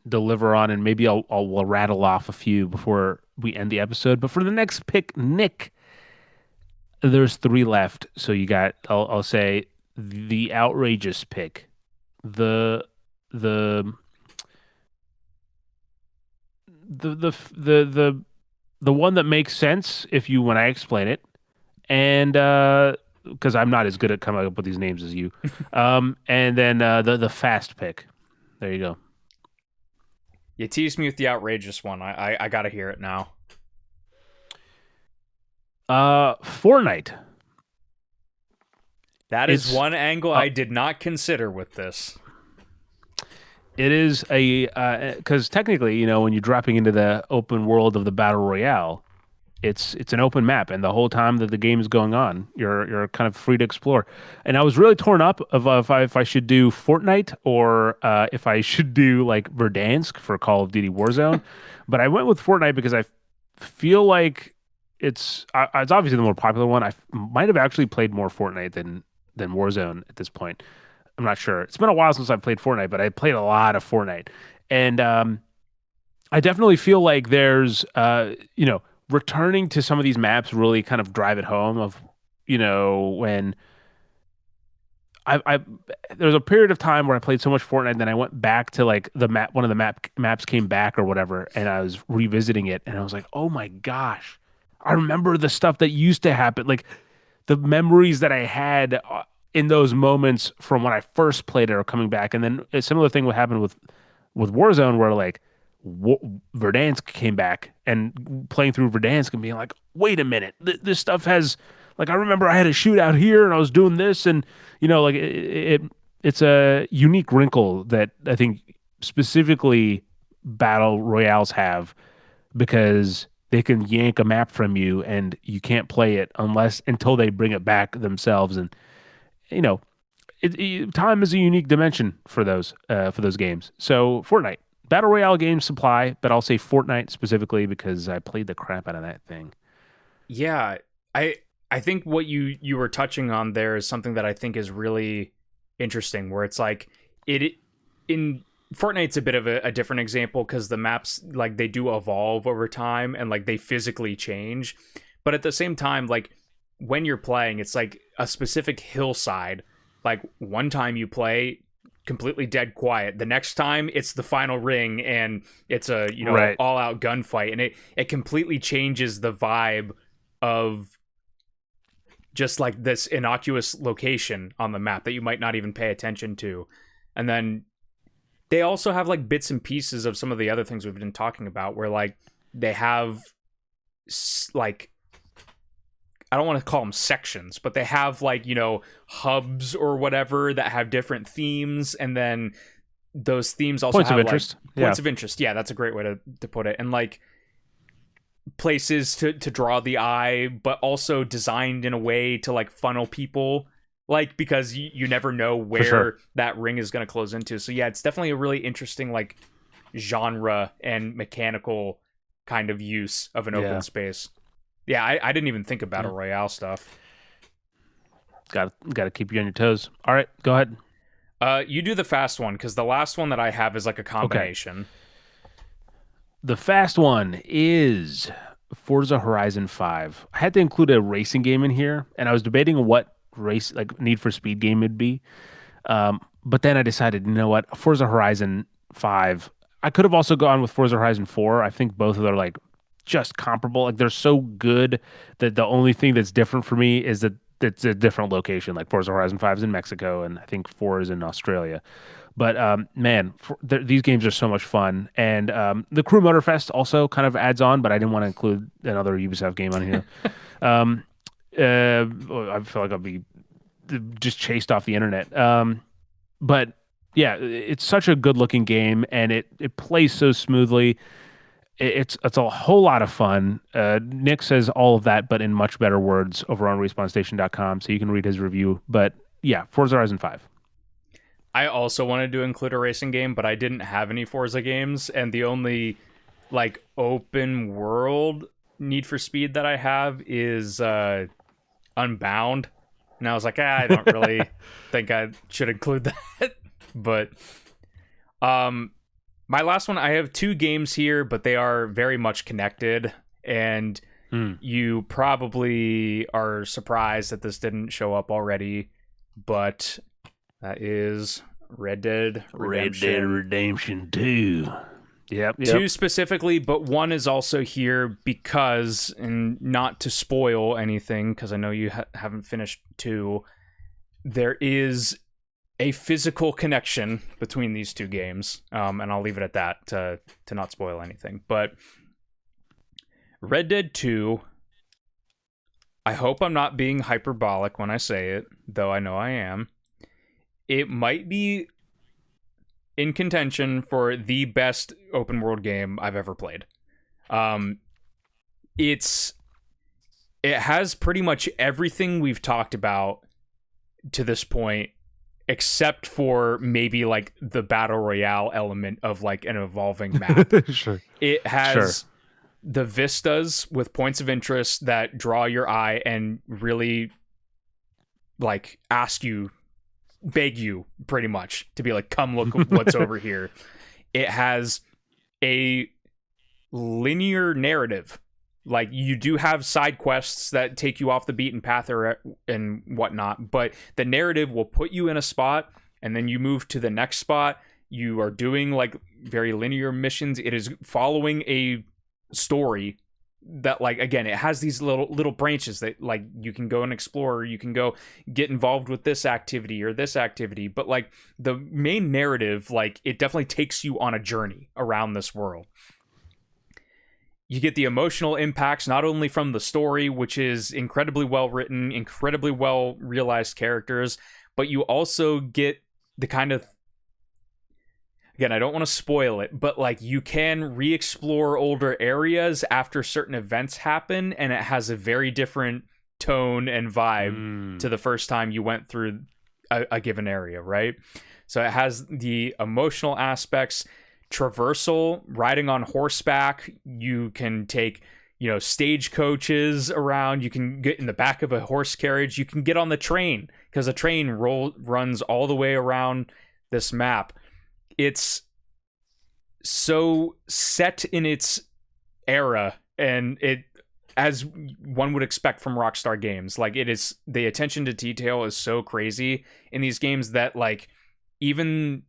deliver on, and maybe we'll rattle off a few before we end the episode. But for the next pick, Nick, there's three left. So you got, I'll say, the outrageous pick, the the the one that makes sense if you when I explain it, and because I'm not as good at coming up with these names as you, and then the fast pick. There you go. You teased me with the outrageous one. I gotta hear it now. Fortnite. That is one angle I did not consider with this. It is a because technically, when you're dropping into the open world of the battle royale, it's an open map, and the whole time that the game is going on, you're kind of free to explore. And I was really torn up of if I should do Fortnite or if I should do like Verdansk for Call of Duty Warzone, but I went with Fortnite because I feel like it's obviously the more popular one. I might have actually played more Fortnite than Warzone at this point. I'm not sure. It's been a while since I played Fortnite, but I played a lot of Fortnite, and I definitely feel like there's returning to some of these maps really kind of drive it home of when I there was a period of time where I played so much Fortnite, and then I went back to like the map, one of the maps came back or whatever, and I was revisiting it, and I was like, oh my gosh, I remember the stuff that used to happen, like the memories that I had in those moments from when I first played it are coming back. And then a similar thing would happen with Warzone, where like Verdansk came back, and playing through Verdansk and being like, wait a minute, this stuff has like, I remember I had a shootout here and I was doing this, and like it's a unique wrinkle that I think specifically battle royales have, because they can yank a map from you and you can't play it until they bring it back themselves. And you know, time is a unique dimension for those games. So Fortnite, battle royale game supply, but I'll say Fortnite specifically because I played the crap out of that thing. Yeah, I I think what you were touching on there is something that I think is really interesting, where it's like it in Fortnite's a bit of a different example because the maps, like, they do evolve over time and like they physically change, but at the same time, like, when you're playing, it's like a specific hillside. Like, one time you play completely dead quiet, the next time it's the final ring and it's a Right. all out gunfight, and it completely changes the vibe of just like this innocuous location on the map that you might not even pay attention to. And then they also have like bits and pieces of some of the other things we've been talking about, where like they have like, I don't want to call them sections, but they have like, hubs or whatever that have different themes. And then those themes also Points of have interest. like points of interest. Yeah, that's a great way to put it. And like places to draw the eye, but also designed in a way to like funnel people, like, because you never know where sure. that ring is going to close into. So yeah, it's definitely a really interesting like genre and mechanical kind of use of an open space. Yeah, I didn't even think of battle royale stuff. Got to keep you on your toes. All right, go ahead. You do the fast one, because the last one that I have is like a combination. Okay. The fast one is Forza Horizon 5. I had to include a racing game in here, and I was debating what race, like Need for Speed game it'd be. But then I decided, you know what, Forza Horizon 5. I could have also gone with Forza Horizon 4. I think both of them are like just comparable. Like, they're so good that the only thing that's different for me is that it's a different location. Like Forza Horizon 5 is in Mexico, and I think 4 is in Australia. But man, these games are so much fun, and the Crew Motorfest also kind of adds on. But I didn't want to include another Ubisoft game on here. um, I feel like I'll be just chased off the internet. But yeah, it's such a good looking game, and it plays so smoothly. It's a whole lot of fun. Nick says all of that, but in much better words over on respawnstation.com, so you can read his review. But yeah, Forza Horizon 5. I also wanted to include a racing game, but I didn't have any Forza games, and the only like open world Need for Speed that I have is Unbound. And I was like, I don't really think I should include that. But my last one, I have two games here, but they are very much connected, and you probably are surprised that this didn't show up already, but that is Red Dead Redemption. Red Dead Redemption 2. Yep. Two specifically, but one is also here because, and not to spoil anything, because I know you haven't finished two, there is a physical connection between these two games, and I'll leave it at that to not spoil anything. But Red Dead 2, I hope I'm not being hyperbolic when I say it, though I know I am. It might be in contention for the best open world game I've ever played. It has pretty much everything we've talked about to this point, except for maybe like the battle royale element of like an evolving map. Sure. It has the vistas with points of interest that draw your eye and really like beg you pretty much to be like, come look what's over here. It has a linear narrative. Like, you do have side quests that take you off the beaten path and whatnot, but the narrative will put you in a spot, and then you move to the next spot. You are doing like very linear missions. It is following a story that, like, again, it has these little branches that, like, you can go and explore, you can go get involved with this activity or this activity, but like the main narrative, like, it definitely takes you on a journey around this world. You get the emotional impacts not only from the story, which is incredibly well written, incredibly well realized characters, but you also get the kind of, again, I don't want to spoil it, but like you can re-explore older areas after certain events happen, and it has a very different tone and vibe to the first time you went through a given area, right? So it has the emotional aspects, traversal, riding on horseback. You can take, stagecoaches around. You can get in the back of a horse carriage. You can get on the train, because a train runs all the way around this map. It's so set in its era, and it, as one would expect from Rockstar Games, like, it is, the attention to detail is so crazy in these games that, like, even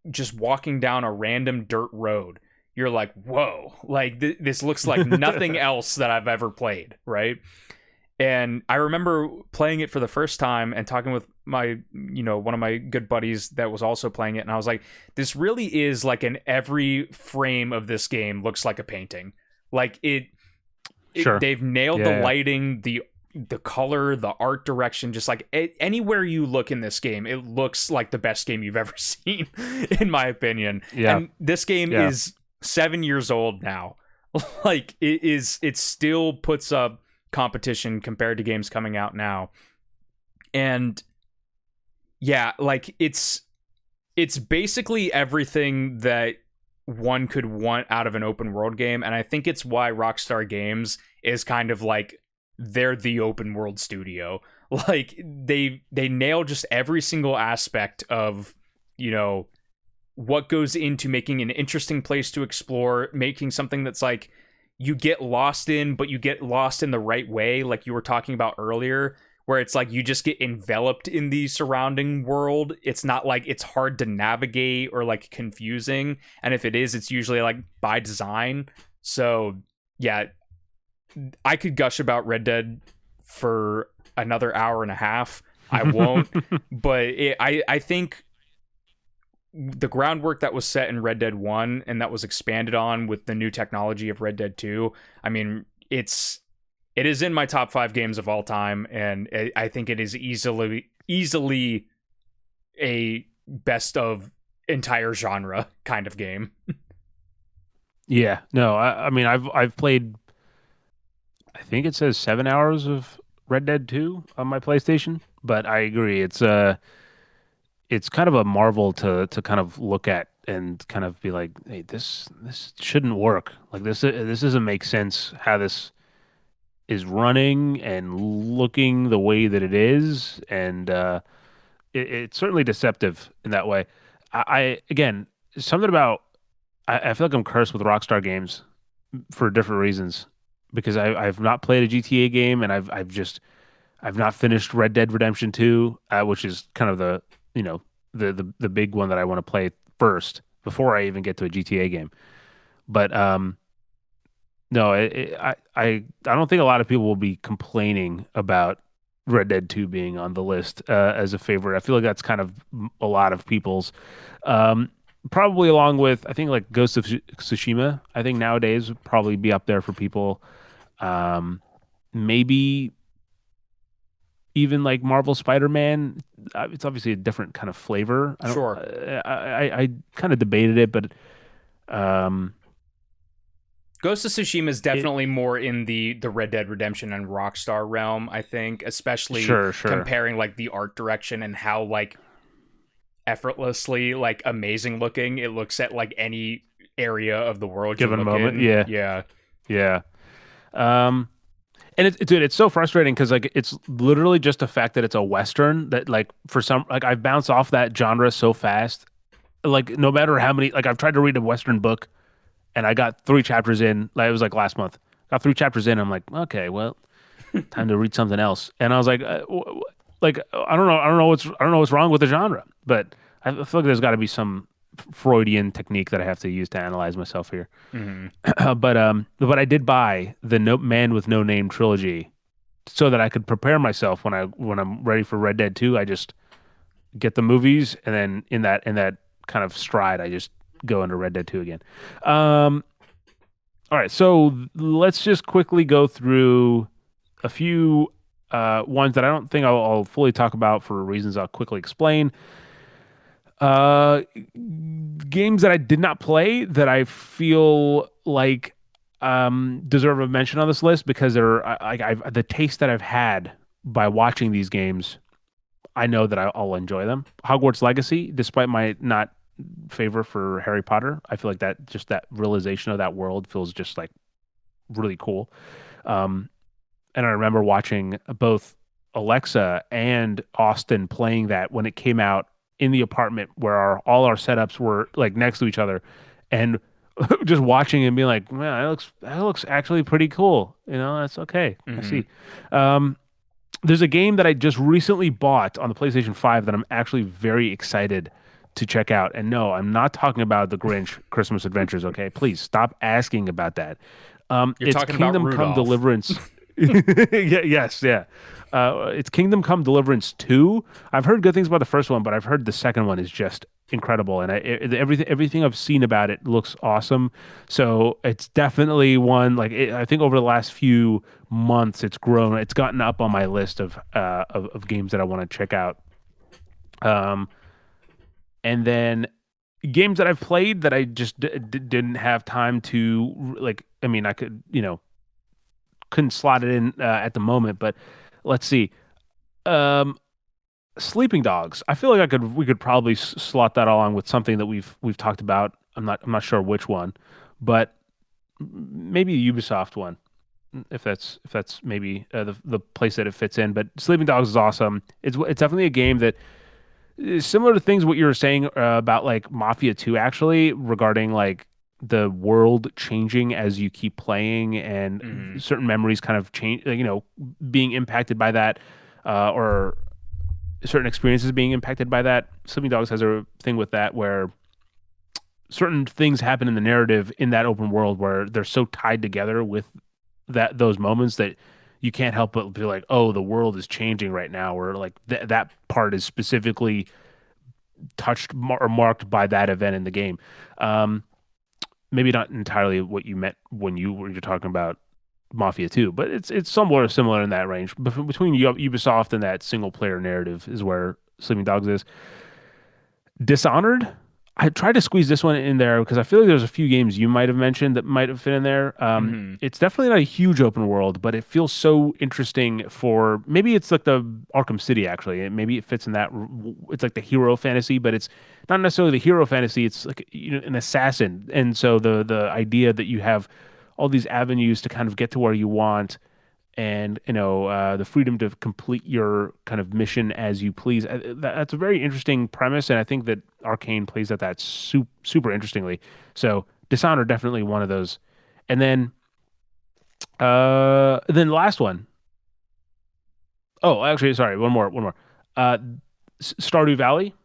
just walking down a random dirt road, you're like, whoa, like this looks like nothing else that I've ever played, right? And I remember playing it for the first time and talking with my, one of my good buddies that was also playing it, and I was like, this really is like, in every frame of this game looks like a painting. Like Sure. They've nailed the lighting, the color, the art direction. Just like anywhere you look in this game, it looks like the best game you've ever seen, in my opinion. Yeah. And this game is 7 years old now. Like, it still puts up competition compared to games coming out now. And yeah, like, it's basically everything that one could want out of an open world game. And I think it's why Rockstar Games is kind of like, they're the open world studio. Like, they nail just every single aspect of, what goes into making an interesting place to explore, making something that's like, you get lost in, but you get lost in the right way, like you were talking about earlier, where it's like you just get enveloped in the surrounding world. It's not like it's hard to navigate or like confusing, and if it is, it's usually like by design. So yeah, I could gush about Red Dead for another hour and a half. I won't, but I think the groundwork that was set in Red Dead 1 and that was expanded on with the new technology of Red Dead 2, I mean, it is in my top 5 games of all time, and I think it is easily a best of entire genre kind of game. Yeah. No, I mean, I've played, I think it says 7 hours of Red Dead 2 on my PlayStation, but I agree. It's kind of a marvel to kind of look at and kind of be like, hey, this shouldn't work. Like, this doesn't make sense how this is running and looking the way that it is, and it's certainly deceptive in that way. I again, something about, I feel like I'm cursed with Rockstar Games for different reasons, because I've not played a GTA game, and I've not finished Red Dead Redemption 2, which is kind of the, the big one that I want to play first before I even get to a GTA game. But no, I don't think a lot of people will be complaining about Red Dead 2 being on the list as a favorite. I feel like that's kind of a lot of people's. Probably along with, I think, like Ghost of Tsushima. I think nowadays would probably be up there for people. Maybe even like Marvel Spider-Man. It's obviously a different kind of flavor. Sure. I kind of debated it, but Ghost of Tsushima is definitely more in the Red Dead Redemption and Rockstar realm, I think, especially sure. comparing like the art direction and how like effortlessly like amazing looking it looks at like any area of the world Given you look moment, in. yeah. And dude, it's so frustrating because like it's literally just the fact that it's a Western that, like, for some, like, I've bounced off that genre so fast. Like, no matter how many, like, I've tried to read a Western book and I got 3 chapters in, like, it was like last month. Got 3 chapters in, I'm like, okay, well, time to read something else. And I was like, like, I don't know what's wrong with the genre, but I feel like there's got to be some Freudian technique that I have to use to analyze myself here. Hmm. But I did buy the No Man with No Name trilogy so that I could prepare myself when I'm ready for Red Dead 2. I just get the movies, and then in that kind of stride, I just go into Red Dead 2 again. Um, all right, so let's just quickly go through a few ones that I don't think I'll fully talk about for reasons I'll quickly explain. Uh, Games that I did not play that I feel like deserve a mention on this list because I've the taste that I've had by watching these games. I know that I'll enjoy them. Hogwarts Legacy, despite my not favor for Harry Potter, I feel like that just that realization of that world feels just like really cool. Um, and I remember watching both Alexa and Austin playing that when it came out in the apartment where all our setups were like next to each other, and just watching and being like, man, that looks actually pretty cool. That's okay. I Hmm. see. Um, there's a game that I just recently bought on the PlayStation 5 that I'm actually very excited to check out. And no, I'm not talking about the Grinch Christmas Adventures, okay? Please stop asking about that. You're It's talking about Kingdom Come Rudolph. Deliverance. Yeah, yes, yeah. It's Kingdom Come Deliverance 2. I've heard good things about the first one, but I've heard the second one is just incredible, and everything I've seen about it looks awesome. So it's definitely one like I think over the last few months it's grown. It's gotten up on my list of games that I want to check out. Um, and then games that I've played that I just didn't have time to like. I mean, I could couldn't slot it in at the moment, but let's see. Um, Sleeping Dogs. I feel like I could we could probably slot that along with something that we've talked about. I'm not sure which one, but maybe the Ubisoft one, if that's maybe the place that it fits in. But Sleeping Dogs is awesome. It's definitely a game that is similar to things what you were saying about like Mafia 2 actually regarding like the world changing as you keep playing and Hmm. certain memories kind of change, being impacted by that, or certain experiences being impacted by that. Sleeping Dogs has a thing with that where certain things happen in the narrative in that open world where they're so tied together with those moments that you can't help but be like, oh, the world is changing right now, or like that part is specifically touched or marked by that event in the game. Um, Maybe not entirely what you meant when you're talking about Mafia 2, but it's somewhat similar in that range. Between Ubisoft and that single player narrative is where Sleeping Dogs is. Dishonored. I tried to squeeze this one in there because I feel like there's a few games you might have mentioned that might have fit in there. Hmm. It's definitely not a huge open world, but it feels so interesting for maybe it's like the Arkham City actually. Maybe it fits in that. It's like the hero fantasy, but it's not necessarily the hero fantasy. It's like an assassin, and so the idea that you have all these avenues to kind of get to where you want and the freedom to complete your kind of mission as you please. That's a very interesting premise, and I think that Arcane plays at that super interestingly. So Dishonored definitely one of those, and then the last one. Oh, actually, sorry, one more. Uh, Stardew Valley.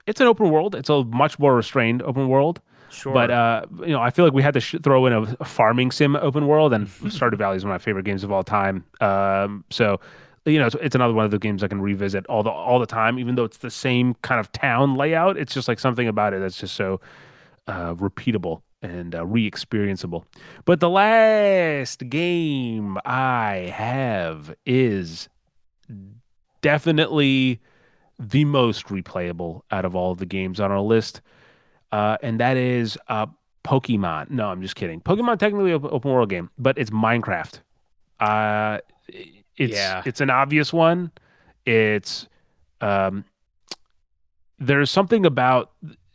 It's an open world. It's a much more restrained open world. But Sure. I feel like we had to throw in a farming sim open world, and Stardew Valley is one of my favorite games of all time. So it's another one of the games I can revisit all the time, even though it's the same kind of town layout. It's just like something about it that's just so repeatable and re-experienceable. But the last game I have is definitely the most replayable out of all of the games on our list, and that is Pokemon. No, I'm just kidding. Pokemon technically open world game, but it's Minecraft. Uh, it's Yeah. it's an obvious one. It's um, there's something about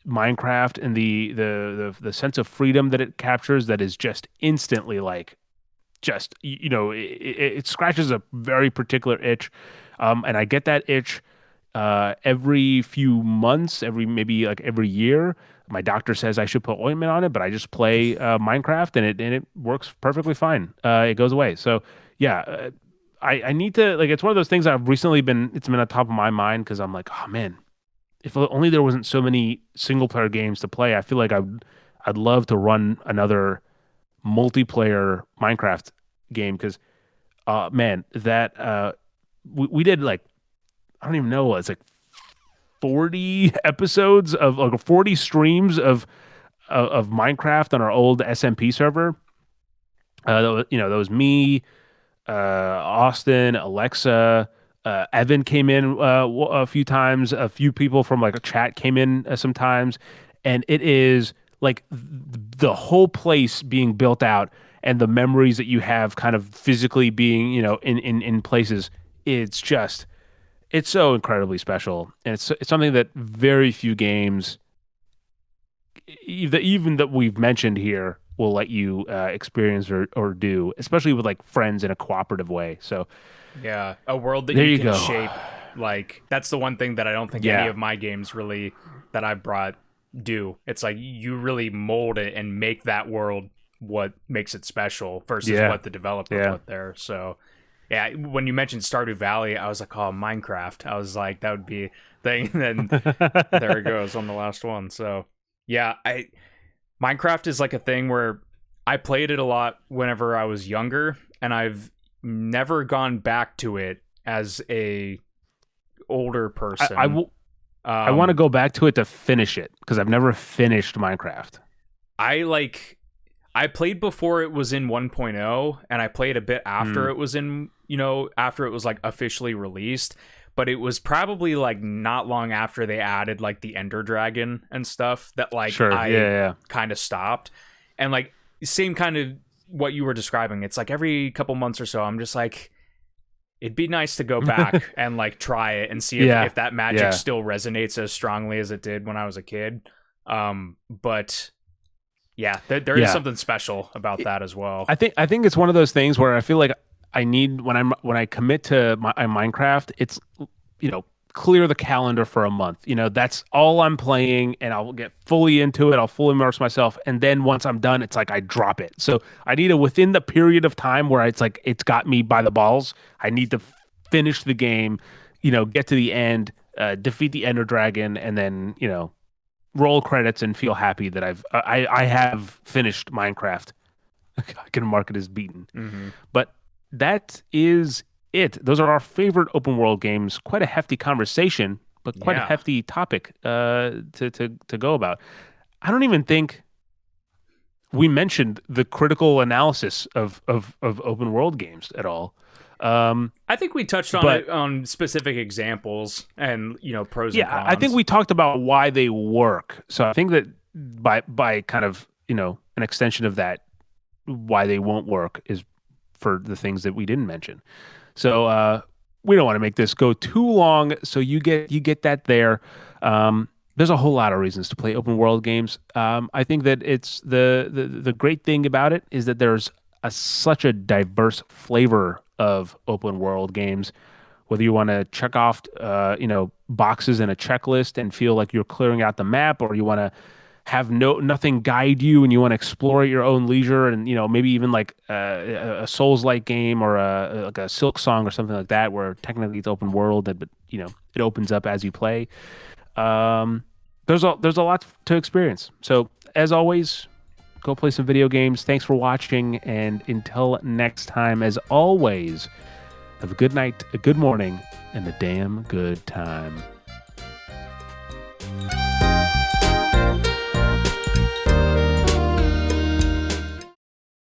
Minecraft and the sense of freedom that it captures that is just instantly like just it scratches a very particular itch, and I get that itch every few months, every year. My doctor says I should put ointment on it, but I just play Minecraft and it works perfectly fine. It goes away. So yeah, I need to like it's one of those things I've recently been it's been on top of my mind because I'm like, oh man, if only there wasn't so many single player games to play. I feel like I'd love to run another multiplayer Minecraft game because man, that we did like I don't even know, it's like 40 episodes of like 40 streams of Minecraft on our old SMP server. That was me, Austin, Alexa, Evan came in a few times. A few people from like a chat came in sometimes, and it is like the whole place being built out and the memories that you have kind of physically being in places. It's just it's so incredibly special, and it's something that very few games even that we've mentioned here will let you experience or do, especially with like friends in a cooperative way. So Yeah, a world that there you you can go. shape. Like that's the one thing that I don't think any Yeah, of my games really that I brought do. It's like you really mold it and make that world what makes it special versus yeah, what the developer yeah. put there. So yeah, when you mentioned Stardew Valley, I was like, oh, Minecraft. I was like, that would be thing. Then there it goes on the last one. So yeah, I Minecraft is like a thing where I played it a lot whenever I was younger, and I've never gone back to it as a older I, I, person. w- I want to Um, go back to it to finish it because I've never finished Minecraft. I like I played before it was in 1.0, and I played a bit after Mm, it was in, after it was like officially released, but it was probably like not long after they added like the Ender Dragon and stuff that like sure. Yeah, I yeah. kind of stopped. And like same kind of what you were describing. It's like every couple months or so I'm just like it'd be nice to go Yeah. back and like try it and see if Yeah. that magic Yeah. still resonates as strongly as it did when I was a kid. But yeah, there is Yeah. something special about that as well. I think it's one of those things where I feel like I need when I commit to Minecraft, it's you know clear the calendar for a month. That's all I'm playing, and I'll get fully into it. I'll fully immerse myself, and then once I'm done, it's like I drop it. So I need to within the period of time where it's like it's got me by the balls. I need to finish the game, get to the end, defeat the Ender Dragon, and then roll credits and feel happy that I have finished Minecraft. I can mark it as beaten. Mm-hmm. But that is it. Those are our favorite open world games. Quite a hefty conversation, but quite a Yeah. hefty topic to go about. I don't even think we mentioned the critical analysis of open world games at all. Um, I think we touched on but it on specific examples and pros and yeah, I think cons. we talked about why they work. So I think that by kind of an extension of that, why they won't work is for the things that we didn't mention. So we don't want to make this go too long. So you get that there. There's a whole lot of reasons to play open world games. I think that it's the great thing about it is that there's such a diverse flavor of open world games. Whether you want to check off, boxes in a checklist and feel like you're clearing out the map, or you want to have nothing guide you and you want to explore at your own leisure, and maybe even like a Souls-like game or like a Silk Song or something like that, where technically it's open world, but it opens up as you play. Um, there's a lot to experience. So as always, go play some video games. Thanks for watching, and until next time, as always, have a good night, a good morning, and a damn good time.